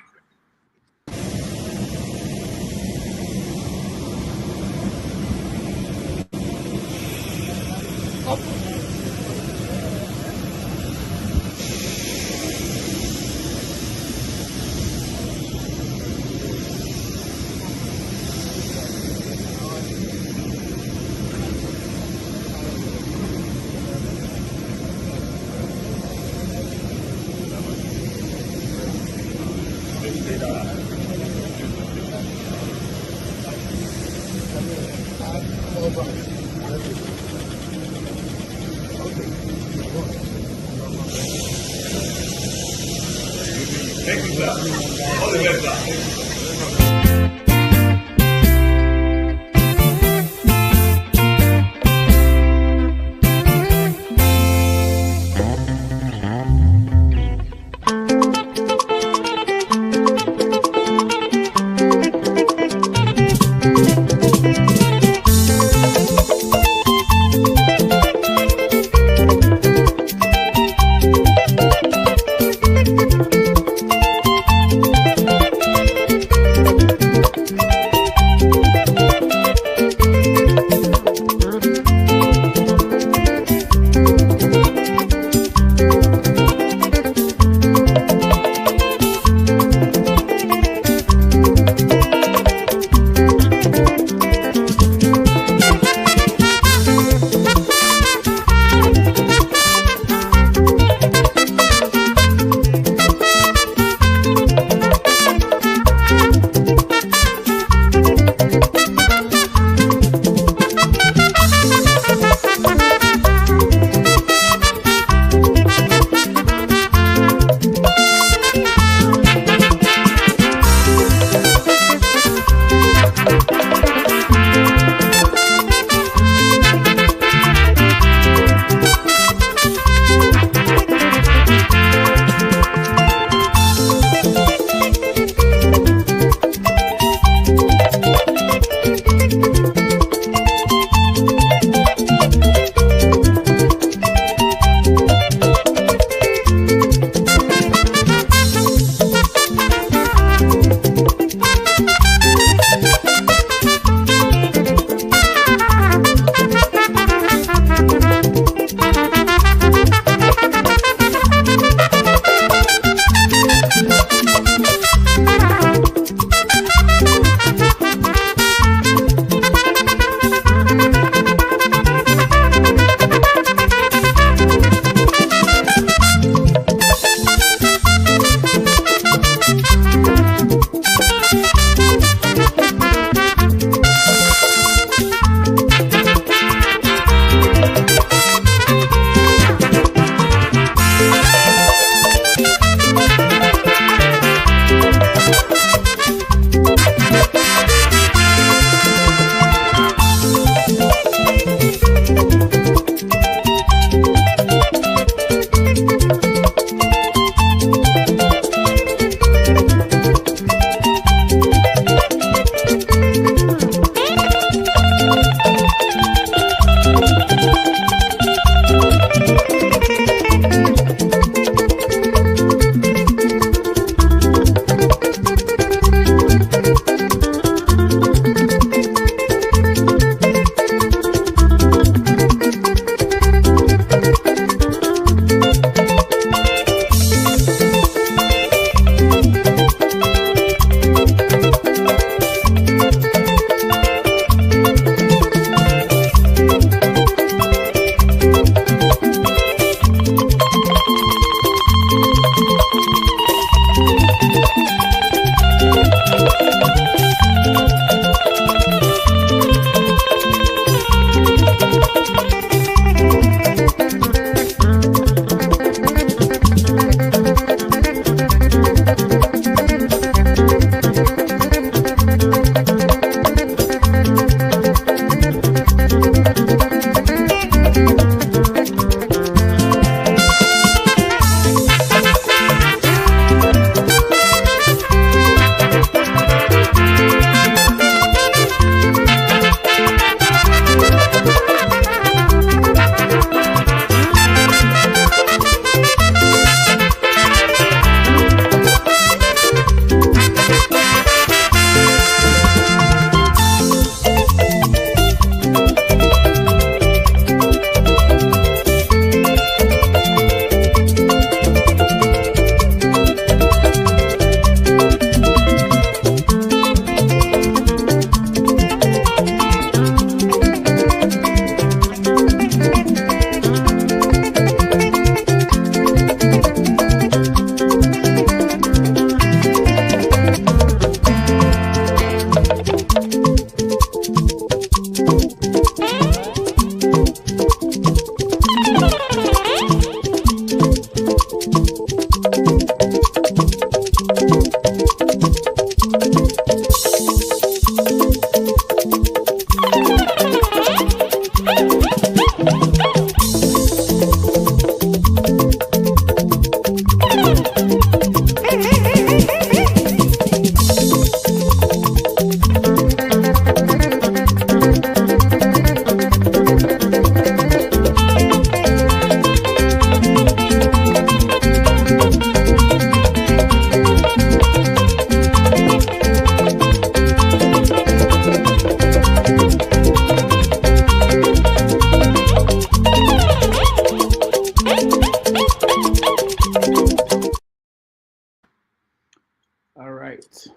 All right.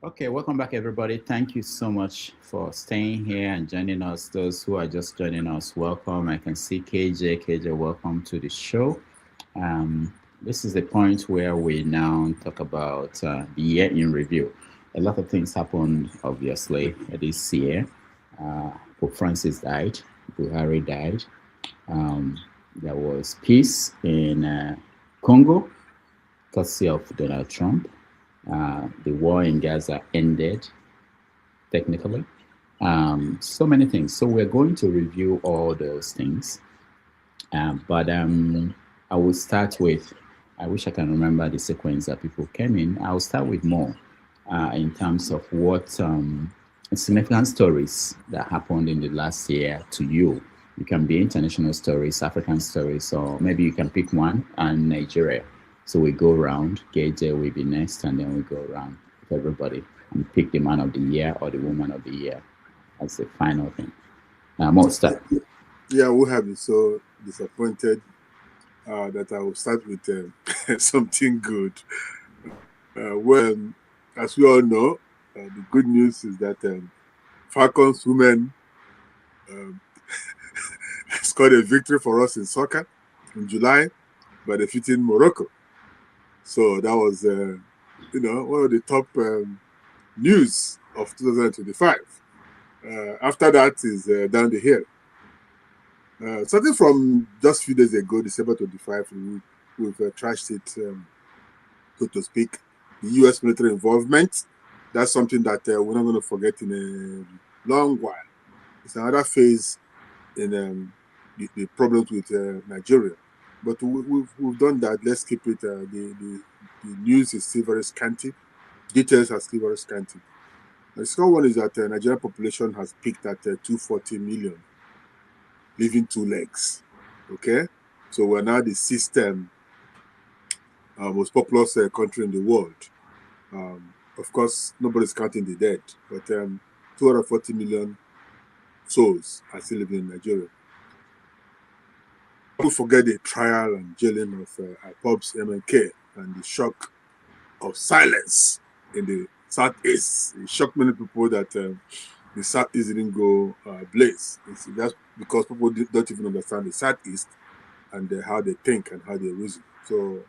Okay, welcome back, everybody. Thank you so much for staying here and joining us. Those who are just joining us, welcome. I can see KJ. KJ, welcome to the show. This is the point where we now talk about the year in review. A lot of things happened, obviously, this year. Pope Francis died. Buhari died. There was peace in Congo, courtesy of Donald Trump. The war in Gaza ended, technically. So many things. So we're going to review all those things. But I will start with, I wish I can remember the sequence that people came in. I'll start with more in terms of what significant stories that happened in the last year to you. You can be international stories, African stories, or maybe you can pick one and Nigeria. So we go around, KJ will be next, and then we go around with everybody and pick the man of the year or the woman of the year as the final thing. More start. Yeah, we have been so disappointed that I will start with something good. Well, as we all know, the good news is that Falcons women scored a victory for us in soccer in July by defeating Morocco. So that was, one of the top news of 2025. After that is down the hill. Starting from just a few days ago, December 25, we've trashed it, so to speak. The U.S. military involvement, that's something that we're not going to forget in a long while. It's another phase in the problems with Nigeria. But we've done that. Let's keep it. The news is still very scanty. Details are still very scanty. The second one is that the Nigerian population has peaked at 240 million, leaving two legs. Okay? So we're now the sixth most populous country in the world. Of course, nobody's counting the dead, but 240 million souls are still living in Nigeria. Don't forget the trial and jailing of Pops MNK and the shock of silence in the Southeast. It shocked many people that the Southeast didn't go blaze. That's because people don't even understand the Southeast and how they think and how they reason. So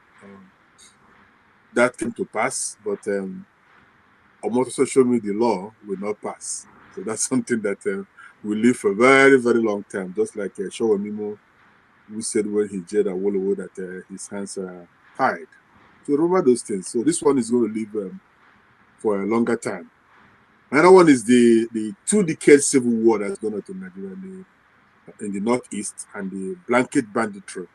that came to pass, but also showed me the law will not pass. So that's something that will live for a very, very long time, just like Showa Mimo, who said when he jailed Awolowo that his hands are tied. So remember those things. So this one is going to live for a longer time. Another one is the 2-decade civil war that's gone on to Nigeria in the Northeast and the blanket banditry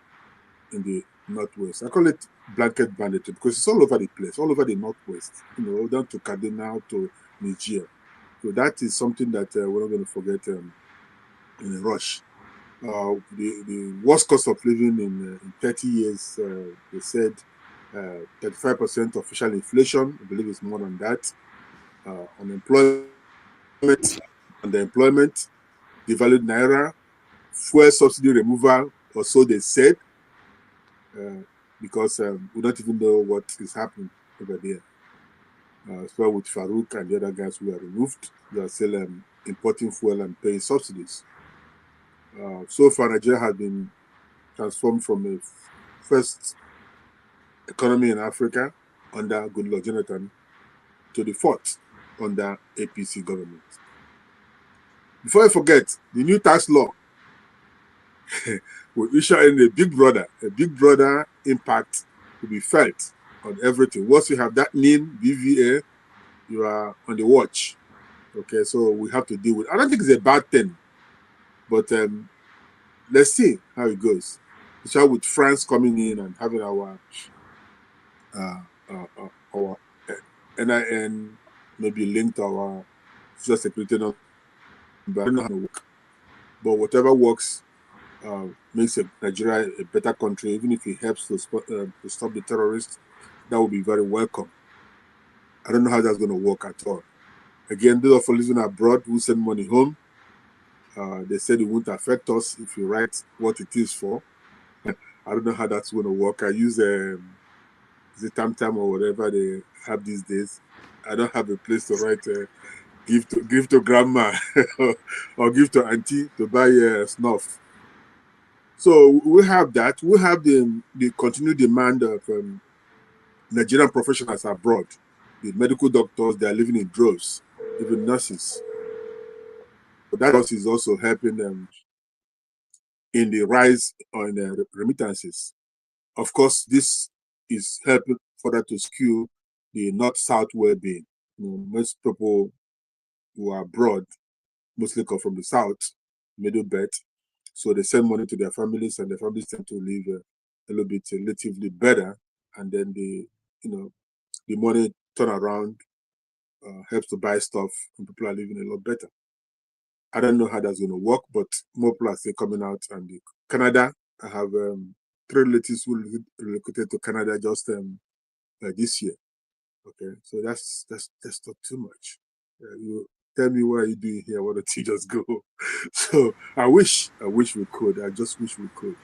in the Northwest. I call it blanket banditry because it's all over the place, all over the Northwest, down to Kaduna to Niger. So that is something that we're not going to forget in a rush. The worst cost of living in 30 years, they said 35% official inflation. I believe it's more than that. Unemployment, underemployment, devalued naira, fuel subsidy removal, or so they said, because we don't even know what is happening over there. So with Farouk and the other guys who are removed, they are still importing fuel and paying subsidies. So far, Nigeria has been transformed from a first economy in Africa under Goodluck Jonathan to the fourth under APC government. Before I forget, the new tax law will issue in a big brother impact will be felt on everything. Once you have that name, BVA, you are on the watch. Okay, so we have to deal with it. I don't think it's a bad thing, but let's see how it goes. Especially with France coming in and having our NIN maybe linked to our social security number. I don't know how to work, but whatever works makes Nigeria a better country. Even if it helps to stop the terrorists, that would be very welcome. I don't know how that's going to work at all. Again, those of us living abroad who send money home, they said it won't affect us if you write what it is for. I don't know how that's going to work. I use the TamTam or whatever they have these days. I don't have a place to write give to grandma or give to auntie to buy snuff. So we have that. We have the continued demand of Nigerian professionals abroad. The medical doctors, they are living in droves, even nurses. But that is also helping them in the rise on remittances. Of course, this is helping further to skew the north-south well-being. Most people who are abroad mostly come from the south, middle belt, so they send money to their families, and their families tend to live a little bit relatively better, and then the money turn around helps to buy stuff, and people are living a lot better. I don't know how that's going to work, but more people are still coming out. And Canada, I have 3 relatives who relocated to Canada just this year. Okay, so that's not too much. You tell me, what are you doing here? Why don't you just go? So I wish we could. I just wish we could.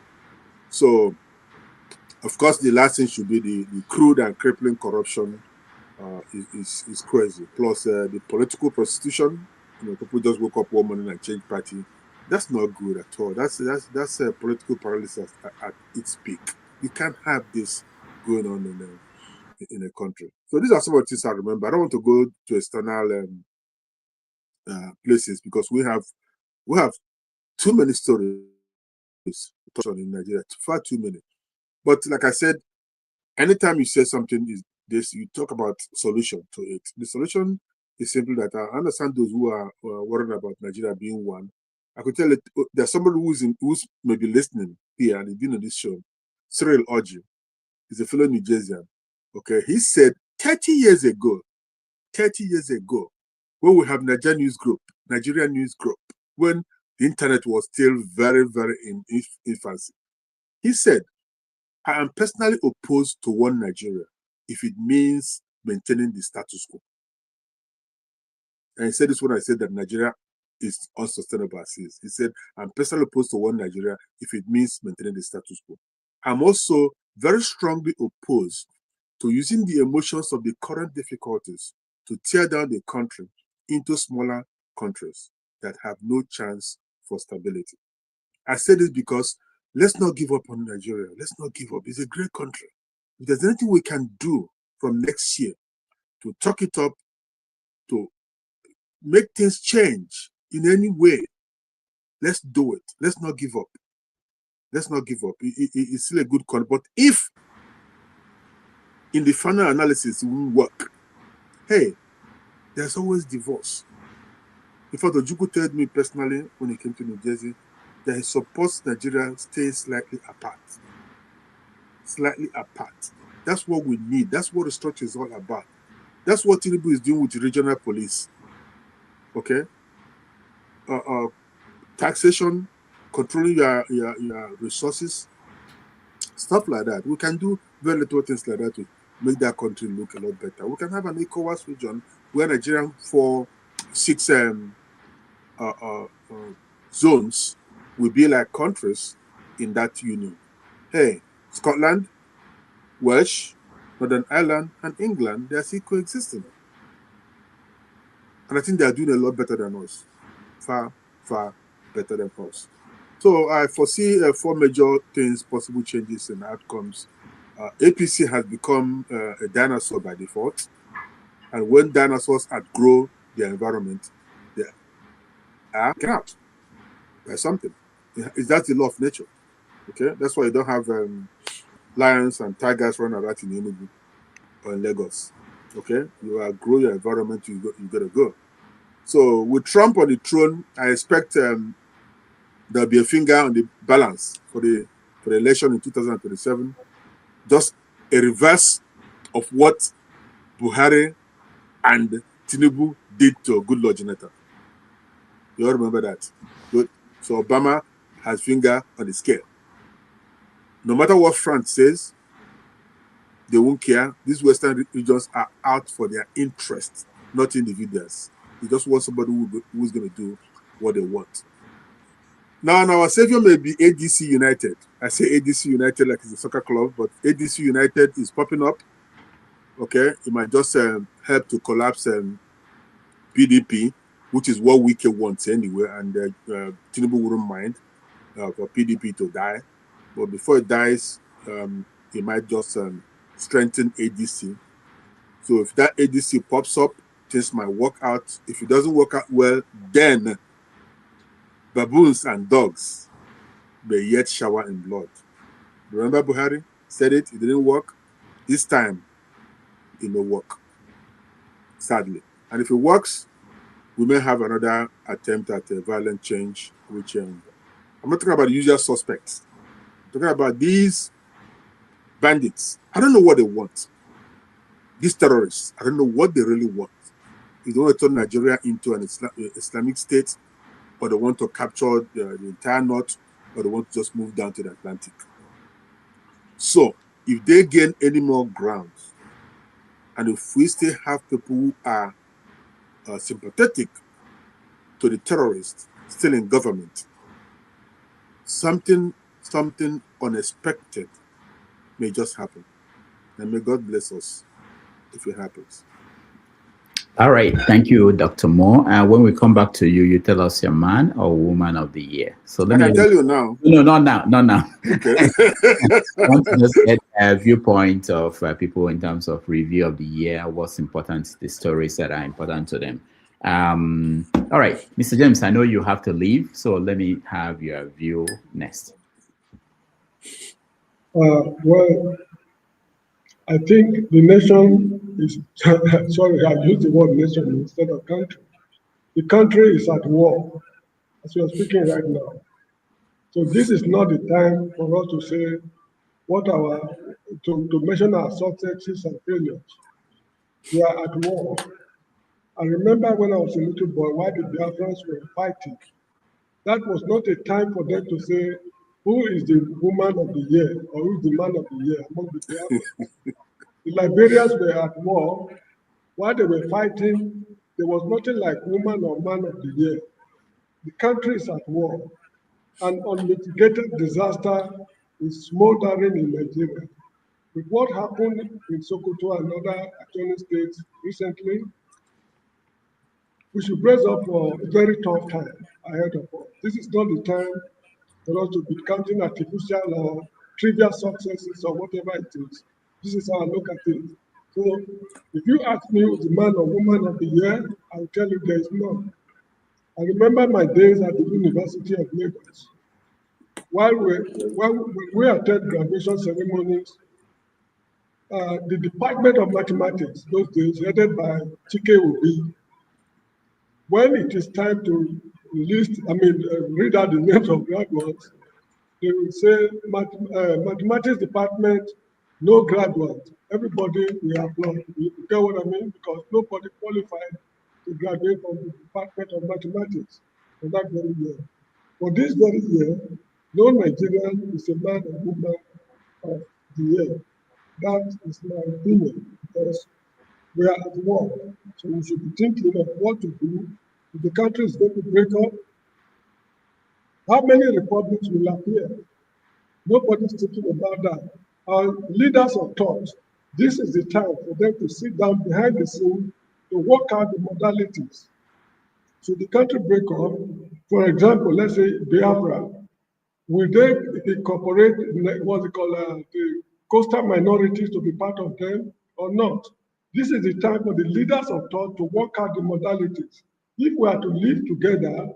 So, of course, the last thing should be the crude and crippling corruption is crazy. Plus the political prostitution. People just woke up one morning and change party. That's not good at all. That's political paralysis at its peak. You can't have this going on in a country. So these are some of the things I remember. I don't want to go to external places because we have too many stories to touch on in Nigeria. Far too many. But like I said, anytime you say something is this, you talk about solution to it. The solution is simply that I understand those who are worried about Nigeria being one. I could tell it there's somebody who's maybe listening here and he's been on this show. Cyril Orji is a fellow New Jerseyan. Okay, he said 30 years ago, when we have Nigerian News Group, when the internet was still very, very in infancy, he said, I am personally opposed to one Nigeria if it means maintaining the status quo. And he said this when I said that Nigeria is unsustainable as is. He said, I'm personally opposed to one Nigeria if it means maintaining the status quo. I'm also very strongly opposed to using the emotions of the current difficulties to tear down the country into smaller countries that have no chance for stability. I say this because let's not give up on Nigeria. Let's not give up. It's a great country. If there's anything we can do from next year to talk it up, to make things change in any way, let's do it. Let's not give up. Let's not give up. It's still a good country. But if in the final analysis it won't work, hey, there's always divorce. In fact, Ojukwu told me personally when he came to New Jersey that he supports Nigeria stay slightly apart. Slightly apart. That's what we need. That's what the structure is all about. That's what Tinubu is doing with the regional police. Okay? Taxation, controlling your resources, stuff like that. We can do very little things like that to make that country look a lot better. We can have an ECOWAS region where Nigeria 6 zones will be like countries in that union. Hey, Scotland, Welsh, Northern Ireland, and England, they are still coexisting. And I think they are doing a lot better than us. Far, far better than us. So I foresee 4 major things, possible changes and outcomes APC has become a dinosaur by default. And when dinosaurs outgrow their environment, they are taken out by something. That's the law of nature. Okay, that's why you don't have lions and tigers running around in Enugu or in Lagos. Okay, you outgrow your environment, you gotta go. So with Trump on the throne, I expect there'll be a finger on the balance for the election in 2027. Just a reverse of what Buhari and Tinubu did to Goodluck Jonathan. You all remember that? Good. So Obama has finger on the scale. No matter what France says, they won't care. These Western regions are out for their interests, not individuals. They just want somebody who's going to do what they want. Now, our savior may be ADC United. I say ADC United like it's a soccer club, but ADC United is popping up. Okay, it might just help to collapse PDP, which is what Wike wants anyway, and Tinubu wouldn't mind for PDP to die. But before it dies, it might just strengthen ADC. So if that ADC pops up, things might work out. If it doesn't work out well, then baboons and dogs may yet shower in blood. Remember Buhari said it didn't work. This time, it may work, sadly. And if it works, we may have another attempt at a violent change, which I'm not talking about the usual suspects. I'm talking about these bandits. I don't know what they want. These terrorists, I don't know what they really want. If they want to turn Nigeria into an Islamic state, or they want to capture the entire north, or they want to just move down to the Atlantic. So, if they gain any more ground, and if we still have people who are sympathetic to the terrorists still in government, something unexpected may just happen. And may God bless us if it happens. All right. Thank you, Dr. Moore. When we come back to you, you tell us your man or woman of the year. So let me tell you now. No, not now. Not now. Okay. I want to just get a viewpoint of people in terms of review of the year, what's important, the stories that are important to them. All right, Mr. James, I know you have to leave, so let me have your view next. Well, I think the nation is, sorry, I used the word nation instead of country. The country is at war, as we are speaking right now. So this is not the time for us to say what to mention our successes and failures. We are at war. I remember when I was a little boy, while the Biafrans were fighting, that was not a time for them to say, who is the woman of the year or who is the man of the year among the Biafrans. The Liberians were at war. While they were fighting, there was nothing like woman or man of the year. The country is at war. An unmitigated disaster is smoldering in Nigeria. With what happened in Sokoto and other adjoining states recently, we should brace up for a very tough time ahead of us. This is not the time for us to be counting artificial or trivial successes or whatever it is. This is how I look at it. So if you ask me who's the man or woman of the year, I will tell you there is none. I remember my days at the University of Lagos. While we attend graduation ceremonies, the Department of Mathematics, those days, headed by Chike Obi, when it is time to read out the names of graduates, they will say, mathematics department, no graduate. Everybody will applaud. You get what I mean? Because nobody qualified to graduate from the Department of Mathematics for that very year. For this very year, no Nigerian is a man or woman of the year. That is my opinion, because we are at war. So we should be thinking of what to do if the country is going to break up. How many republics will appear? Nobody's thinking about that. Our leaders of thought, this is the time for them to sit down behind the scene to work out the modalities. So the country break up, for example, let's say Biafra, will they incorporate what's it called, the coastal minorities to be part of them or not. This is the time for the leaders of thought to work out the modalities. If we are to live together,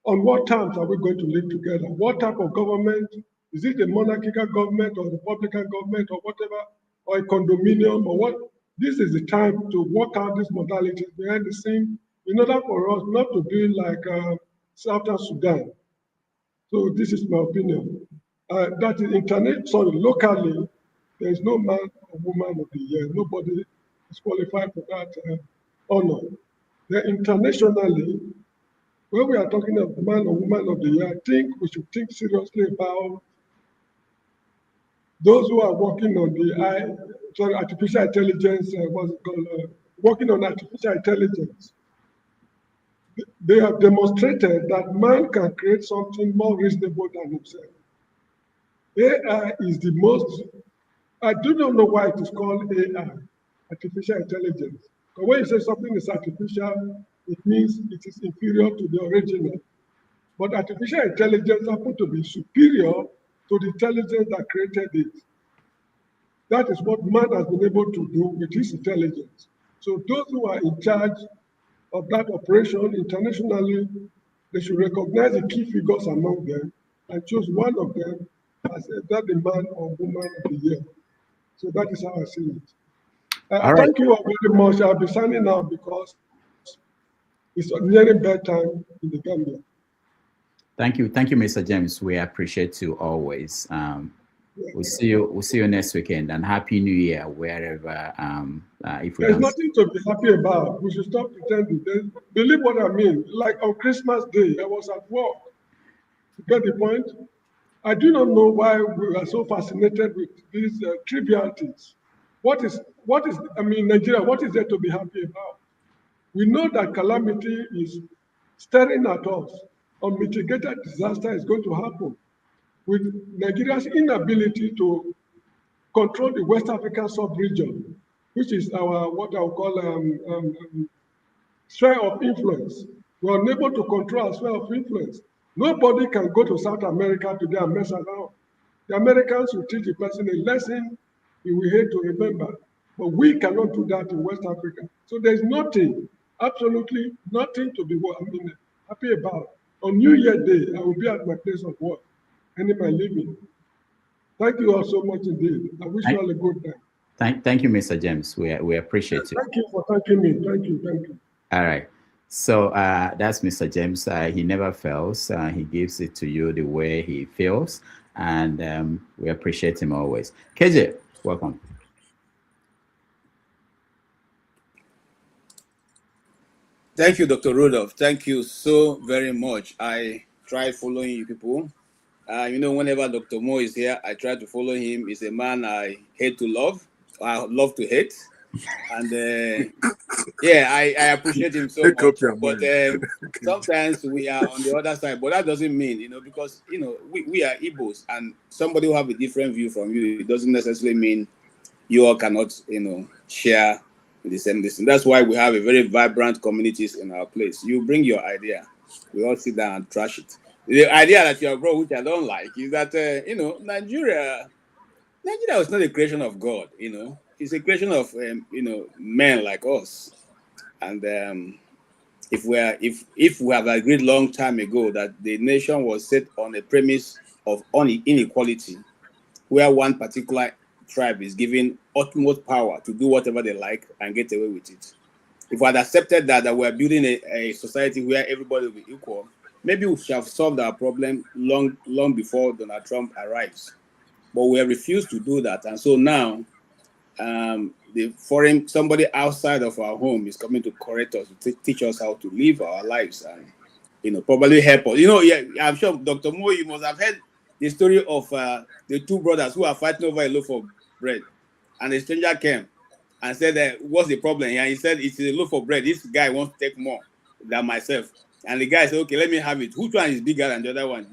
on what terms are we going to live together? What type of government? Is it a monarchical government or republican government or whatever, or a condominium or what? This is the time to work out these modalities behind the scene in order for us not to be like Southern Sudan. So this is my opinion. That is locally, there is no man or woman of the year. Nobody is qualified for that honor. Then internationally, when we are talking of man or woman of the year, I think we should think seriously about those who are working on the artificial intelligence, what's it called, working on artificial intelligence. They have demonstrated that man can create something more reasonable than himself. AI is the most, I do not know why it is called AI, artificial intelligence. But when you say something is artificial, it means it is inferior to the original. But artificial intelligence happens to be superior to the intelligence that created it. That is what man has been able to do with his intelligence. So those who are in charge of that operation internationally, they should recognize the key figures among them and choose one of them as either the man or woman of the year. So that is how I see it. All right. Thank you all very much. I'll be signing out because it's nearing bedtime in the Gambia. Thank you, Mr. James. We appreciate you always. We'll see you next weekend, and Happy New Year wherever. If we There's don't... nothing to be happy about. We should stop pretending. Believe what I mean. Like on Christmas Day, I was at work. You get the point? I do not know why we are so fascinated with these trivialities. What is? I mean, Nigeria. What is there to be happy about? We know that calamity is staring at us. Unmitigated disaster is going to happen. With Nigeria's inability to control the West African sub-region, which is our, what I would call, sphere of influence. We are unable to control our sphere of influence. Nobody can go to South America today and mess around. The Americans will teach the person a lesson he will hate to remember. But we cannot do that in West Africa. So there's nothing, absolutely nothing to be happy about. On New Year Day, I will be at my place of work, ending my living. Thank you all so much indeed. I wish you all a good time. Thank you, Mr. James. We appreciate you. Thank you for thanking me. Thank you. All right. So that's Mr. James. He never fails. He gives it to you the way he feels, and we appreciate him always. KJ, welcome. Thank you, Dr. Rudolph. Thank you so very much. I try following you people. Whenever Dr. Mo is here, I try to follow him. He's a man I hate to love. I love to hate. And I appreciate him so much. But sometimes we are on the other side. But that doesn't mean, because, we are Igbos, and somebody who have a different view from you, it doesn't necessarily mean you all cannot, share the same distance. That's why we have a very vibrant communities in our place. You bring your idea. We all sit down and trash it. The idea that you have brought, which I don't like, is that, Nigeria was not a creation of God, It's a creation of, men like us. And if we have agreed long time ago that the nation was set on a premise of inequality, where one particular tribe is given utmost power to do whatever they like and get away with it. If we had accepted that we're building a society where everybody will be equal, maybe we should have solved our problem long before Donald Trump arrives. But we have refused to do that. And so now, somebody outside of our home is coming to correct us, to teach us how to live our lives and, probably help us. I'm sure, Dr. Mo, you must have heard the story of the two brothers who are fighting over a loaf of bread. And a stranger came and said, what's the problem here? He said, it's a loaf of bread. This guy wants to take more than myself. And the guy said, okay, let me have it. Which one is bigger than the other one?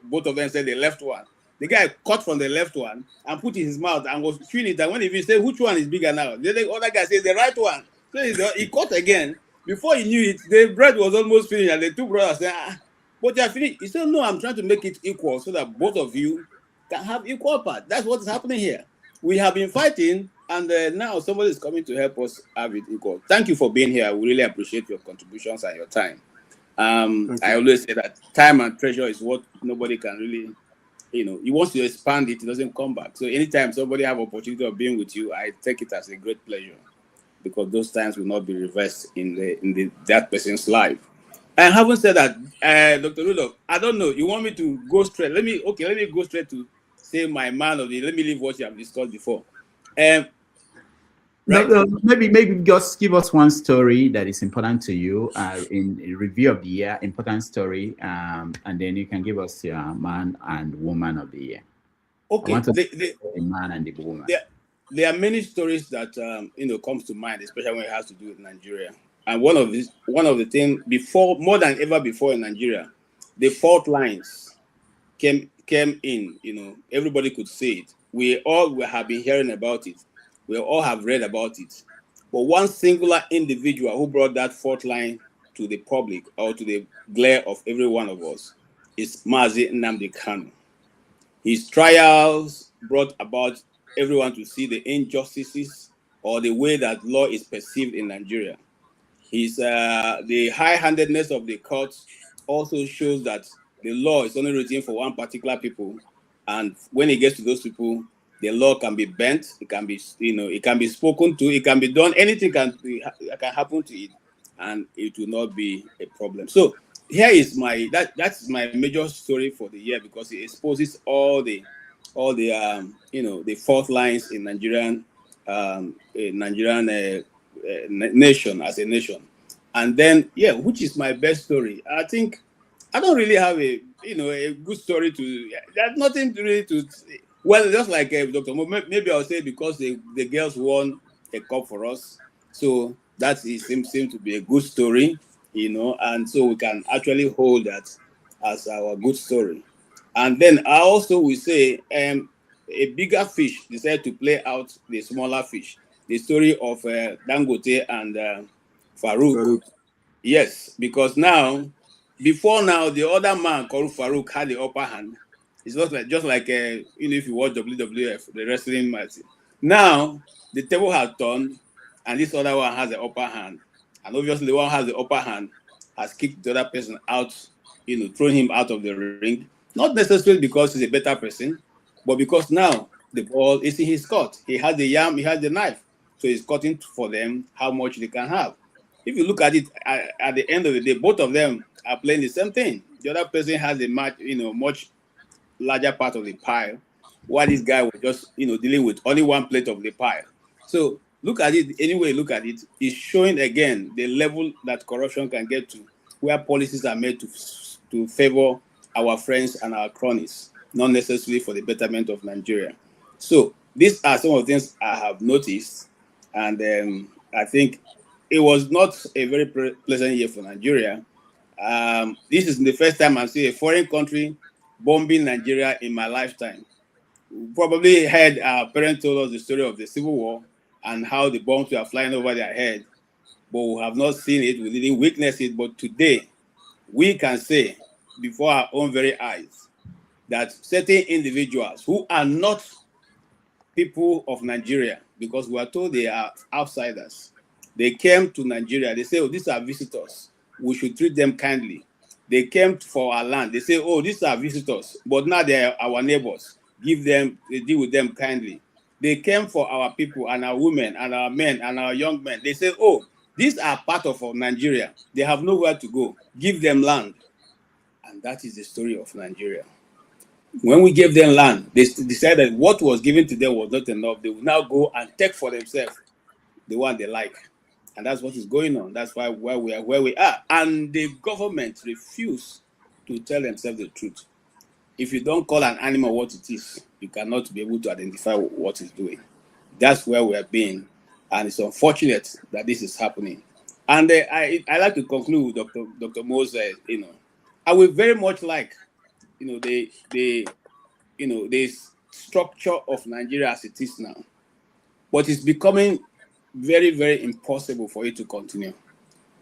Both of them said the left one. The guy cut from the left one and put it in his mouth and was chewing it. And when he said, which one is bigger now? The other guy said, the right one. So he cut again. Before he knew it, the bread was almost finished. And the two brothers said, but you're finished. He said, no, I'm trying to make it equal so that both of you can have equal part. That's what is happening here. We have been fighting, and now somebody is coming to help us have it equal. Thank you for being here. We really appreciate your contributions and your time. I always say that time and treasure is what nobody can really, he wants to expand it, it doesn't come back. So anytime somebody have opportunity of being with you, I take it as a great pleasure, because those times will not be reversed in that person's life. And having said that, Dr. Rudolph, I don't know, you want me to go straight? Let me go straight to say my man of the, let me leave what you have discussed before. Right? No, maybe just give us one story that is important to you in review of the year, important story, and then you can give us your man and woman of the year. Okay, the man and the woman. There are many stories that comes to mind, especially when it has to do with Nigeria. And one of the things before, more than ever before in Nigeria, the fault lines came in. Everybody could see it. We all have been hearing about it. We all have read about it. But one singular individual who brought that fault line to the public or to the glare of every one of us is Mazi Nnamdi Kanu. His trials brought about everyone to see the injustices or the way that law is perceived in Nigeria. The high-handedness of the courts also shows that the law is only written for one particular people, and when it gets to those people, the law can be bent. It can be, it can be spoken to. It can be done. Anything can happen to it, and it will not be a problem. So here is that's my major story for the year, because it exposes all the the fault lines in Nigerian nation as a nation. And then which is my best story? I think I don't really have a good story to. There's nothing really to. Well, just like Dr. Mo, maybe I'll say because the girls won a cup for us, so that seems to be a good story, and so we can actually hold that as our good story. And then I also will say a bigger fish decided to play out the smaller fish. The story of Dangote and Farouk. Yes, because before now, the other man called Farouk had the upper hand. It's not like just like if you watch WWF, the wrestling match. Now the table has turned, and this other one has the upper hand, and obviously the one who has the upper hand has kicked the other person out, thrown him out of the ring. Not necessarily because he's a better person, but because now the ball is in his court. He has the yam, he has the knife, so he's cutting for them how much they can have. If you look at it, at the end of the day, both of them are playing the same thing. The other person has a much larger part of the pie, while this guy was just dealing with only one plate of the pie. So look at it anyway. Look at it. It's showing again the level that corruption can get to, where policies are made to favor our friends and our cronies, not necessarily for the betterment of Nigeria. So these are some of the things I have noticed, and I think it was not a very pleasant year for Nigeria. This is the first time I see a foreign country bombing Nigeria in my lifetime. We probably heard our parents told us the story of the Civil War and how the bombs were flying over their head, but we have not seen it. We didn't witness it. But today, we can say before our own very eyes that certain individuals who are not people of Nigeria, because we are told they are outsiders, they came to Nigeria. They say, oh, these are visitors. We should treat them kindly. They came for our land. They say, oh, these are visitors, but now they are our neighbors. Deal with them kindly. They came for our people and our women and our men and our young men. They say, oh, these are part of Nigeria. They have nowhere to go. Give them land. And that is the story of Nigeria. When we gave them land, they decided what was given to them was not enough. They will now go and take for themselves the one they like. And that's what is going on. That's why we are where we are. And the government refused to tell themselves the truth. If you don't call an animal what it is, you cannot be able to identify what it's doing. That's where we are being. And it's unfortunate that this is happening. And I like to conclude with Dr. Moses, I would very much like, the structure of Nigeria as it is now. But it's becoming very, very impossible for it to continue.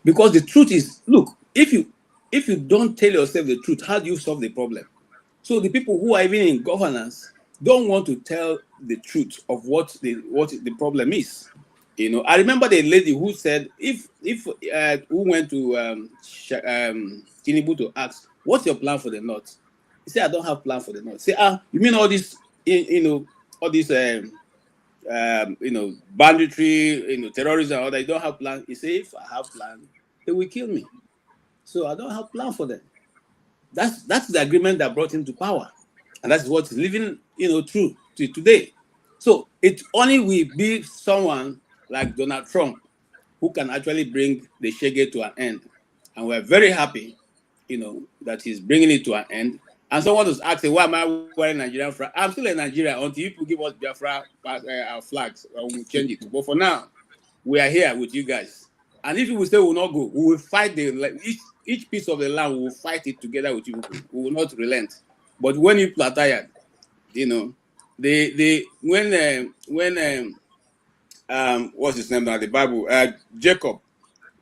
Because the truth is, look, if you don't tell yourself the truth, how do you solve the problem? So the people who are even in governance don't want to tell the truth of what the problem is. I remember the lady who said if who went to Tinubu to ask, "What's your plan for the North?" He said, "I don't have plan for the North." Say, you mean all this, all this, banditry, terrorism, or they don't have plan? He said, "If I have plan, they will kill me. So I don't have plan for them." That's the agreement that brought him to power, and that's what's living, true to today. So it only will be someone like Donald Trump who can actually bring the shege to an end, and we're very happy, that he's bringing it to an end. And someone was asking, "Why am I wearing Nigerian flag?" I'm still in Nigeria until people give us Biafra our flags, and we'll change it. But for now, we are here with you guys. And if you will say we will not go, we will fight each piece of the land. We will fight it together with you people. We will not relent. But when you are tired, what's his name now? The Bible, Jacob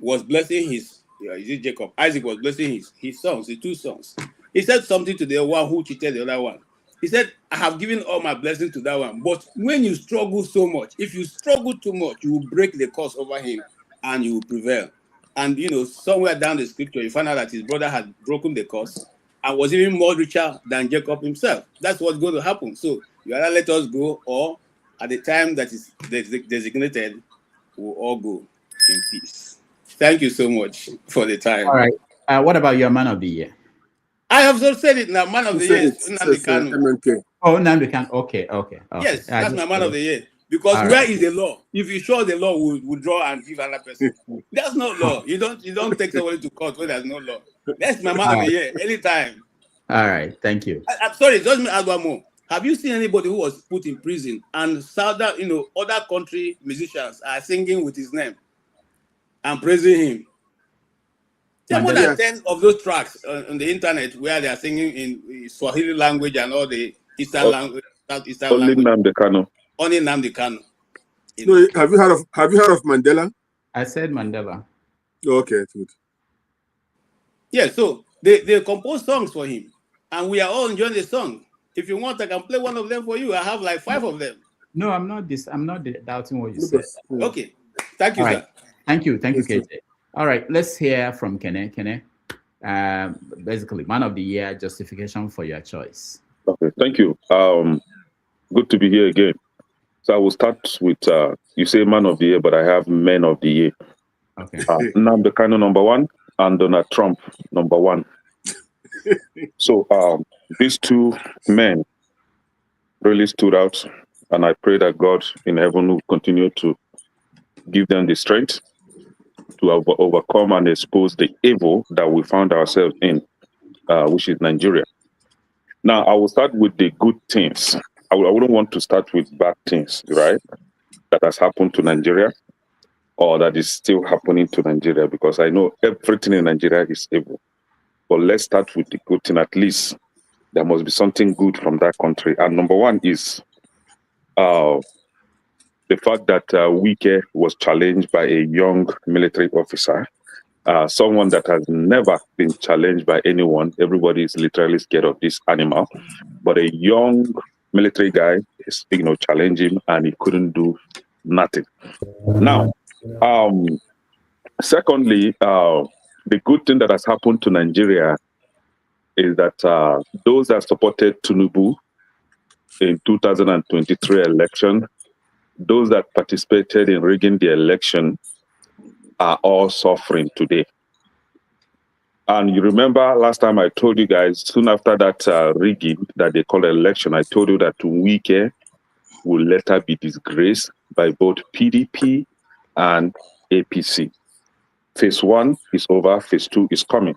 was blessing his. Is it Jacob? Isaac was blessing his sons, the two sons. He said something to the one who cheated the other one. He said, "I have given all my blessings to that one. But when you struggle so much, if you struggle too much, you will break the curse over him and you will prevail." And somewhere down the scripture, you find out that his brother had broken the curse and was even more richer than Jacob himself. That's what's going to happen. So you either let us go, or at the time that is designated, we'll all go in peace. Thank you so much for the time. All right. What about your man of the year? I have so said it now. Man of the year is Nnamdi Kanu. Oh, Nnamdi Kanu. Okay. Yes, that's my man of the year. Because where is the law? If you show the law, we'll withdraw and give another person. There's no law. You don't take somebody to court when there's no law. That's my man of the year. Anytime. All right. Thank you. I'm sorry. Just me add one more. Have you seen anybody who was put in prison and southern, other country musicians are singing with his name and praising him? There are more than 10 of those tracks on the internet where they are singing in Swahili language and all the Eastern language, Southeastern only language. Nnamdi Kanu. Only Nnamdi Kanu. No, have you heard of Mandela? I said Mandela. Okay, good. Yeah, so they compose songs for him, and we are all enjoying the song. If you want, I can play one of them for you. I have like 5 of them. No, I'm not doubting what you said. Okay, thank you, sir. Thank you, KJ. All right, let's hear from Kene. Kene, basically, man of the year, justification for your choice. Okay, thank you. Good to be here again. So I will start with, you say man of the year, but I have men of the year. Okay. Nnamdi Kanu number 1 and Donald Trump number 1. So these two men really stood out, and I pray that God in heaven will continue to give them the strength to overcome and expose the evil that we found ourselves in, which is Nigeria. Now, I will start with the good things. I wouldn't want to start with bad things, right? That has happened to Nigeria or that is still happening to Nigeria, because I know everything in Nigeria is evil. But let's start with the good thing. At least there must be something good from that country. And number 1 is the fact that Wike was challenged by a young military officer, someone that has never been challenged by anyone. Everybody is literally scared of this animal. But a young military guy is, challenged him, and he couldn't do nothing. Now, secondly, the good thing that has happened to Nigeria is that those that supported Tinubu in 2023 election, those that participated in rigging the election, are all suffering today. And you remember last time I told you guys, soon after that rigging that they call election, I told you that Wike will later be disgraced by both PDP and APC. Phase 1 is over, phase 2 is coming.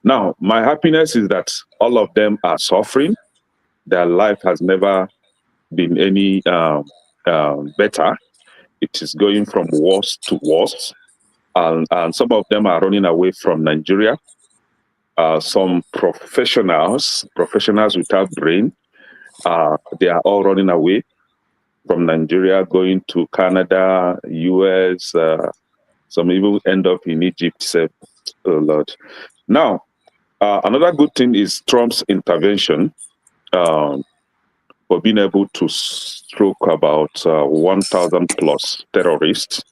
Now, my happiness is that all of them are suffering. Their life has never been any better. It is going from worse to worse. And some of them are running away from Nigeria. Some professionals without brain, they are all running away from Nigeria, going to Canada, US. Some even end up in Egypt. Oh, Lord. Now, another good thing is Trump's intervention. for being able to stroke about 1,000 plus terrorists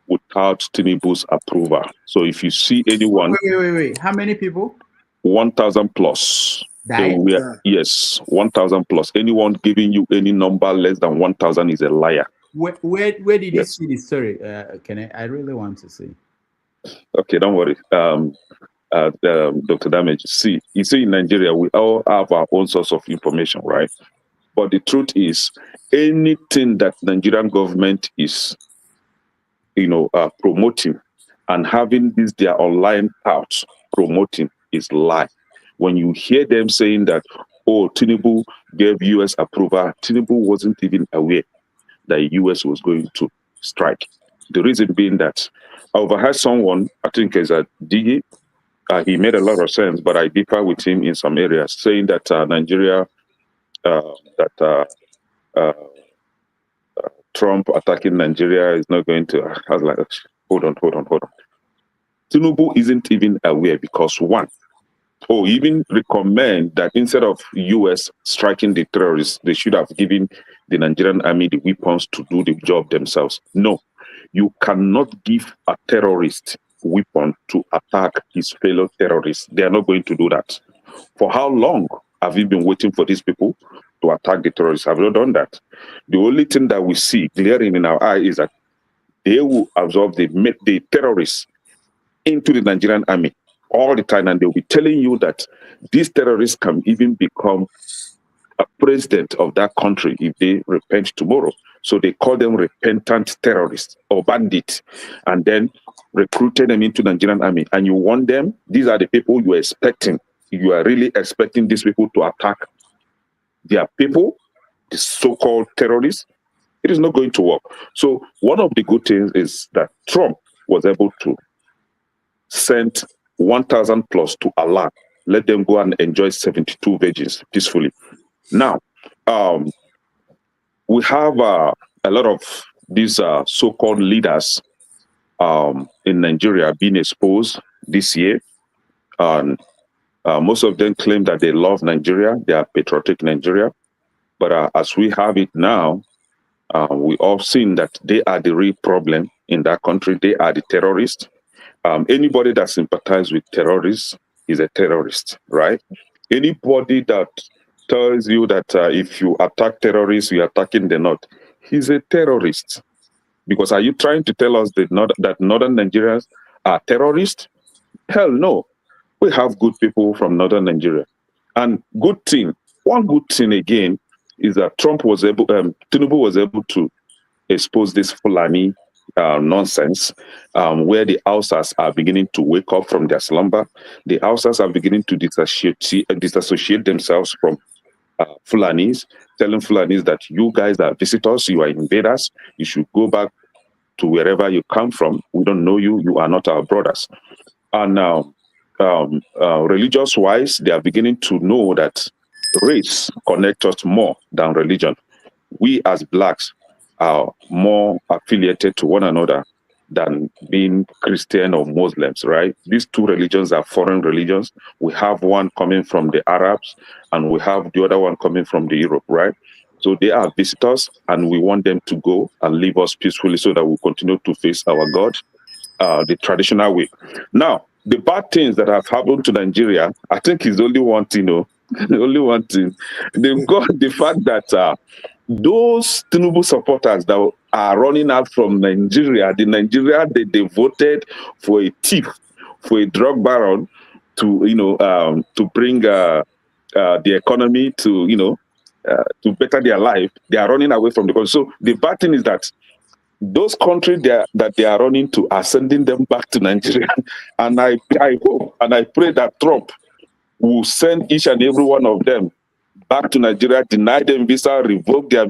without Tinubu's approval. So if you see anyone... Wait. How many people? 1,000 plus. Died? Yes, 1,000 plus. Anyone giving you any number less than 1,000 is a liar. Where did you see this story? I really want to see. Okay, don't worry. Dr. Damage, see, you see, in Nigeria, we all have our own source of information, right? But the truth is, anything that Nigerian government is, promoting and having their online touts promoting is lie. When you hear them saying that, oh, Tinubu gave US approval, Tinubu wasn't even aware that US was going to strike. The reason being that I overheard someone, I think is a DG, he made a lot of sense, but I differ with him in some areas, saying that Nigeria, Trump attacking Nigeria is not going to... I was like, hold on. Tinubu isn't even aware because even recommend that instead of US striking the terrorists, they should have given the Nigerian army the weapons to do the job themselves. No, you cannot give a terrorist weapon to attack his fellow terrorists. They are not going to do that. For how long have you been waiting for these people to attack the terrorists? Have not done that. The only thing that we see glaring in our eye is that they will absorb the terrorists into the Nigerian army all the time, and they'll be telling you that these terrorists can even become a president of that country if they repent tomorrow. So they call them repentant terrorists or bandits, and then recruited them into the Nigerian army. And you want them, these are the people you are expecting. You are really expecting these people to attack their people, the so-called terrorists. It is not going to work. So one of the good things is that Trump was able to send 1,000 plus to Allah. Let them go and enjoy 72 virgins peacefully. Now, we have a lot of these so-called leaders in Nigeria being exposed this year. And most of them claim that they love Nigeria, they are patriotic Nigeria. But as we have it now, we all seen that they are the real problem in that country. They are the terrorists. Anybody that sympathizes with terrorists is a terrorist, right? Anybody that tells you that if you attack terrorists, you're attacking the North, he's a terrorist. Because are you trying to tell us that Northern Nigerians are terrorists? Hell no. We have good people from Northern Nigeria. And one good thing again is that Tinubu was able to expose this Fulani nonsense, where the Hausas are beginning to wake up from their slumber. The Hausas are beginning to disassociate themselves from Fulanis, telling Fulanis that you guys are visitors, you are invaders, you should go back to wherever you come from. We don't know you, you are not our brothers. And now, religious-wise, they are beginning to know that race connects us more than religion. We as Blacks are more affiliated to one another than being Christian or Muslims, right? These two religions are foreign religions. We have one coming from the Arabs, and we have the other one coming from the Europe, right? So they are visitors, and we want them to go and leave us peacefully so that we continue to face our God the traditional way. Now, the bad things that have happened to Nigeria, I think is only one thing, only one thing. They've got the fact that those Tinubu supporters that are running out from Nigeria, they voted for a thief, for a drug baron to bring the economy to better their life. They are running away from the country. So the bad thing is that those countries that they are running to are sending them back to Nigeria. And I hope and I pray that Trump will send each and every one of them back to Nigeria, deny them visa, revoke their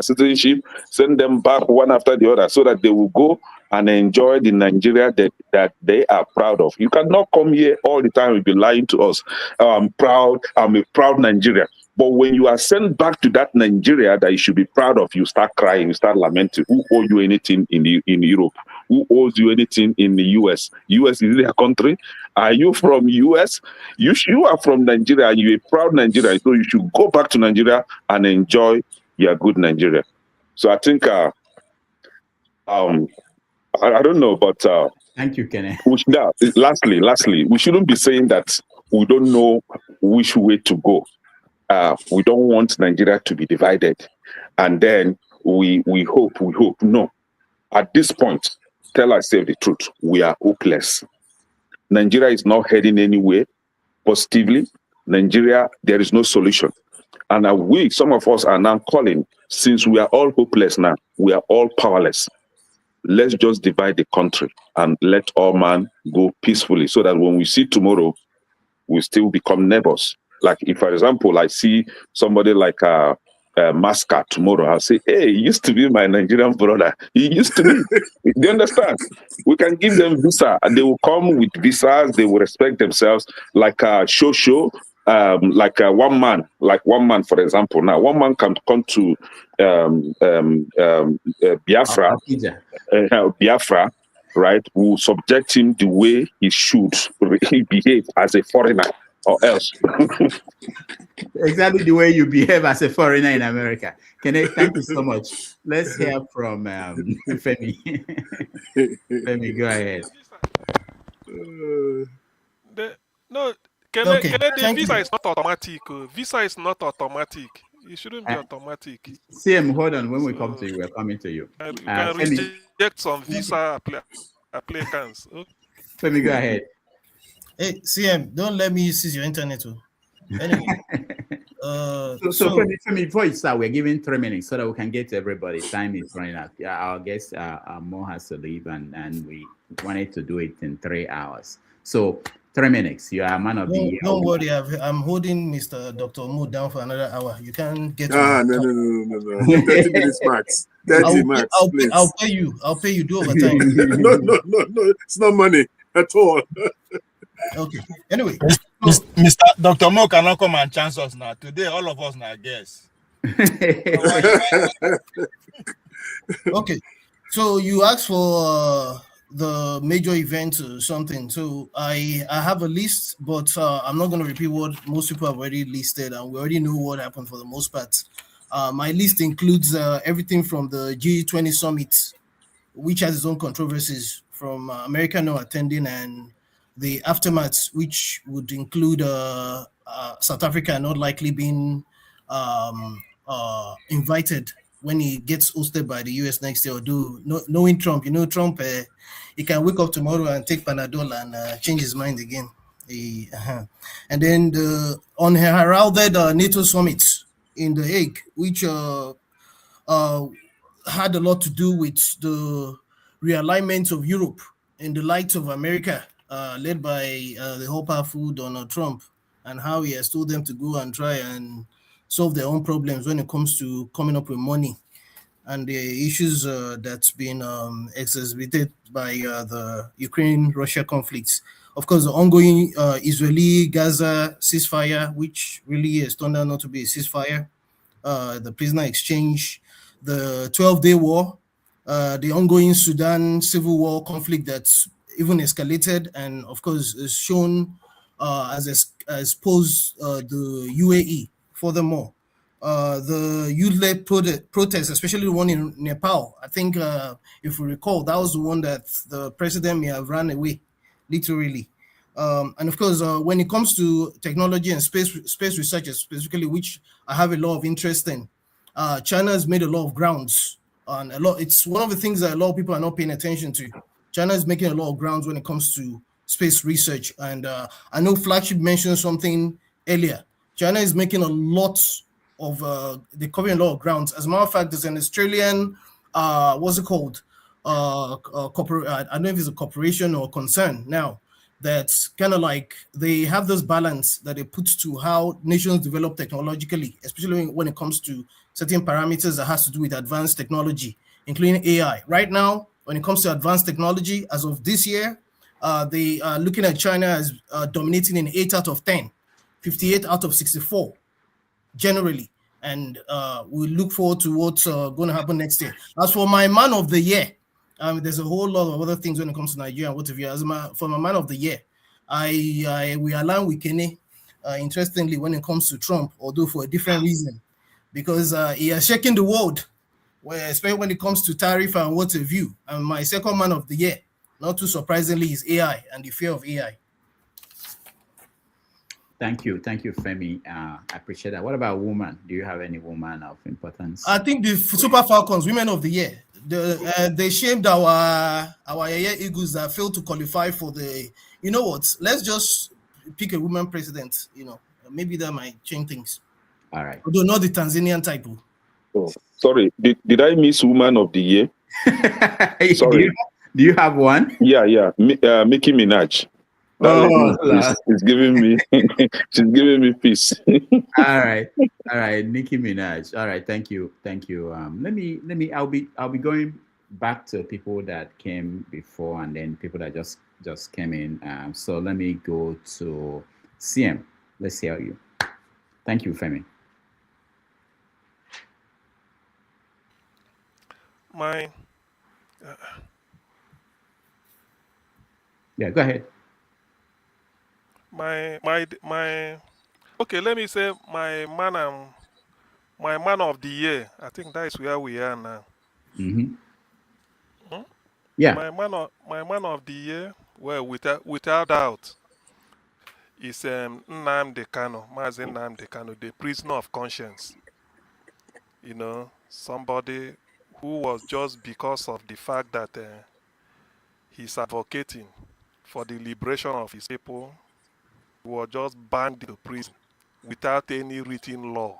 citizenship, send them back one after the other so that they will go and enjoy the Nigeria that they are proud of. You cannot come here all the time and be lying to us. I'm a proud Nigerian. But when you are sent back to that Nigeria that you should be proud of, you start crying, you start lamenting. Who owe you anything in Europe? Who owes you anything in the US? US is their country. Are you from US? You are from Nigeria and you're a proud Nigerian. So you should go back to Nigeria and enjoy your good Nigeria. So I think I don't know, but thank you, Kenneth. Lastly, we shouldn't be saying that we don't know which way to go. We don't want Nigeria to be divided, and then we hope. No, at this point, tell ourselves the truth. We are hopeless. Nigeria is not heading anywhere positively. Nigeria, there is no solution, and some of us are now calling. Since we are all hopeless now, we are all powerless. Let's just divide the country and let all man go peacefully, so that when we see tomorrow, we still become neighbors. Like if, for example, I see somebody like Masca tomorrow, I'll say, hey, he used to be my Nigerian brother. He used to be. Do you understand? We can give them visa, and they will come with visas. They will respect themselves. Like Shosho, one man, for example. Now, one man can come to Biafra, Biafra, right? Will subject him the way he should behave as a foreigner, or else. Exactly the way you behave as a foreigner in America. Kenneth, thank you so much. Let's hear from Femi. Femi, go ahead. The visa is not automatic. Visa is not automatic. It shouldn't be automatic. CM, hold on. When we come to you, we're coming to you. You can reject some visa applicants. Femi, go ahead. Hey, CM, don't let me use your internet. Anyway. So Femi, before you start, we're giving 3 minutes so that we can get to everybody. Time is running out. Yeah, our guest Mo has to leave, and we wanted to do it in 3 hours. So 3 minutes. You are a man of the year. Don't worry, I'm holding Mr. Dr. Mo down for another hour. You can't get no. 30 minutes max. 30 max. I'll pay you. Do overtime. No. It's not money at all. Okay. Anyway, Mr. Dr. Mo cannot come and chance us now. Today, all of us now guess. Okay. So you asked for the major events or something. So I have a list, but I'm not going to repeat what most people have already listed, and we already know what happened for the most part. My list includes everything from the G20 summit, which has its own controversies, from America not attending, and the aftermath, which would include South Africa not likely being invited when he gets hosted by the US next year. Although knowing Trump, Trump, he can wake up tomorrow and take Panadol and change his mind again. And then the unheralded NATO summit in The Hague, which had a lot to do with the realignment of Europe in the light of America, led by the whole powerful Donald Trump, and how he has told them to go and try and solve their own problems when it comes to coming up with money, and the issues that's been exacerbated by the Ukraine-Russia conflicts. Of course, the ongoing Israeli-Gaza ceasefire, which really has turned out not to be a ceasefire, the prisoner exchange, the 12-day war, the ongoing Sudan civil war conflict that's even escalated, and of course is shown as exposed the UAE. Furthermore, the youth-led protests, especially the one in Nepal, I think if we recall, that was the one that the president may have ran away, literally. And of course, when it comes to technology and space research specifically, which I have a lot of interest in, China has made a lot of grounds. And it's one of the things that a lot of people are not paying attention to. China is making a lot of grounds when it comes to space research. And I know Flagship mentioned something earlier. China is making a lot of, they're covering a lot of grounds. As a matter of fact, there's an Australian, what's it called? I don't know if it's a corporation or concern now, that's kind of like they have this balance that they put to how nations develop technologically, especially when it comes to certain parameters that has to do with advanced technology, including AI. Right now, when it comes to advanced technology, as of this year, they are looking at China as dominating in 8 out of 10, 58 out of 64. generally. And we look forward to what's going to happen next year. As for my man of the year, there's a whole lot of other things when it comes to Nigeria and what have you. For my man of the year, we align with Kene. Interestingly, when it comes to Trump, although for a different reason, because he has shaken the world, especially when it comes to tariff and what have you. And my second man of the year, not too surprisingly, is AI and the fear of AI. Thank you, Femi. I appreciate that. What about woman? Do you have any woman of importance? I think the Super Falcons, women of the year, they shamed our Eagles that failed to qualify for the. You know what? Let's just pick a woman president. Maybe that might change things. All right. Although not the Tanzanian type. Oh, sorry, did I miss woman of the year? Sorry. Do you have one? Yeah. Nicki Minaj. That lady is giving me she's giving me peace. All right, Nicki Minaj. All right, thank you. Let me. I'll be going back to people that came before and then people that just came in. So let me go to CM. Let's hear you. Thank you, Femi. Yeah, go ahead. Okay, let me say my man of the year. I think that is where we are now. Mm-hmm. Yeah. My man of the year, well, without doubt, is Nnamdi Kanu, Mazi Nnamdi Kanu, the prisoner of conscience. Somebody who was just because of the fact that he's advocating for the liberation of his people, who was just banned into prison without any written law.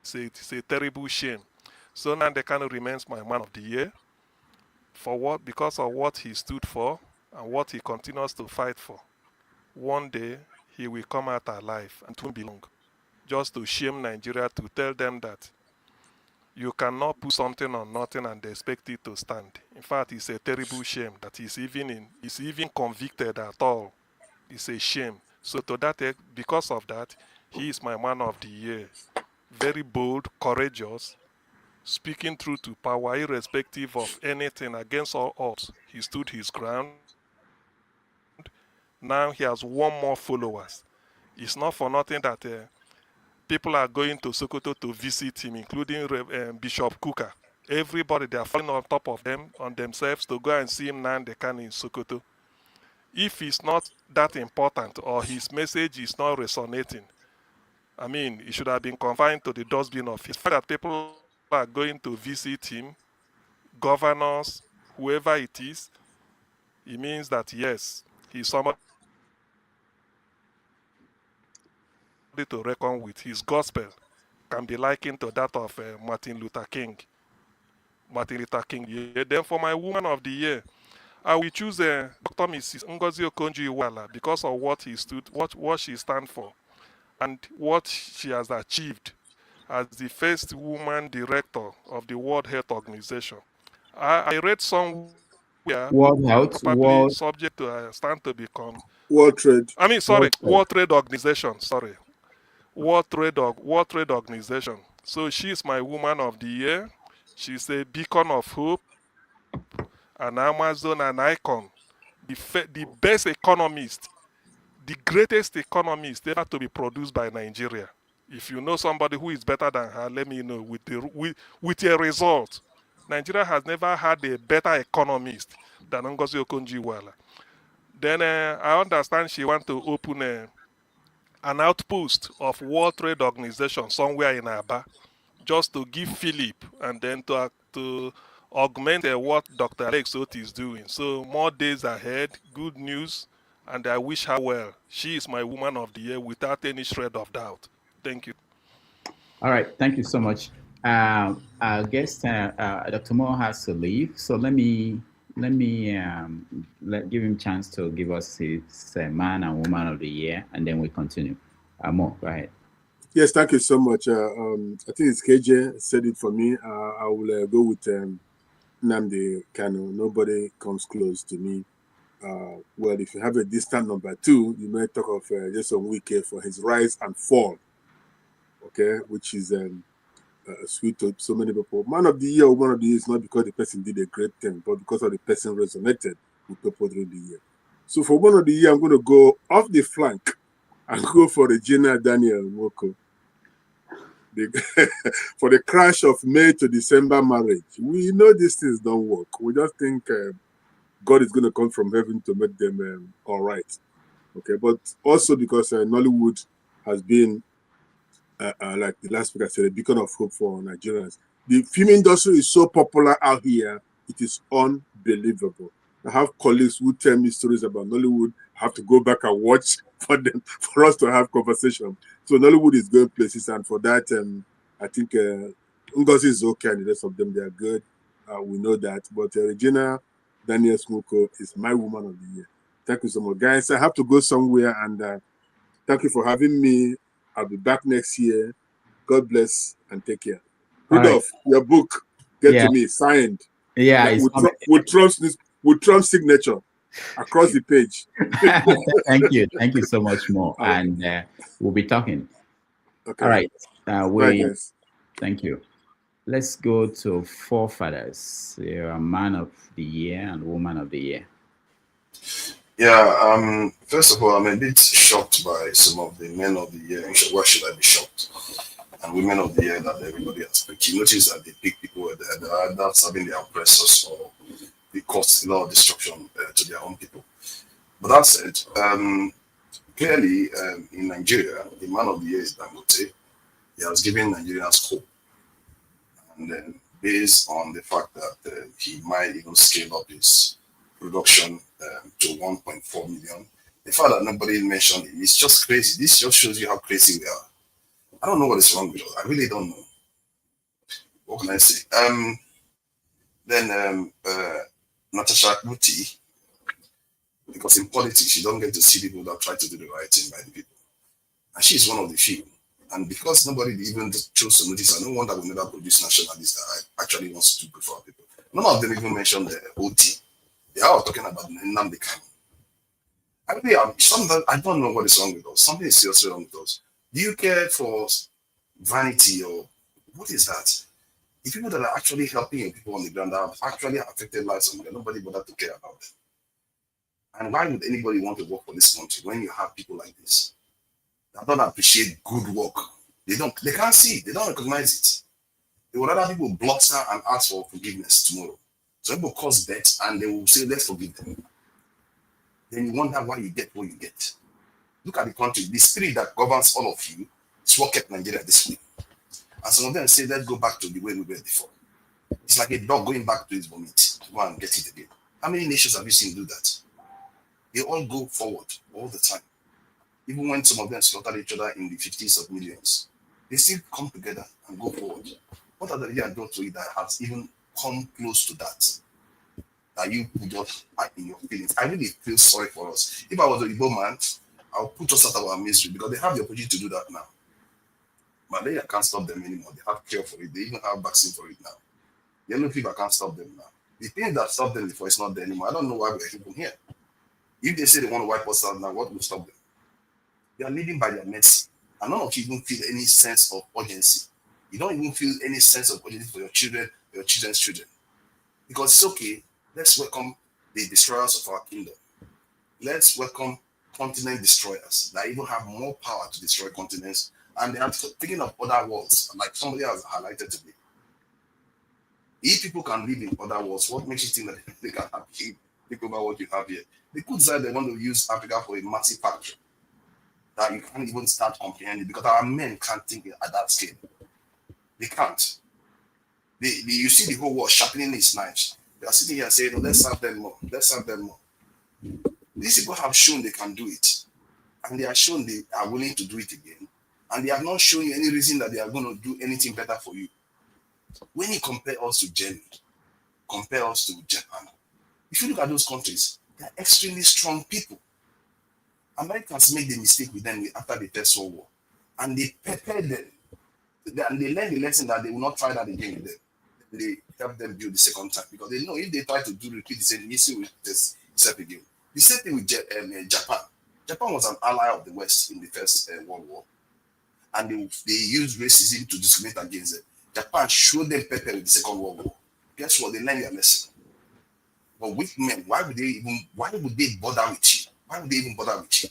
It's a terrible shame. So Nnamdi Kanu remains my man of the year. For what? Because of what he stood for and what he continues to fight for. One day he will come out alive, and it won't be long. Just to shame Nigeria, to tell them that you cannot put something on nothing and expect it to stand. In fact, it's a terrible shame that he's even convicted at all. It's a shame. So because of that, he is my man of the year. Very bold, courageous, speaking truth to power, irrespective of anything, against all odds. He stood his ground. Now he has one more followers. It's not for nothing that people are going to Sokoto to visit him, including Bishop Kuka. Everybody, they are falling on top of them, on themselves, to go and see him now they can in Sokoto. If it's not that important or his message is not resonating, I mean, it should have been confined to the dustbin of his. The fact that people are going to visit him, governors, whoever it is, it means that yes, he's somebody to reckon with. His gospel can be likened to that of Martin Luther King. Yeah. Then for my woman of the year, I will choose Dr. Mrs. Ngozi Okonjo-Iweala because of what she stands for, and what she has achieved as the first woman director of the World Health Organization. I read somewhere, probably subject to stand to become World Trade. World Trade Organization. Sorry, World Trade Organization. So she's my woman of the year. She's a beacon of hope, an Amazon, an icon, the best economist, the greatest economist ever to be produced by Nigeria. If you know somebody who is better than her, let me know with a result. Nigeria has never had a better economist than Ngozi Okonjo-Iweala. Then I understand she wants to open an outpost of World Trade Organization somewhere in Aba, just to give Philip and then to augment what Dr. Alex Otti is doing. So more days ahead, good news, and I wish her well. She is my woman of the year without any shred of doubt. Thank you. All right, thank you so much. Our guest, Dr. Moore, has to leave, so let me give him a chance to give us his man and woman of the year, and then we continue. Moore, go ahead. Yes, thank you so much. I think it's KJ said it for me. I will go with Nnamdi Kanu. Nobody comes close to me well, if you have a distant number 2, you may talk of Jason Wike for his rise and fall, okay, which is sweet to so many people. Man of the year or one of the year is not because the person did a great thing, but because of the person resonated with people during the year. So for one of the year, I'm going to go off the flank and go for Regina Daniel Moko. For the crash of May to December marriage. We know these things don't work. We just think God is going to come from heaven to make them all right. Okay, but also because Nollywood has been, like the last speaker said, a beacon of hope for Nigerians. The film industry is so popular out here, it is unbelievable. I have colleagues who tell me stories about Nollywood. I have to go back and watch for them, for us to have conversation. So Nollywood is going places, and for that, I think Ngozi is okay, and the rest of them, they are good. We know that. But Regina Daniel Smoko is my woman of the year. Thank you so much, guys. I have to go somewhere, and thank you for having me. I'll be back next year. God bless and take care. Rudolph, your book, get to me, signed. Yeah, with Trump's signature across the page. Thank you so much more, and we'll be talking. Okay. All right, Bye, guys. Thank you. Let's go to forefathers. You're a man of the year and woman of the year. Yeah, first of all, I'm a bit shocked by some of the men of the year. Why should I be shocked? And women of the year that everybody has picked. You notice that they pick people that are either serving their oppressors or they cause a lot of destruction to their own people. But that said, clearly in Nigeria, the man of the year is Dangote. He has given Nigerians hope. And then based on the fact that he might even scale up his production to 1.4 million. The fact that nobody mentioned it, it's just crazy. This just shows you how crazy we are. I don't know what is wrong with us. I really don't know. What can I say? Then Natasha Kuti, because in politics you don't get to see people that try to do the right thing by the people. And she's one of the few. And because nobody even chose to notice, no wonder we never produce nationalists that actually wants to do good for our people. None of them even mentioned the OT. They are all talking about Nnamdi Kanu. I don't know what is wrong with us. Something is seriously wrong with us. Do you care for vanity or what is that? The people that are actually helping people on the ground that have actually affected lives on the ground, nobody bothered to care about them. And why would anybody want to work for this country when you have people like this that don't appreciate good work? They can't see it, they don't recognize it. They would rather people bluster and ask for forgiveness tomorrow. So people cause bets and they will say, let's forgive them. Then you wonder why you get what you get. Look at the country. The spirit that governs all of you is what kept Nigeria this way. And some of them say, let's go back to the way we were before. It's like a dog going back to its vomit to go and get it again. How many nations have you seen do that? They all go forward all the time. Even when some of them slaughtered each other in the 50s of millions, they still come together and go forward. What are the year brought to you that has even come close to that? That you put us in your feelings. I really feel sorry for us. If I was a Igbo man, I'll put us out of our misery because they have the opportunity to do that now. Malaria can't stop them anymore. They have cure for it. They even have vaccine for it now. Yellow fever can't stop them now. The thing that stopped them before is not there anymore. I don't know why we're even here. If they say they want to wipe us out now, what will stop them? They are living by their mercy. And none of you even feel any sense of urgency. You don't even feel any sense of urgency for your children, your children's children. Because it's okay. Let's welcome the destroyers of our kingdom. Let's welcome continent destroyers that even have more power to destroy continents. And they are thinking of other worlds, like somebody has highlighted today. If people can live in other worlds, what makes you think that they can take over what you have here? The good side, they want to use Africa for a massive factory that you can't even start comprehending because our men can't think at that scale. They can't. You see the whole world sharpening its knives. They are sitting here saying, oh, let's serve them more. Let's serve them more. These people have shown they can do it. And they have shown they are willing to do it again. And they have not shown you any reason that they are going to do anything better for you. When you compare us to Germany, compare us to Japan, if you look at those countries, they are extremely strong people. Americans made the mistake with them after the First World War. And they prepared them. And they learned the lesson that they will not try that again with them. They help them build the second time because they know if they try to repeat the same, history will test itself again. The same thing with Japan. Japan was an ally of the West in the First World War, and they used racism to discriminate against them. Japan showed them pepper with the Second World War. Guess what? They learned their lesson. But with men, why would they bother with you? Why would they even bother with you?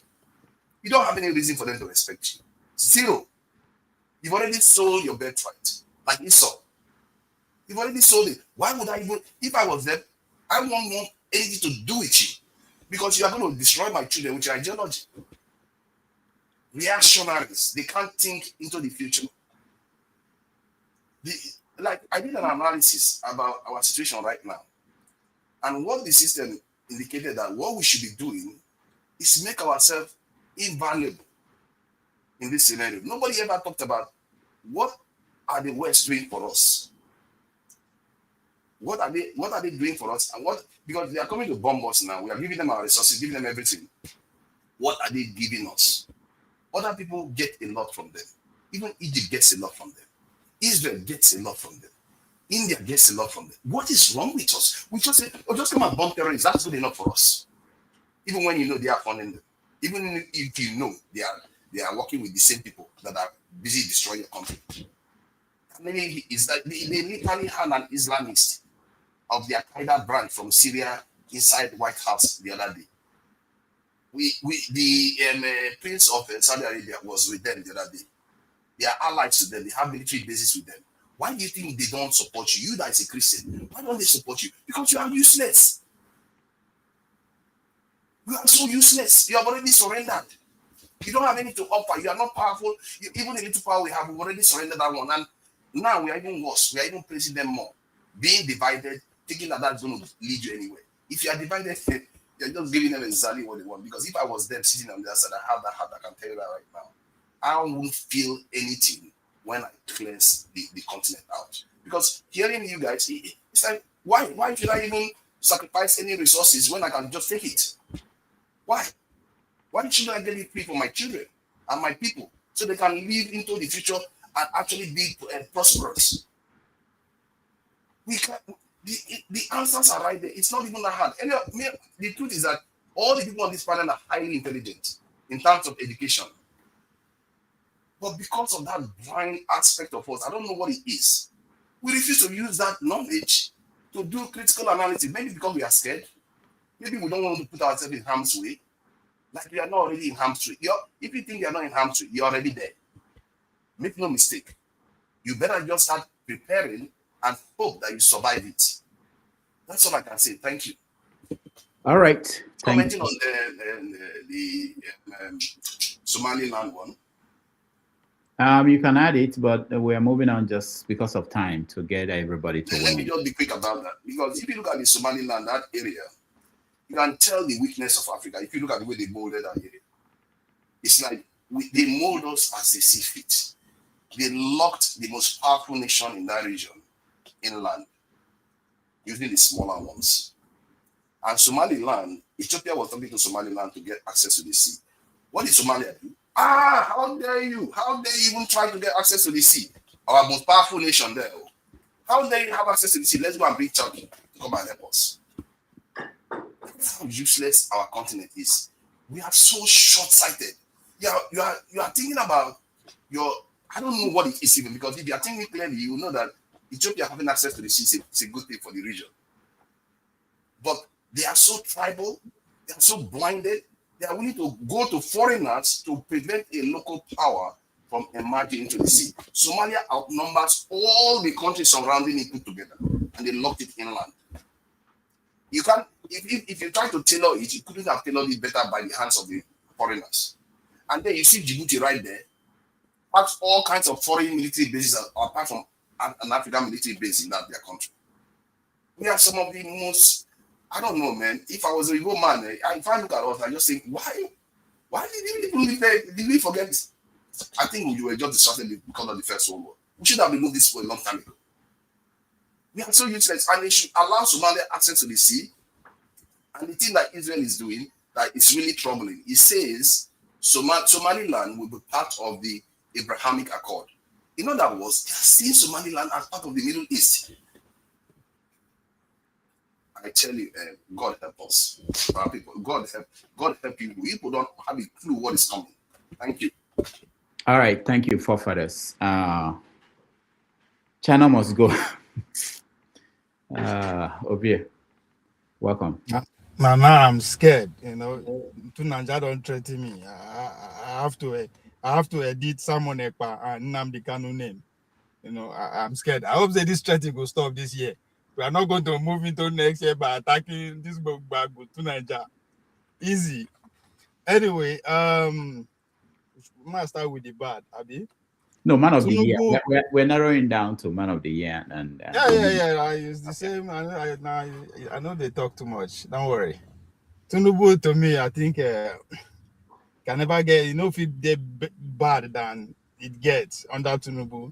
You don't have any reason for them to respect you. Zero. You've already sold your birthright, like Esau. You've already sold it. Why would I even, if I was them, I won't want anything to do with you, because you are going to destroy my children with your ideology. Reactionaries, they can't think into the future. Like, I did an analysis about our situation right now, and what the system indicated that what we should be doing is make ourselves invaluable in this scenario. Nobody ever talked about what are the West doing for us. What are they doing for us? And because they are coming to bomb us now. We are giving them our resources, giving them everything. What are they giving us? Other people get a lot from them. Even Egypt gets a lot from them. Israel gets a lot from them. India gets a lot from them. What is wrong with us? We just say, just come and bomb terrorists. That's good enough for us. Even when you know they are funding them. Even if you know they are working with the same people that are busy destroying your country. Maybe it's that they literally had an Islamist of the Al-Qaeda branch from Syria inside the White House the other day. The Prince of Saudi Arabia was with them the other day. They are allies to them. They have military bases with them. Why do you think they don't support you? You that is a Christian, why don't they support you? Because you are useless. You are so useless. You have already surrendered. You don't have anything to offer. You are not powerful. Even the little power we have, we've already surrendered that one. And now we are even worse. We are even praising them more. Being divided, thinking that that's going to lead you anywhere. If you are divided, you're just giving them exactly what they want. Because if I was them sitting on the other side, I have that heart, I can tell you that right now. I won't feel anything when I cleanse the continent out. Because hearing you guys, it's like, why should I even sacrifice any resources when I can just take it? Why? Why shouldn't I get it free for my children and my people so they can live into the future and actually be prosperous? We can. The answers are right there. It's not even that hard. The truth is that all the people on this planet are highly intelligent in terms of education. But because of that blind aspect of us, I don't know what it is. We refuse to use that knowledge to do critical analysis. Maybe because we are scared. Maybe we don't want to put ourselves in harm's way. Like we are not already in harm's way. If you think you are not in harm's way, you're already there. Make no mistake. You better just start preparing and hope that you survive it. That's all I can say. Thank you. All right. Commenting on the Somaliland one. You can add it, but we are moving on just because of time to get everybody to Let me just be quick about that. Because if you look at the Somaliland, that area, you can tell the weakness of Africa if you look at the way they molded that area. It's like they mold us as they see fit. They locked the most powerful nation in that region inland, using the smaller ones. And Somaliland, Ethiopia was talking to Somaliland to get access to the sea. What did Somalia do? How dare you? How dare you even try to get access to the sea? Our most powerful nation there. How dare you have access to the sea? Let's go and bring Turkey to come and help us. That's how useless our continent is. We are so short-sighted. You are thinking about I don't know what it is even, because if you are thinking clearly, you know that Ethiopia having access to the sea is a good thing for the region. But they are so tribal, they are so blinded, they are willing to go to foreigners to prevent a local power from emerging into the sea. Somalia outnumbers all the countries surrounding it put together, and they locked it inland. You can't, if you try to tailor it, you couldn't have tailored it better by the hands of the foreigners. And then you see Djibouti right there, has all kinds of foreign military bases apart from an African military base in their country. We have some of the most, I don't know, man. If I was a Igbo man, if I look at us, I just think, why did people live there? Did we forget this? I think you were just distracted because of the First World War. We should have removed this for a long time ago. We are so useless, and they should allow Somalia access to the sea. And the thing that Israel is doing that is really troubling, it says Somaliland will be part of the Abrahamic Accord. In other words, they are seeing Somaliland as part of the Middle East. I tell you, God help us. Our people, God help you. People don't have a clue what is coming. Thank you. All right, thank you, forefathers. China must go. Ovie, welcome. Now I'm scared. Tunanja don't threaten me. I have to edit someone Ekpa and Nnamdi Kanu name. I'm scared. I hope that this threatening will stop this year. We are not going to move into next year by attacking this bag to Tunanja. Easy. Anyway, we might start with the bad, Abi. No, man of the year. We're narrowing down to man of the year, and yeah. It's the same. I know they talk too much. Don't worry. Tinubu to me, I think can never get. If it get bad than it gets under Tinubu.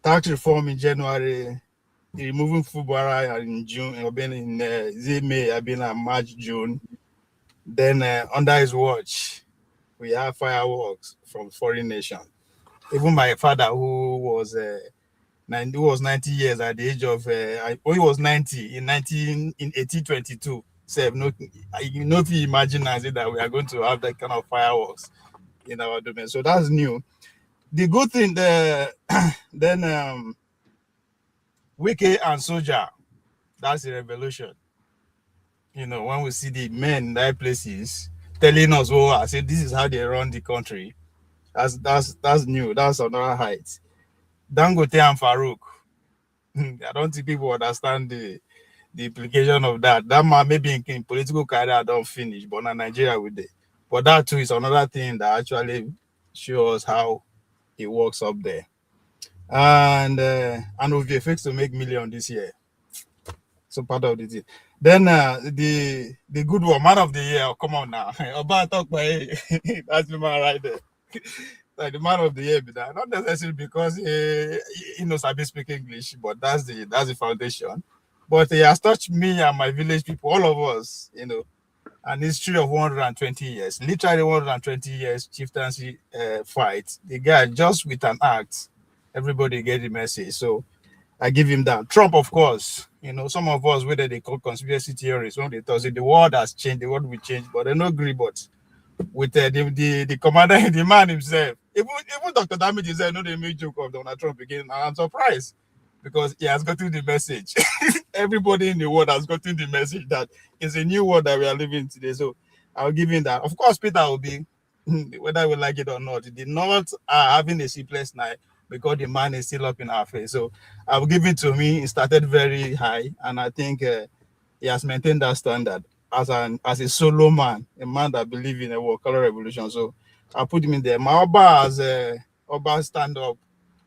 Tax reform in January, removing Fubara in June, in May, I've been in March, June. Then under his watch, we have fireworks from foreign nation. Even my father, who was 90 years at the age of, he was 90 in 1822. So if you imagine that we are going to have that kind of fireworks in our domain. So that's new. The good thing, then Wike and Soja, that's a revolution. When we see the men in their places telling us, I say this is how they run the country. That's new. That's another height. Dangote and Farouk. I don't think people understand the implication of that. That man maybe in political career don't finish, but in Nigeria with it. But that too is another thing that actually shows how it works up there. And we've fixed to make million this year. So part of the thing. Then the good one, man of the year. Come on now, about talk by that's the man right there. Like the man of the year, be that not necessarily because he knows I speak English, but that's the foundation. But he has touched me and my village people, all of us, an history of 120 years, literally 120 years chieftaincy fight. The guy just with an act, everybody get the message. So I give him that. Trump, of course, some of us, whether they call conspiracy theories, when they tell you the world has changed, the world will change, but they don't agree. But with the commander, the man himself, even Dr. Damage said, no, they made joke of Donald Trump again. And I'm surprised because he has gotten the message. Everybody in the world has gotten the message that it's a new world that we are living today. So I'll give him that. Of course, Peter will be, whether we like it or not, the North are having a sleepless night because the man is still up in our face. So I'll give it to me. It started very high, and I think he has maintained that standard as a solo man, a man that believes in a world color revolution. So I put him in there. My Oba as Oba stand up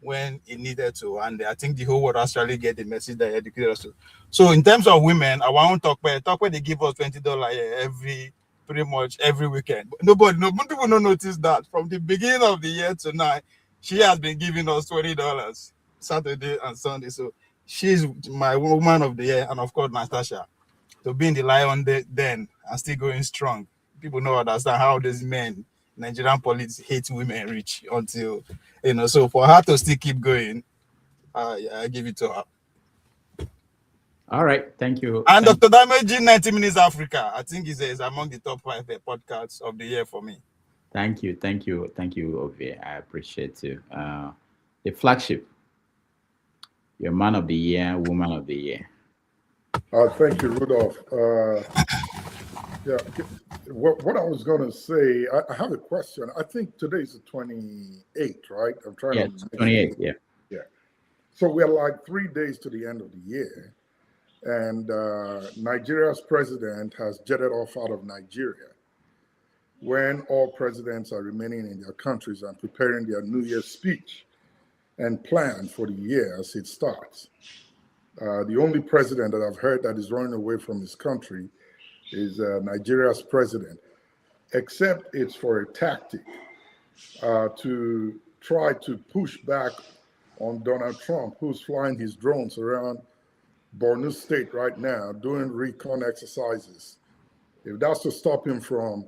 when he needed to, and I think the whole world actually get the message that he educated us to. So in terms of women, I want to talk where they give us $20 pretty much every weekend. But people don't notice that from the beginning of the year to now, she has been giving us $20 Saturday and Sunday. So she's my woman of the year, and of course Natasha. To be in the lion den and still going strong. People don't understand how these men, Nigerian police, hate women rich until, so for her to still keep going, I give it to her. All right, thank you. And Dr. Damage, 90 Minutes Africa, I think is among the top 5 podcasts of the year for me. Thank you, Ovie. I appreciate you. The flagship, your man of the year, woman of the year. Thank you, Rudolph. What I was going to say, I have a question. I think today's the 28th, right? I'm trying to. 28th, yeah. Yeah. So we're like 3 days to the end of the year, and Nigeria's president has jetted off out of Nigeria. When all presidents are remaining in their countries and preparing their New Year's speech and plan for the year as it starts. The only president that I've heard that is running away from his country is Nigeria's president, except it's for a tactic to try to push back on Donald Trump, who's flying his drones around Borno State right now, doing recon exercises. If that's to stop him from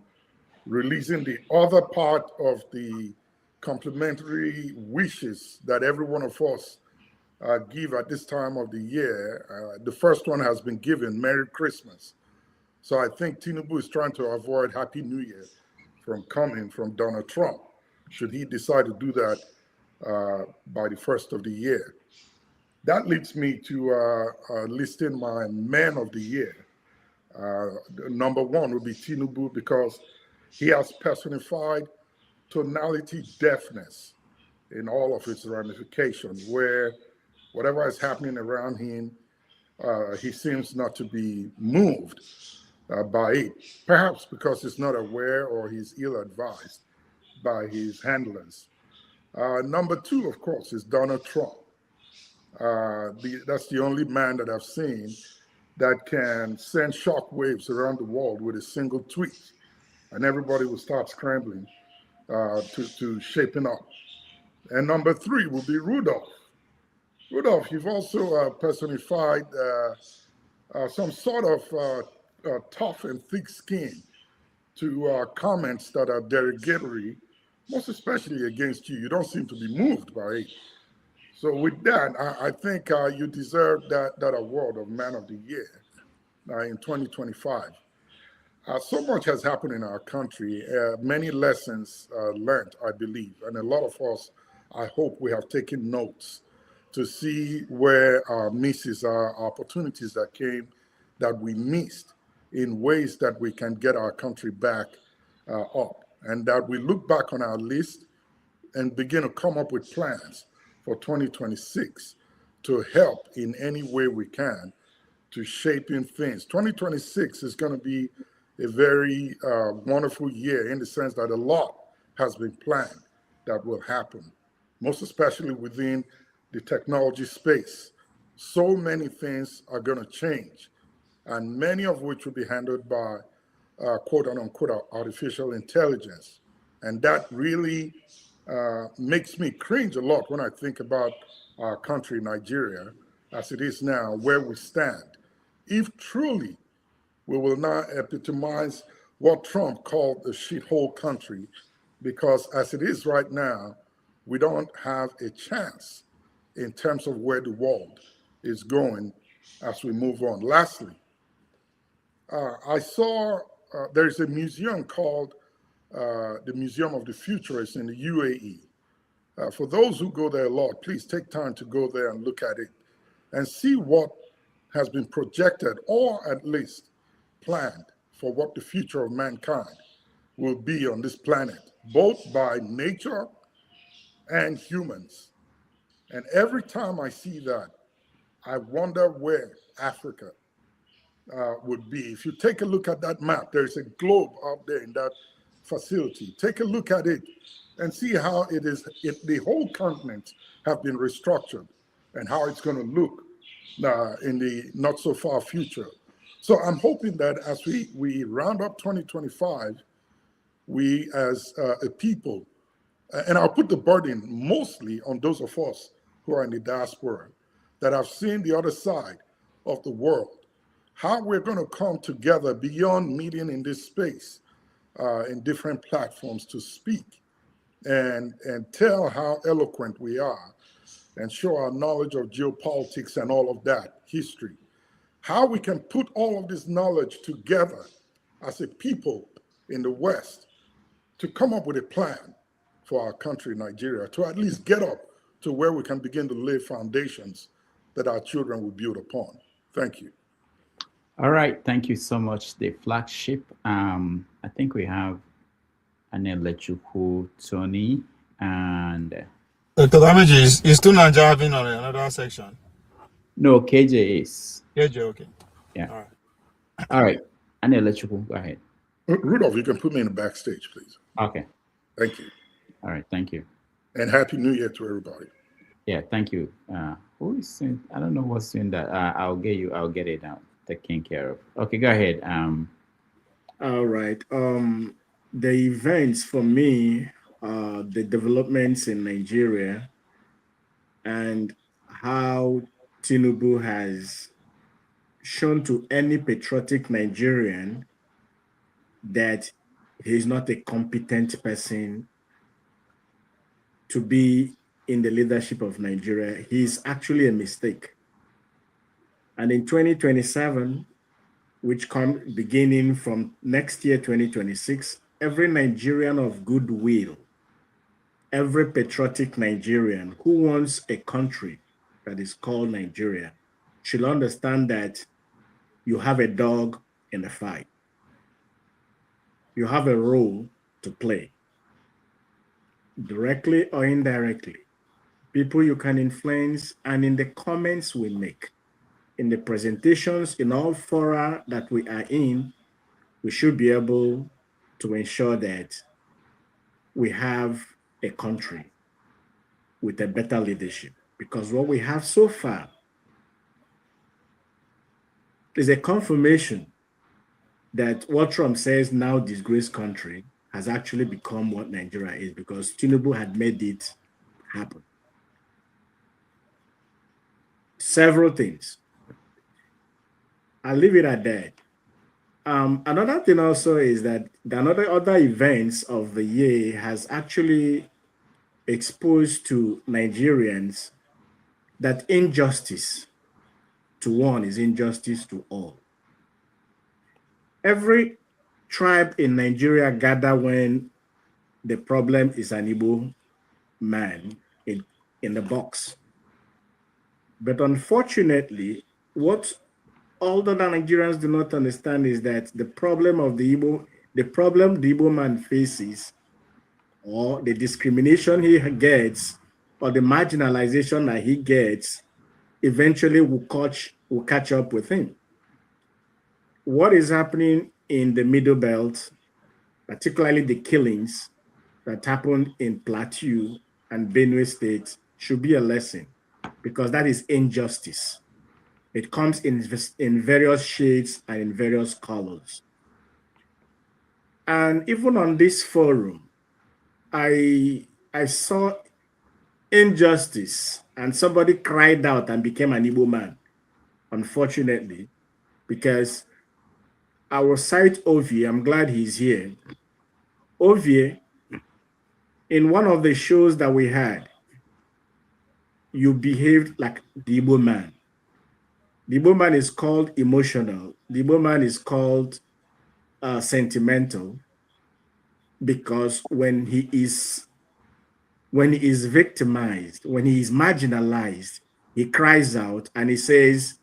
releasing the other part of the complementary wishes that every one of us give at this time of the year. The first one has been given, Merry Christmas. So I think Tinubu is trying to avoid Happy New Year from coming from Donald Trump, should he decide to do that by the first of the year. That leads me to listing my man of the year. Number one would be Tinubu, because he has personified tonality deafness in all of its ramifications, where whatever is happening around him, he seems not to be moved by it, perhaps because he's not aware or he's ill-advised by his handlers. Number two, of course, is Donald Trump. That's the only man that I've seen that can send shockwaves around the world with a single tweet, and everybody will start scrambling to shaping up. And number three will be Rudolph. Rudolph, you've also personified some sort of tough and thick skin to comments that are derogatory, most especially against you. You don't seem to be moved by it. So with that, I think you deserve that award of Man of the Year in 2025. So much has happened in our country, many lessons learned, I believe, and a lot of us, I hope we have taken notes to see where our misses are, opportunities that came that we missed in ways that we can get our country back up, and that we look back on our list and begin to come up with plans for 2026 to help in any way we can to shaping things. 2026 is going to be a very wonderful year in the sense that a lot has been planned that will happen, most especially within the technology space. So many things are going to change, and many of which will be handled by quote unquote artificial intelligence. And that really makes me cringe a lot when I think about our country, Nigeria, as it is now, where we stand. If truly we will not epitomize what Trump called a shithole country, because as it is right now, we don't have a chance in terms of where the world is going as we move on. Lastly, I saw there's a museum called the Museum of the Futurists in the UAE. For those who go there a lot, please take time to go there and look at it and see what has been projected, or at least planned, for what the future of mankind will be on this planet, both by nature and humans. And every time I see that, I wonder where Africa would be. If you take a look at that map, there's a globe out there in that facility. Take a look at it and see how it is, the whole continent have been restructured and how it's going to look in the not so far future. So I'm hoping that as we round up 2025, we as a people, and I'll put the burden mostly on those of us who are in the diaspora that have seen the other side of the world, how we're going to come together beyond meeting in this space in different platforms to speak and tell how eloquent we are and show our knowledge of geopolitics and all of that history. How we can put all of this knowledge together as a people in the West to come up with a plan for our country, Nigeria, to at least get up to where we can begin to lay foundations that our children will build upon. Thank you. All right, thank you so much, the flagship. I think we have Anelechuku, Tony, and Dr. Damage is still not having on another section. No, KJ is. KJ, okay. Yeah. All right. All right, Anelechuku, go ahead. Rudolph, you can put me in the backstage, please. Okay. Thank you. All right, thank you. And Happy New Year to everybody. Yeah, thank you. Who is saying? I don't know what's doing that. I'll get it out. Taken care of. Okay, go ahead. All right. The events for me, the developments in Nigeria, and how Tinubu has shown to any patriotic Nigerian that he's not a competent person to be in the leadership of Nigeria, he's actually a mistake. And in 2027, which come beginning from next year, 2026, every Nigerian of goodwill, every patriotic Nigerian who wants a country that is called Nigeria should understand that you have a dog in the fight. You have a role to play, directly or indirectly. People you can influence, and in the comments we make, in the presentations, in all fora that we are in, we should be able to ensure that we have a country with a better leadership. Because what we have so far is a confirmation that what Trump says now disgraced country has actually become what Nigeria is, because Tinubu had made it happen. Several things. I'll leave it at that. Another thing also is that the other events of the year has actually exposed to Nigerians that injustice to one is injustice to all. Every tribe in Nigeria gather when the problem is an Igbo man in the box. But unfortunately, what all the Nigerians do not understand is that the problem the Igbo man faces, or the discrimination he gets, or the marginalization that he gets, eventually will catch up with him. What is happening in the Middle Belt, particularly the killings that happened in Plateau and Benue State, should be a lesson, because that is injustice. It comes in various shades and in various colors. And even on this forum, I saw injustice, and somebody cried out and became an Igbo man, unfortunately, because I will cite Ovie. I'm glad he's here. Ovie, in one of the shows that we had, you behaved like the Igbo man. The Igbo man is called emotional. The Igbo man is called sentimental, because when he is victimized, when he is marginalized, he cries out and he says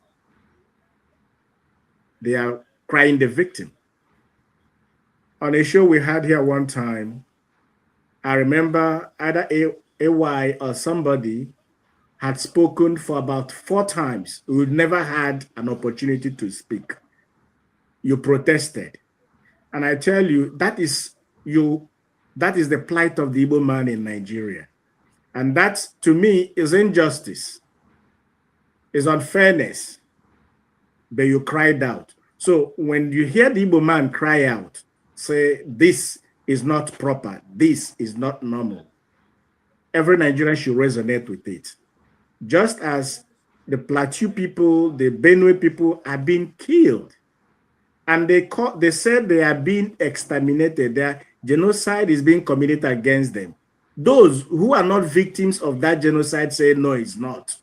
they are crying the victim. On a show we had here one time, I remember either AY or somebody had spoken for about 4 times. We never had an opportunity to speak. You protested. And I tell you, that is the plight of the Igbo man in Nigeria. And that, to me, is injustice, is unfairness. But you cried out. So when you hear the Igbo man cry out, say, this is not proper, this is not normal, every Nigerian should resonate with it. Just as the Plateau people, the Benue people are being killed, and they said they are being exterminated, their genocide is being committed against them. Those who are not victims of that genocide say, no, it's not.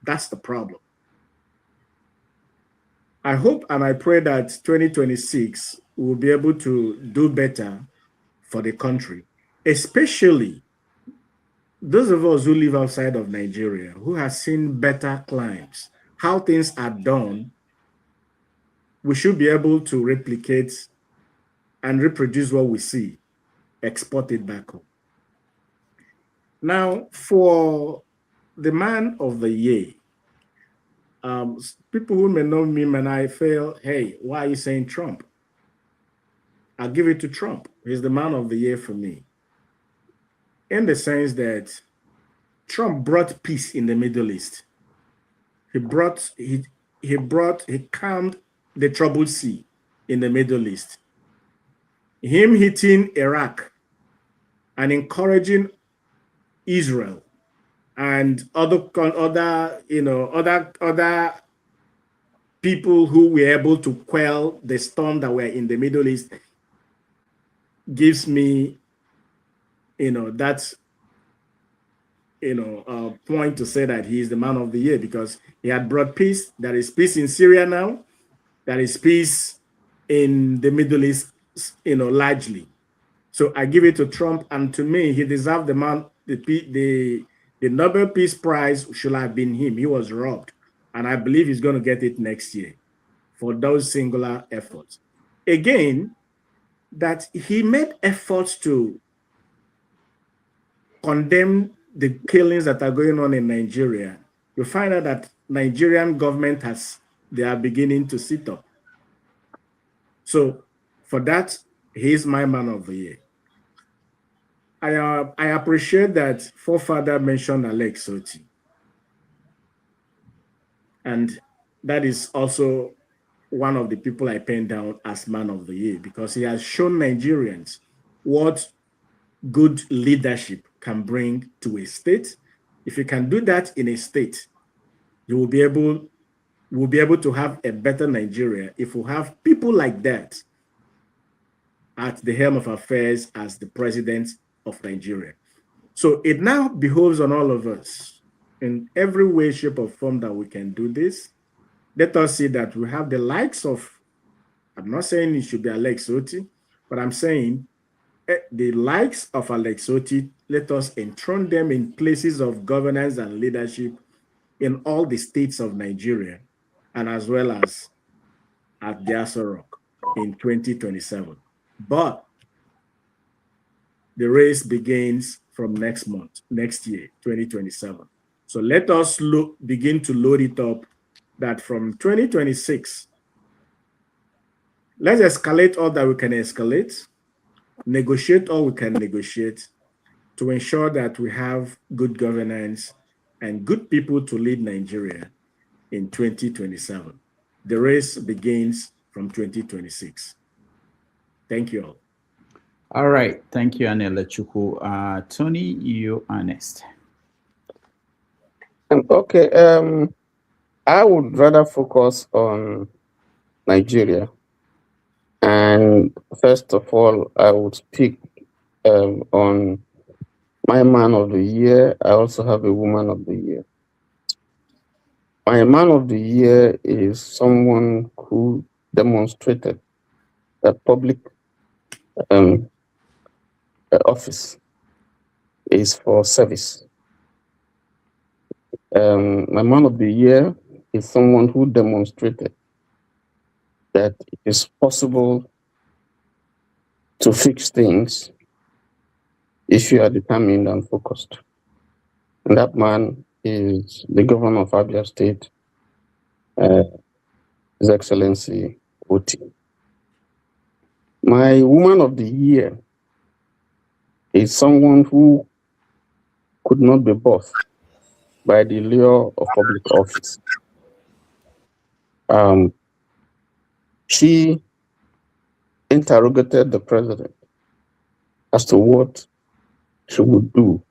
That's the problem. I hope and I pray that 2026 will be able to do better for the country, especially those of us who live outside of Nigeria, who have seen better climes, how things are done. We should be able to replicate and reproduce what we see, export it back home. Now, for the man of the year, people who may know me and I feel, hey, why are you saying Trump? I'll give it to Trump. He's the man of the year for me, in the sense that Trump brought peace in the Middle East. He calmed the troubled sea in the Middle East. Him hitting Iraq and encouraging Israel and other people who were able to quell the storm that were in the Middle East gives me, that's point to say that he is the man of the year because he had brought peace. There is peace in Syria now. There is peace in the Middle East, largely. So I give it to Trump, and to me, he deserved the Nobel Peace Prize should have been him. He was robbed, and I believe he's going to get it next year for those singular efforts. Again, that he made efforts to condemn the killings that are going on in Nigeria. You find out that Nigerian government they are beginning to sit up. So for that, he's my man of the year. I appreciate that forefather mentioned Alex Soti. And that is also one of the people I penned down as man of the year because he has shown Nigerians what good leadership can bring to a state. If you can do that in a state, you will be able to have a better Nigeria if we have people like that at the helm of affairs as the president of Nigeria. So it now behoves on all of us in every way, shape, or form that we can do this. Let us see that we have the likes of, I'm not saying it should be Alex Soti, but I'm saying the likes of Alex Soti, let us enthrone them in places of governance and leadership in all the states of Nigeria, and as well as at the Aso Rock in 2027. But the race begins from next year, 2027. So let us begin to load it up that from 2026, let's escalate all that we can escalate, negotiate all we can negotiate to ensure that we have good governance and good people to lead Nigeria in 2027. The race begins from 2026. Thank you all. All right. Thank you, Anela Chukwu. Tony, you are next. Okay. I would rather focus on Nigeria. And first of all, I would speak on my man of the year. I also have a woman of the year. My man of the year is someone who demonstrated that public office is for service. My man of the year is someone who demonstrated that it is possible to fix things if you are determined and focused. And that man is the governor of Abia State, His Excellency Oti. My woman of the year is someone who could not be bought by the lure of public office. She interrogated the president as to what she would do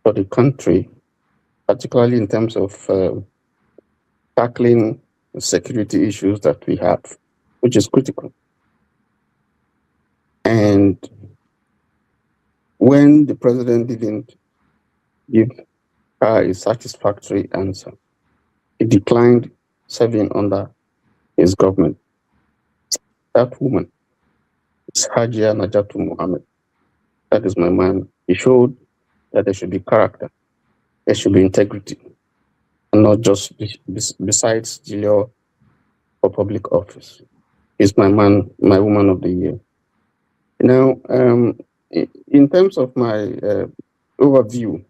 for the country, particularly in terms of tackling the security issues that we have, which is critical. And when the president didn't give her a satisfactory answer, he declined serving under his government. That woman is Hajia Najatu Mohammed. That is my man. He showed that there should be character, there should be integrity, and not just besides the law for public office. He's my man, my woman of the year. Now, in terms of my overview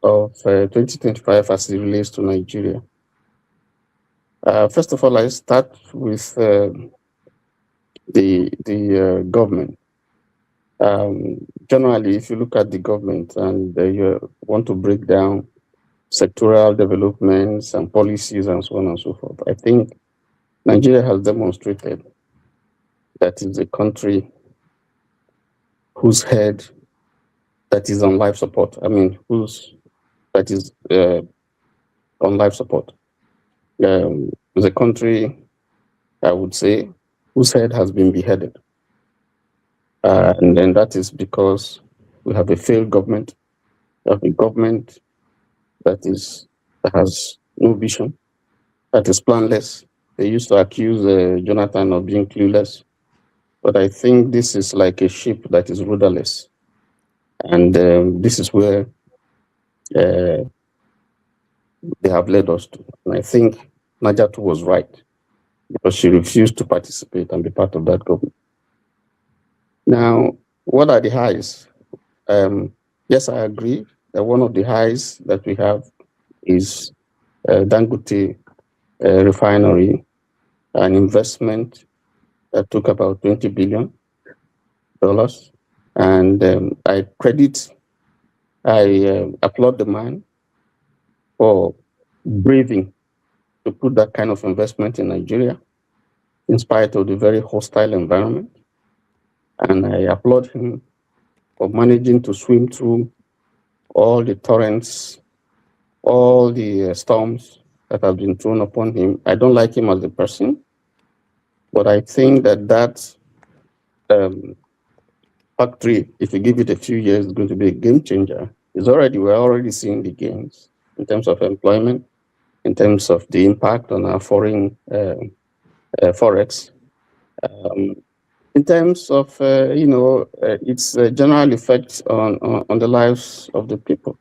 of 2025 as it relates to Nigeria, first of all, I start with the government. Generally, if you look at the government and you want to break down sectoral developments and policies and so on and so forth, I think Nigeria has demonstrated that it's a country whose head that is on life support. I mean, that is on life support. It's a country, I would say, whose head has been beheaded. And then that is because we have a failed government, of a government that has no vision, that is planless. They used to accuse Jonathan of being clueless, but I think this is like a ship that is rudderless, and this is where they have led us to. And I think Najatu was right, because she refused to participate and be part of that government. Now, what are the highs? Yes, I agree that one of the highs that we have is Dangote refinery, an investment that took about $20 billion. And I applaud the man for braving to put that kind of investment in Nigeria, in spite of the very hostile environment. And I applaud him for managing to swim through all the torrents, all the storms that have been thrown upon him. I don't like him as a person, but I think that factory, if you give it a few years, is going to be a game changer. We're already seeing the gains in terms of employment, in terms of the impact on our foreign forex, in terms of its general effects on the lives of the people.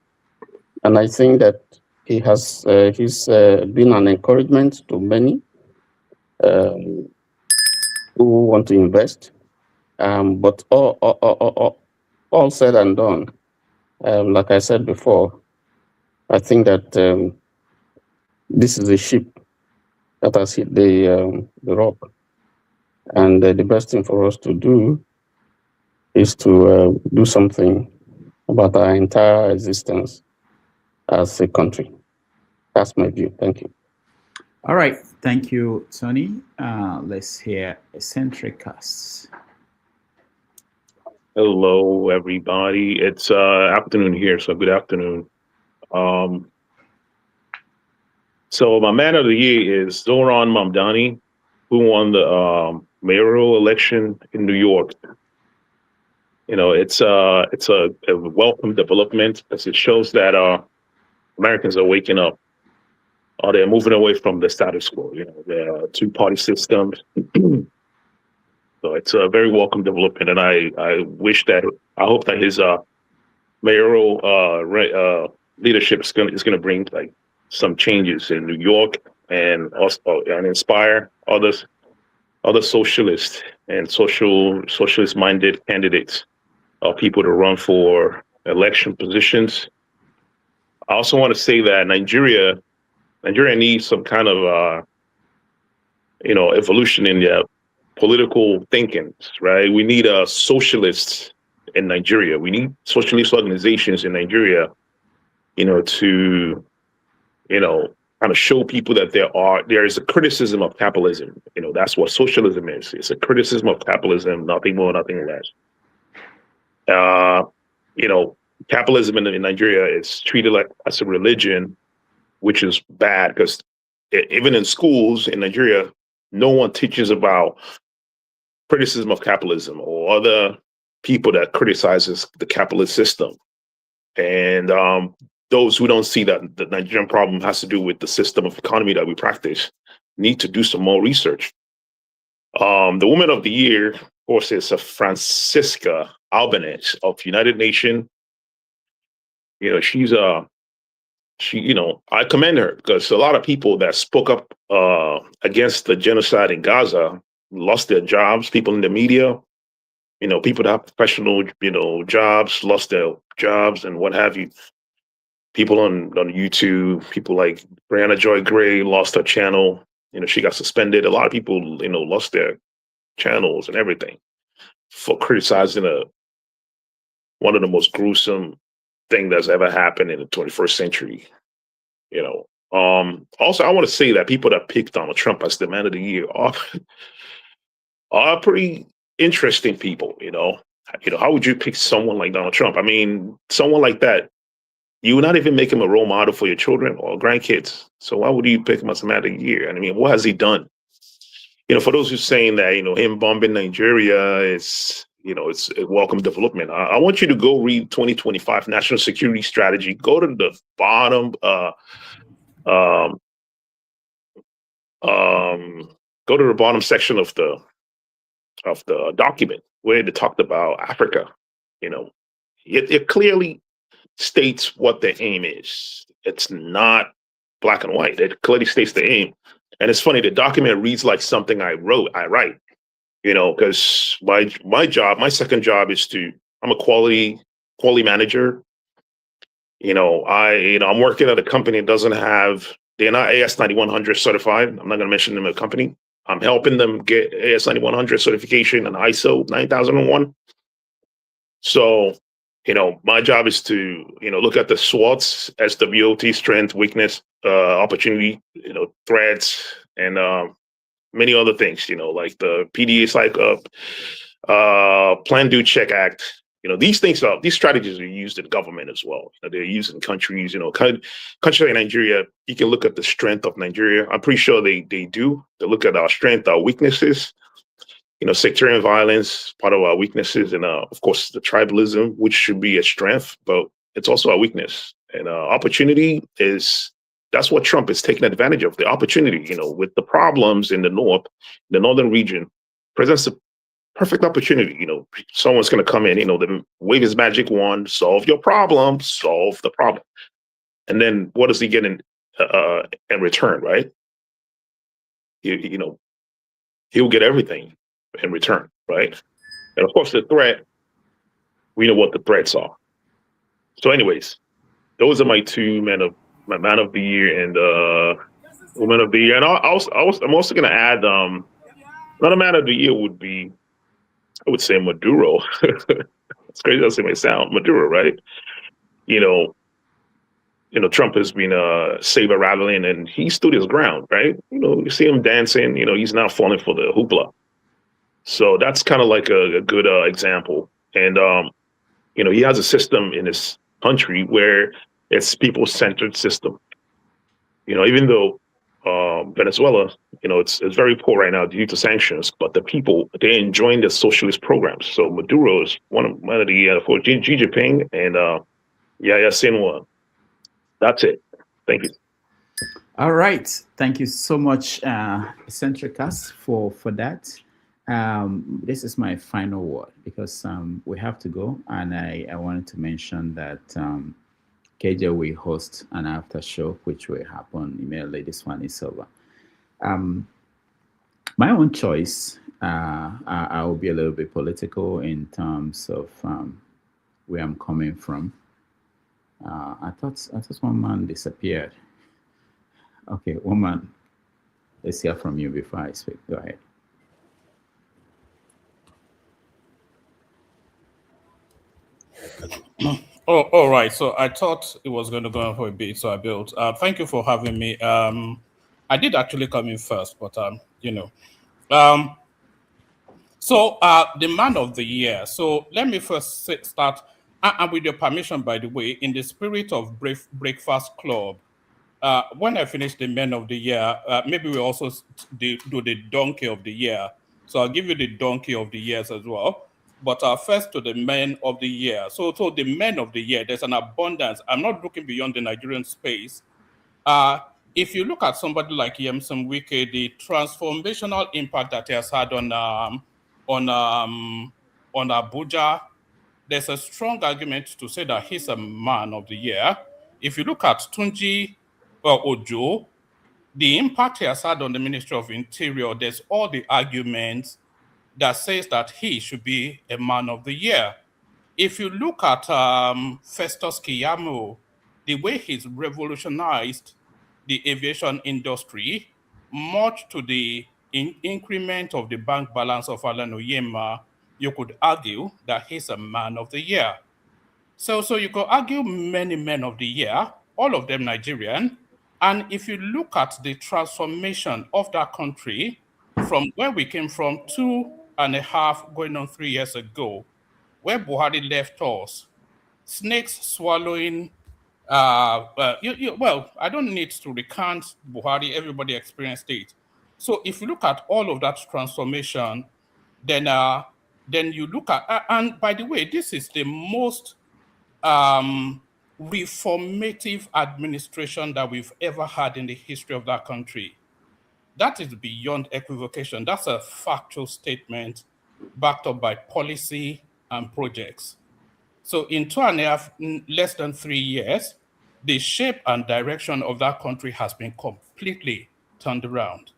And I think that he's been an encouragement to many who want to invest. But all said and done, like I said before, I think that this is a ship that has hit the rock, and the best thing for us to do is to do something about our entire existence as a country. That's my view. Thank you. All right. Thank you, Tony. Let's hear Eccentric Casts. Hello, everybody. It's afternoon here, so good afternoon. So my man of the year is Zoran Mamdani, who won the mayoral election in New York. You know, it's a welcome development, as it shows that Americans are waking up. They're moving away from the status quo. You know, the two-party system. So it's a very welcome development, and I hope that his mayoral leadership is going to bring like some changes in New York, and also and inspire other socialists and socialist minded candidates or people to run for election positions. I also want to say that Nigeria needs some kind of evolution in their political thinking, right? We need socialists in Nigeria. We need socialist organizations in Nigeria, to kind of show people that there is a criticism of capitalism. That's what socialism is. It's a criticism of capitalism, nothing more, nothing less. Capitalism in Nigeria is treated like as a religion, which is bad, because even in schools in Nigeria, no one teaches about criticism of capitalism or other people that criticizes the capitalist system. And those who don't see that the Nigerian problem has to do with the system of economy that we practice need to do some more research. The Woman of the Year, of course, is Francisca Albanese of United Nations. I commend her, because a lot of people that spoke up against the genocide in Gaza lost their jobs. People in the media, people that have professional, jobs, lost their jobs and what have you. People on YouTube, people like Brianna Joy Gray lost her channel. She got suspended. A lot of people, lost their channels and everything for criticizing one of the most gruesome thing that's ever happened in the 21st century. Also, I want to say that people that picked Donald Trump as the man of the year are pretty interesting people. How would you pick someone like Donald Trump? I mean, someone like that, you would not even make him a role model for your children or grandkids. So why would you pick him as the man of the year? I mean, what has he done? For those who are saying that, him bombing Nigeria is it's a welcome development. I want you to go read 2025 National Security Strategy. Go to the bottom. Go to the bottom section of the document where they talked about Africa. It clearly states what the aim is. It's not black and white. It clearly states the aim. And it's funny, the document reads like something I write, because my second job is I'm a quality manager. I'm working at a company that doesn't have, they're not AS 9100 certified. I'm not going to mention them as a company. I'm helping them get AS 9100 certification and ISO 9001. So, my job is to, look at the SWOTs, SWOT, strength, weakness, opportunity, threats, and many other things, like the PDA cycle, Plan, Do, Check Act. These strategies are used in government as well. They're used in countries, country like Nigeria. You can look at the strength of Nigeria. I'm pretty sure they do. They look at our strength, our weaknesses. Sectarian violence, part of our weaknesses, and of course the tribalism, which should be a strength, but it's also a weakness. And opportunity that's what Trump is taking advantage of, the opportunity, with the problems in the northern region, presents a perfect opportunity. Someone's going to come in, wave his magic wand, solve your problem, solve the problem. And then what does he get in return, right? He'll get everything in return, right? And of course, the threat, we know what the threats are. So anyways, those are my two man of the year and woman of the year. And I'm also going to add, another man of the year would be, I would say, Maduro. It's crazy how it may sound, Maduro, right? Trump has been saber rattling, and he stood his ground, right? You see him dancing. He's not falling for the hoopla. So that's kind of like a good example. And he has a system in his country where it's people-centered system. Even though Venezuela, it's very poor right now due to sanctions, but the people, they're enjoying the socialist programs. So Maduro is one of the for Xi Jinping and Yaya Sinwa. That's it. Thank you. All right. Thank you so much, Eccentricus, for that. This is my final word because we have to go, and I wanted to mention that KJ will host an after show, which will happen immediately. This one is over. My own choice, I will be a little bit political in terms of where I'm coming from. I thought one man disappeared. Okay, one man. Let's hear from you before I speak. Go ahead. Oh, all right. So I thought it was going to go on for a bit, so I built. Thank you for having me. I did actually come in first, but so the man of the year. So let me first start, and with your permission, by the way, in the spirit of Breakfast Club. When I finish the man of the year, maybe we also do the donkey of the year. So I'll give you the donkey of the years as well. But first to the men of the year. So the men of the year, there's an abundance. I'm not looking beyond the Nigerian space. If you look at somebody like Yemson Wike, the transformational impact that he has had on Abuja, there's a strong argument to say that he's a man of the year. If you look at Tunji Ojo, the impact he has had on the Ministry of Interior, there's all the arguments that says that he should be a man of the year. If you look at Festus Keyamo, the way he's revolutionized the aviation industry, much to the increment of the bank balance of Alan Oyema, you could argue that he's a man of the year. So you could argue many men of the year, all of them Nigerian. And if you look at the transformation of that country from where we came from 2.5 going on 3 years ago, where Buhari left us, snakes swallowing, well, I don't need to recount Buhari, everybody experienced it. So if you look at all of that transformation, then then you look at, and by the way, this is the most reformative administration that we've ever had in the history of that country. That is beyond equivocation. That's a factual statement backed up by policy and projects. So in 2.5, less than 3 years, the shape and direction of that country has been completely turned around.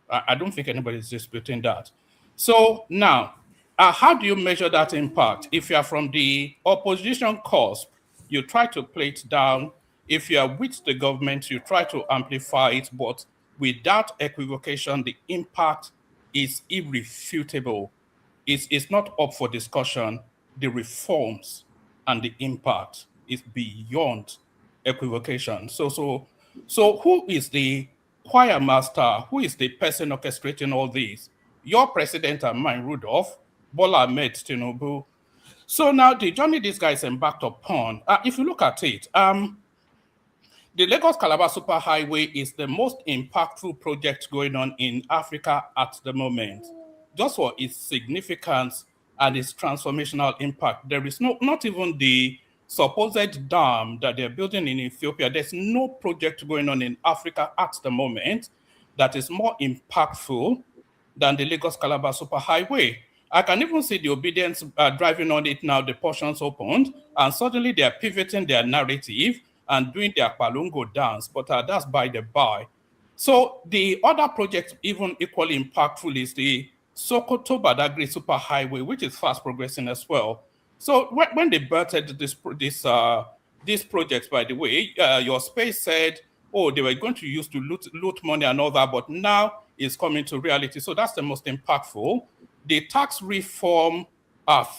I don't think anybody is disputing that. So now, how do you measure that impact? If you are from the opposition cusp, you try to play it down. If you are with the government, you try to amplify it, but without equivocation, the impact is irrefutable. It's not up for discussion. The reforms and the impact is beyond equivocation. So who is the choir master? Who is the person orchestrating all this? Your president and mine, Rudolph, Bola Ahmed Tinubu. So now the journey these guys embarked upon, if you look at it, the Lagos-Calabar Superhighway is the most impactful project going on in Africa at the moment. Just for its significance and its transformational impact, there is not even the supposed dam that they're building in Ethiopia. There's no project going on in Africa at the moment that is more impactful than the Lagos-Calabar Superhighway. I can even see the Obedience driving on it now, the portions opened, and suddenly they are pivoting their narrative and doing their Palungo dance, but that's by the by. So the other project, even equally impactful, is the Sokoto-Badagry Superhighway, which is fast progressing as well. So when they birthed this project, by the way, your space said, oh, they were going to use to loot money and all that, but now it's coming to reality. So that's the most impactful. The tax reform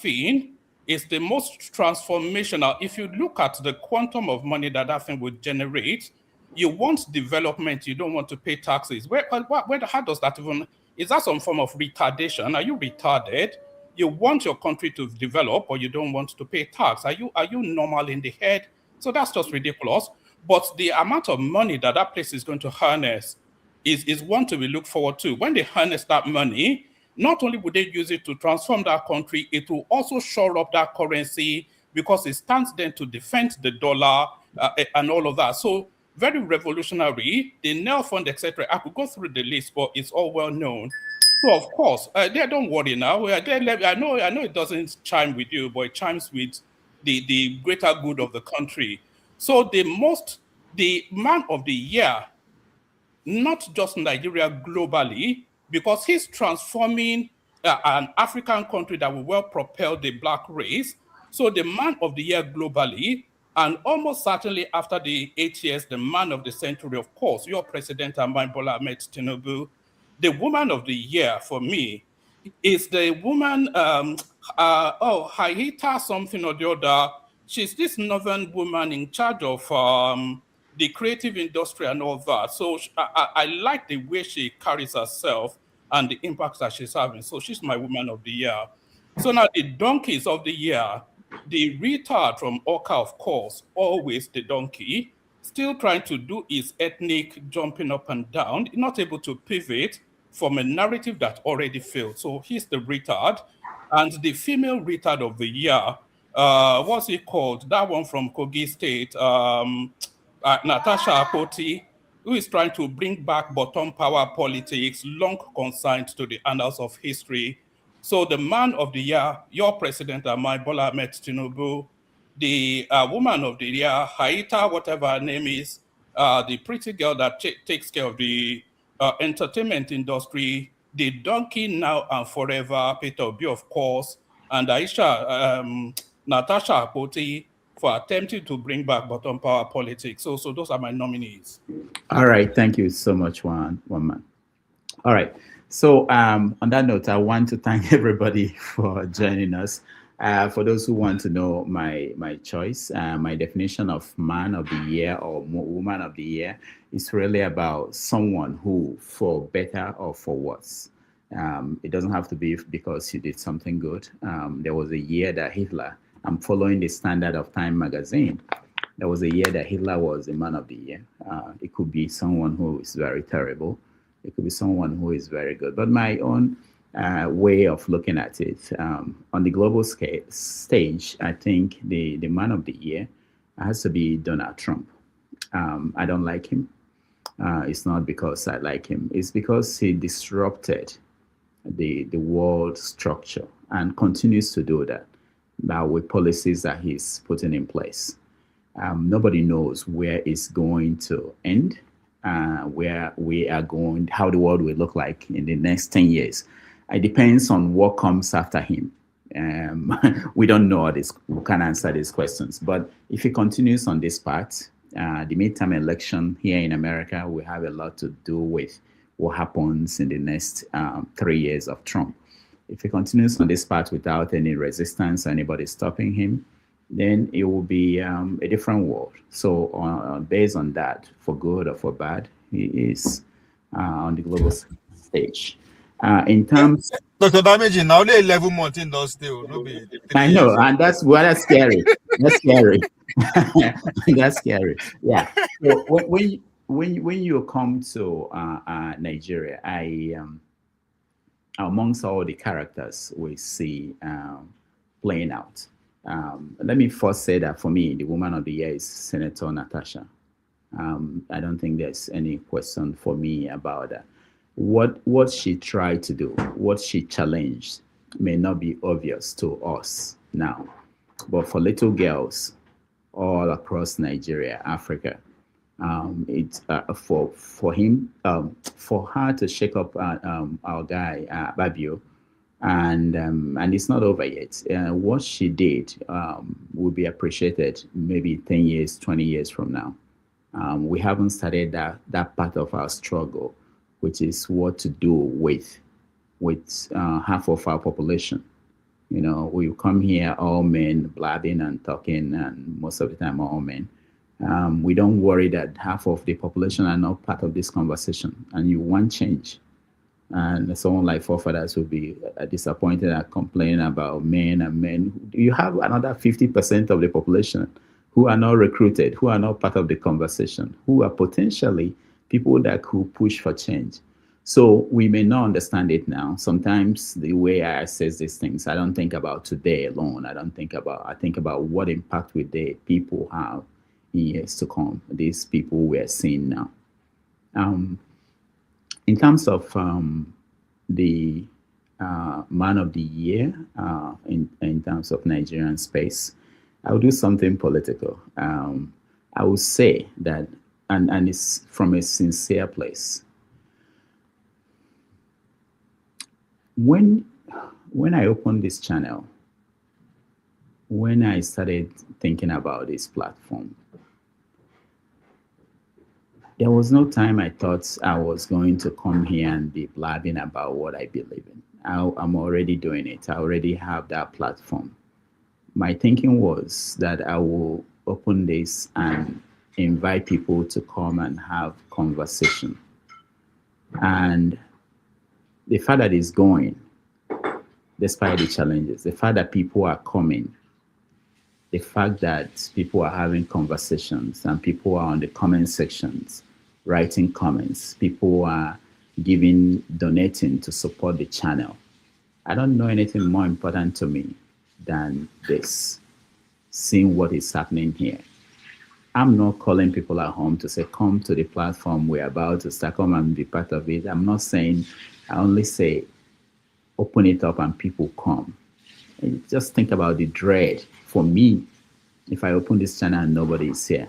thing is the most transformational. If you look at the quantum of money that thing would generate, you want development, you don't want to pay taxes. How does that even, is that some form of retardation? Are you retarded? You want your country to develop, or you don't want to pay tax? Are you normal in the head? So that's just ridiculous. But the amount of money that place is going to harness is one to be looked forward to. When they harness that money, not only would they use it to transform that country, it will also shore up that currency because it stands then to defend the dollar and all of that. So very revolutionary. The Nel Fund, etc. I could go through the list, but it's all well known. So of course, don't worry now. I know it doesn't chime with you, but it chimes with the greater good of the country. So the man of the year, not just Nigeria, globally, because he's transforming an African country that will well propel the black race. So the man of the year globally, and almost certainly after the 8 years, the man of the century, of course, your president, Bola Ahmed Tinubu. The woman of the year for me is the woman, Haita something or the other. She's this northern woman in charge of the creative industry and all that. So I like the way she carries herself and the impact that she's having. So she's my woman of the year. So now the donkeys of the year, the retard from Oka, of course, always the donkey, still trying to do his ethnic jumping up and down, not able to pivot from a narrative that already failed. So he's the retard. And the female retard of the year, what's it called? That one from Kogi State, Natasha Akoti, who is trying to bring back bottom power politics, long consigned to the annals of history. So the man of the year, your president, Bola Ahmed Tinubu, the woman of the year, Haita, whatever her name is, the pretty girl that takes care of the entertainment industry, the donkey now and forever, Peter Obi, of course, and Aisha, Natasha Akoti, for attempting to bring back bottom power politics. So those are my nominees. All right, thank you so much, one man. All right, so on that note, I want to thank everybody for joining us. For those who want to know my choice, my definition of man of the year or woman of the year is really about someone who, for better or for worse, it doesn't have to be because you did something good. There was a year that Hitler, I'm following the standard of Time magazine, there was a year that Hitler was a man of the year. It could be someone who is very terrible. It could be someone who is very good. But my own way of looking at it. On the global stage, I think the man of the year has to be Donald Trump. I don't like him. It's not because I like him. It's because he disrupted the world structure and continues to do that now with policies that he's putting in place. Nobody knows where it's going to end, where we are going, how the world will look like in the next 10 years. It depends on what comes after him. We don't know this. We can't answer these questions. But if he continues on this path, the midterm election here in America will have a lot to do with what happens in the next 3 years of Trump. If he continues on this path without any resistance, anybody stopping him, then it will be a different world. So based on that, for good or for bad, he is on the global stage. In terms, Dr. Damage, now they 11 months in those still. No be I know, and that's scary. That's scary. That's scary. Yeah. So when you come to Nigeria, amongst all the characters we see playing out. Let me first say that for me, the woman of the year is Senator Natasha. I don't think there's any question for me about that. What she tried to do, what she challenged, may not be obvious to us now, but for little girls all across Nigeria, Africa, it's for her to shake up our guy Babio, and it's not over yet. What she did will be appreciated maybe 10 years, 20 years from now. We haven't started that part of our struggle, which is what to do with half of our population. You know, we come here all men, blabbing and talking, and most of the time all men. We don't worry that half of the population are not part of this conversation, and you want change. And someone like forefathers will be disappointed and complaining about men and men. You have another 50% of the population who are not recruited, who are not part of the conversation, who are potentially people that could push for change. So we may not understand it now. Sometimes the way I assess these things, I don't think about today alone. I think about what impact will the people have in years to come, these people we are seeing now. In terms of the man of the year in terms of Nigerian space, I'll do something political. I would say that, and it's from a sincere place. When I opened this channel, when I started thinking about this platform, there was no time I thought I was going to come here and be blabbing about what I believe in. I'm already doing it. I already have that platform. My thinking was that I will open this and invite people to come and have conversation. And the fact that it's going, despite the challenges, the fact that people are coming, the fact that people are having conversations and people are on the comment sections, writing comments, people are donating to support the channel. I don't know anything more important to me than this, seeing what is happening here. I'm not calling people at home to say, come to the platform, we're about to start, come and be part of it. I'm not saying, I only say, open it up and people come. And just think about the dread. For me, if I open this channel and nobody is here,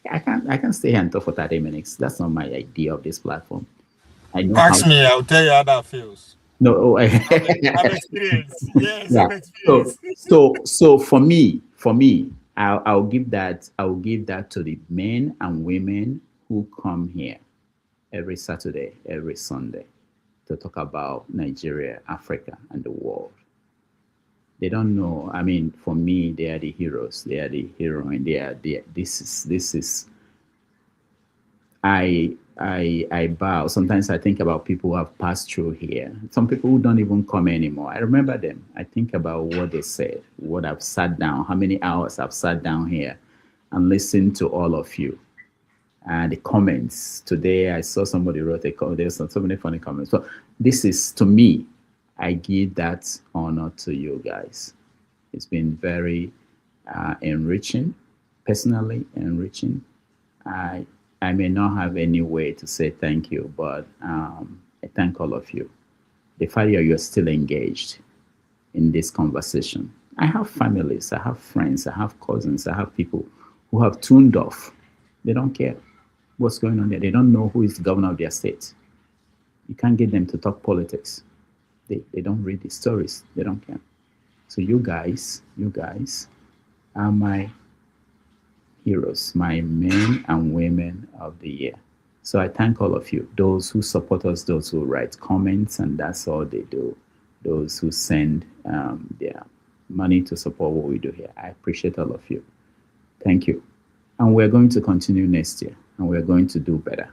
I can stay here and talk for 30 minutes. That's not my idea of this platform. I know. Ask me, I'll tell you how that feels. No, I've experienced. Yes, yeah. I've experienced. So for me, I'll give that to the men and women who come here every Saturday, every Sunday to talk about Nigeria, Africa, and the world. They don't know. I mean, for me, they are the heroes. They are the heroine. This is. I bow. Sometimes I think about people who have passed through here. Some people who don't even come anymore. I remember them. I think about what they said, what I've sat down, how many hours I've sat down here and listened to all of you. And the comments. Today I saw somebody wrote a comment. There's so many funny comments. So this is, to me, I give that honor to you guys. It's been very enriching, personally enriching. I I may not have any way to say thank you, but I thank all of you. The fact that you're still engaged in this conversation. I have families, I have friends, I have cousins, I have people who have tuned off. They don't care what's going on there. They don't know who is the governor of their state. You can't get them to talk politics. They don't read the stories. They don't care. So you guys are my heroes, my men and women of the year. So I thank all of you, those who support us, those who write comments, and that's all they do, those who send their money to support what we do here. I appreciate all of you. Thank you. And we're going to continue next year, and we're going to do better.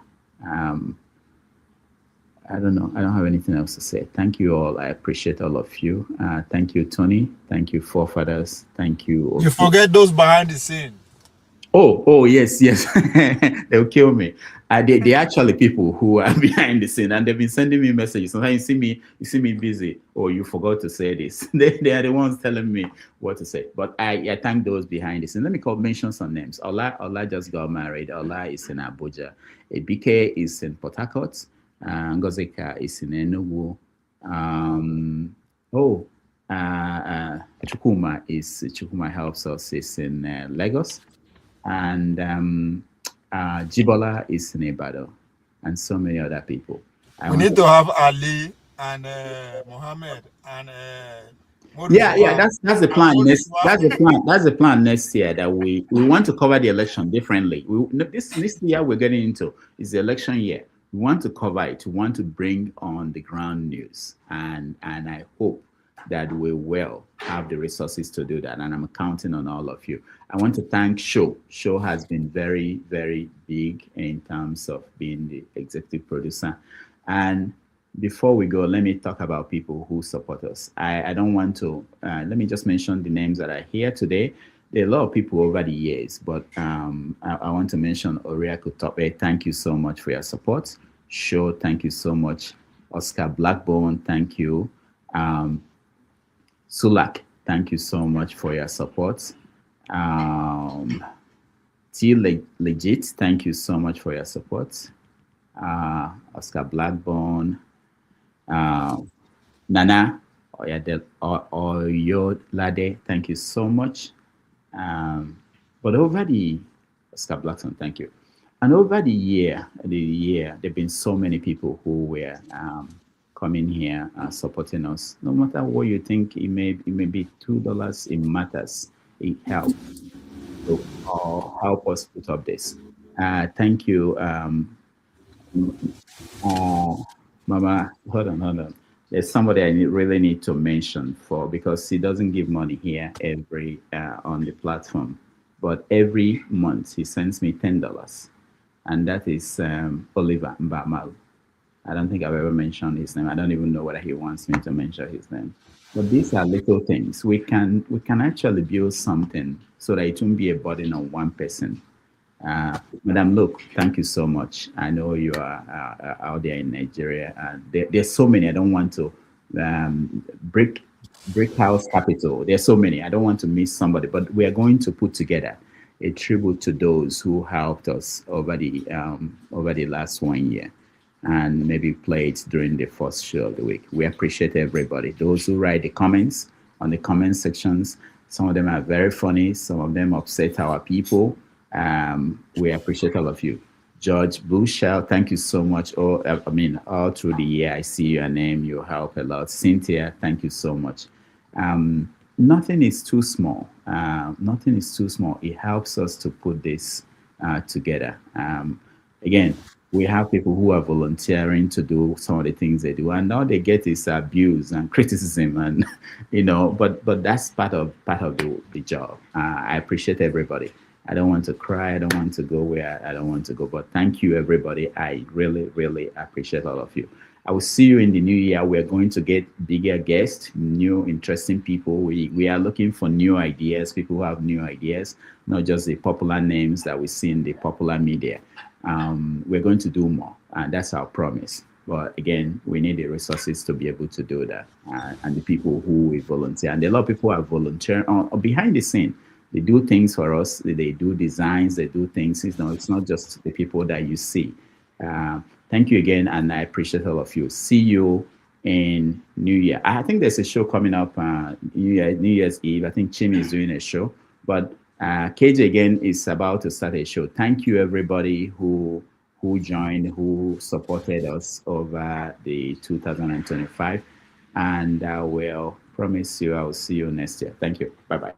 I don't know. I don't have anything else to say. Thank you all. I appreciate all of you. Thank you, Tony. Thank you, forefathers. Thank you. You forget those behind the scene. Oh, yes. They'll kill me. They actually people who are behind the scene, and they've been sending me messages. Sometimes you see me busy, or you forgot to say this. They are the ones telling me what to say. But I thank those behind the scene. Let me mention some names. Ola just got married. Ola is in Abuja. Ebike is in Port Harcourt. Ngozika is in Enugu. Chukuma helps us, is in Lagos. And Jibola is in Ibadan, and so many other people. We need to have Ali and Mohammed and that's the plan. That's the plan next year, that we want to cover the election differently. This year we're getting into is the election year. We want to cover it. We want to bring on the ground news, and I hope that we will have the resources to do that, and I'm counting on all of you. I want to thank Show. Show has been very, very big in terms of being the executive producer. And before we go, let me talk about people who support us. I don't want to, let me just mention the names that are here today. There are a lot of people over the years, but I want to mention Oriaku Tope. Thank you so much for your support. Show, thank you so much. Oscar Blackbone, thank you. Sulak, thank you so much for your support. Legit, thank you so much for your support. Oscar Blackbone, Nana Oyodlade, thank you so much. But over the Oscar Blackstone, thank you. And over the year, there've been so many people who were coming here supporting us. No matter what you think, it may be $2. It matters. It helps. So help us put up this. Thank you, Mama. Hold on. There's somebody I really need to mention because he doesn't give money here on the platform, but every month he sends me $10, and that is Oliver Mbamal. I don't think I've ever mentioned his name. I don't even know whether he wants me to mention his name. But these are little things. We can actually build something so that it won't be a burden on one person. Madam Luke, thank you so much. I know you are out there in Nigeria. There's so many. I don't want to brick house capital. There's so many. I don't want to miss somebody. But we are going to put together a tribute to those who helped us over the last 1 year, and maybe play it during the first show of the week. We appreciate everybody. Those who write the comments on the comment sections, some of them are very funny. Some of them upset our people. We appreciate all of you. George Bushell, thank you so much. All through the year, I see your name. You help a lot. Cynthia, thank you so much. Nothing is too small. Nothing is too small. It helps us to put this together. Again, we have people who are volunteering to do some of the things they do, and all they get is abuse and criticism, and but that's part of the job. I appreciate everybody. I don't want to cry. I don't want to go where I don't want to go. But thank you, everybody. I really, really appreciate all of you. I will see you in the new year. We're going to get bigger guests, new, interesting people. We are looking for new ideas, people who have new ideas, not just the popular names that we see in the popular media. We're going to do more, and that's our promise. But again, we need the resources to be able to do that, and the people who will volunteer. And a lot of people are volunteering behind the scene. They do things for us. They do designs. They do things. It's not just the people that you see. Thank you again, and I appreciate all of you. See you in New Year. I think there's a show coming up New Year's Eve. I think Chim is doing a show, but KJ again is about to start a show. Thank you everybody who joined, who supported us over the 2025, and I will promise you I will see you next year. Thank you. Bye bye.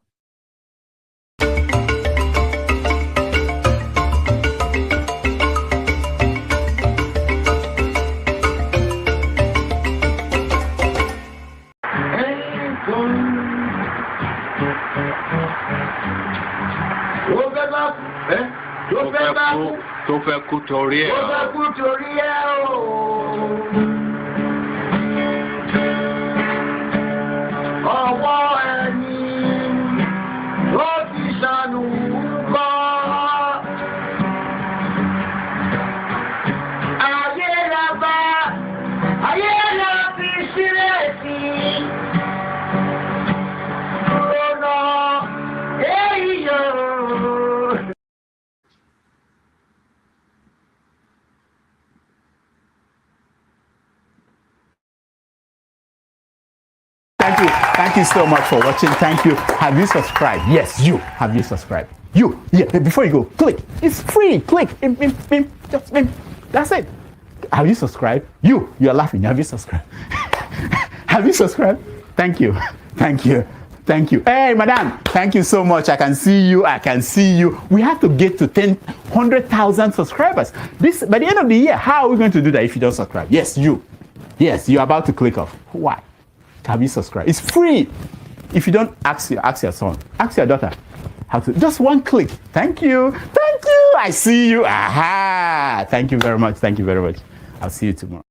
tó fẹ́ kú torí ẹ̀ o. Ọwọ́ ẹni ló ti ṣàánú kọ́. Ayé la fi sílẹ̀ sí. Lọ́nà èyí yóò. Thank you so much for watching. Thank you. Have you subscribed? Yes, you. Have you subscribed? You. Yeah, before you go, click. It's free. Click. Just that's it. Have you subscribed? You are laughing. Have you subscribed? Have you subscribed? Thank you. Thank you. Thank you. Hey, madam. Thank you so much. I can see you. I can see you. We have to get to 100,000 subscribers. By the end of the year, how are we going to do that if you don't subscribe? Yes, you. Yes, you're about to click off. Why? Have you subscribed? It's free. If you don't, ask your son, ask your daughter how to. Just one click. Thank you. Thank you. I see you. Aha. Thank you very much. Thank you very much. I'll see you tomorrow.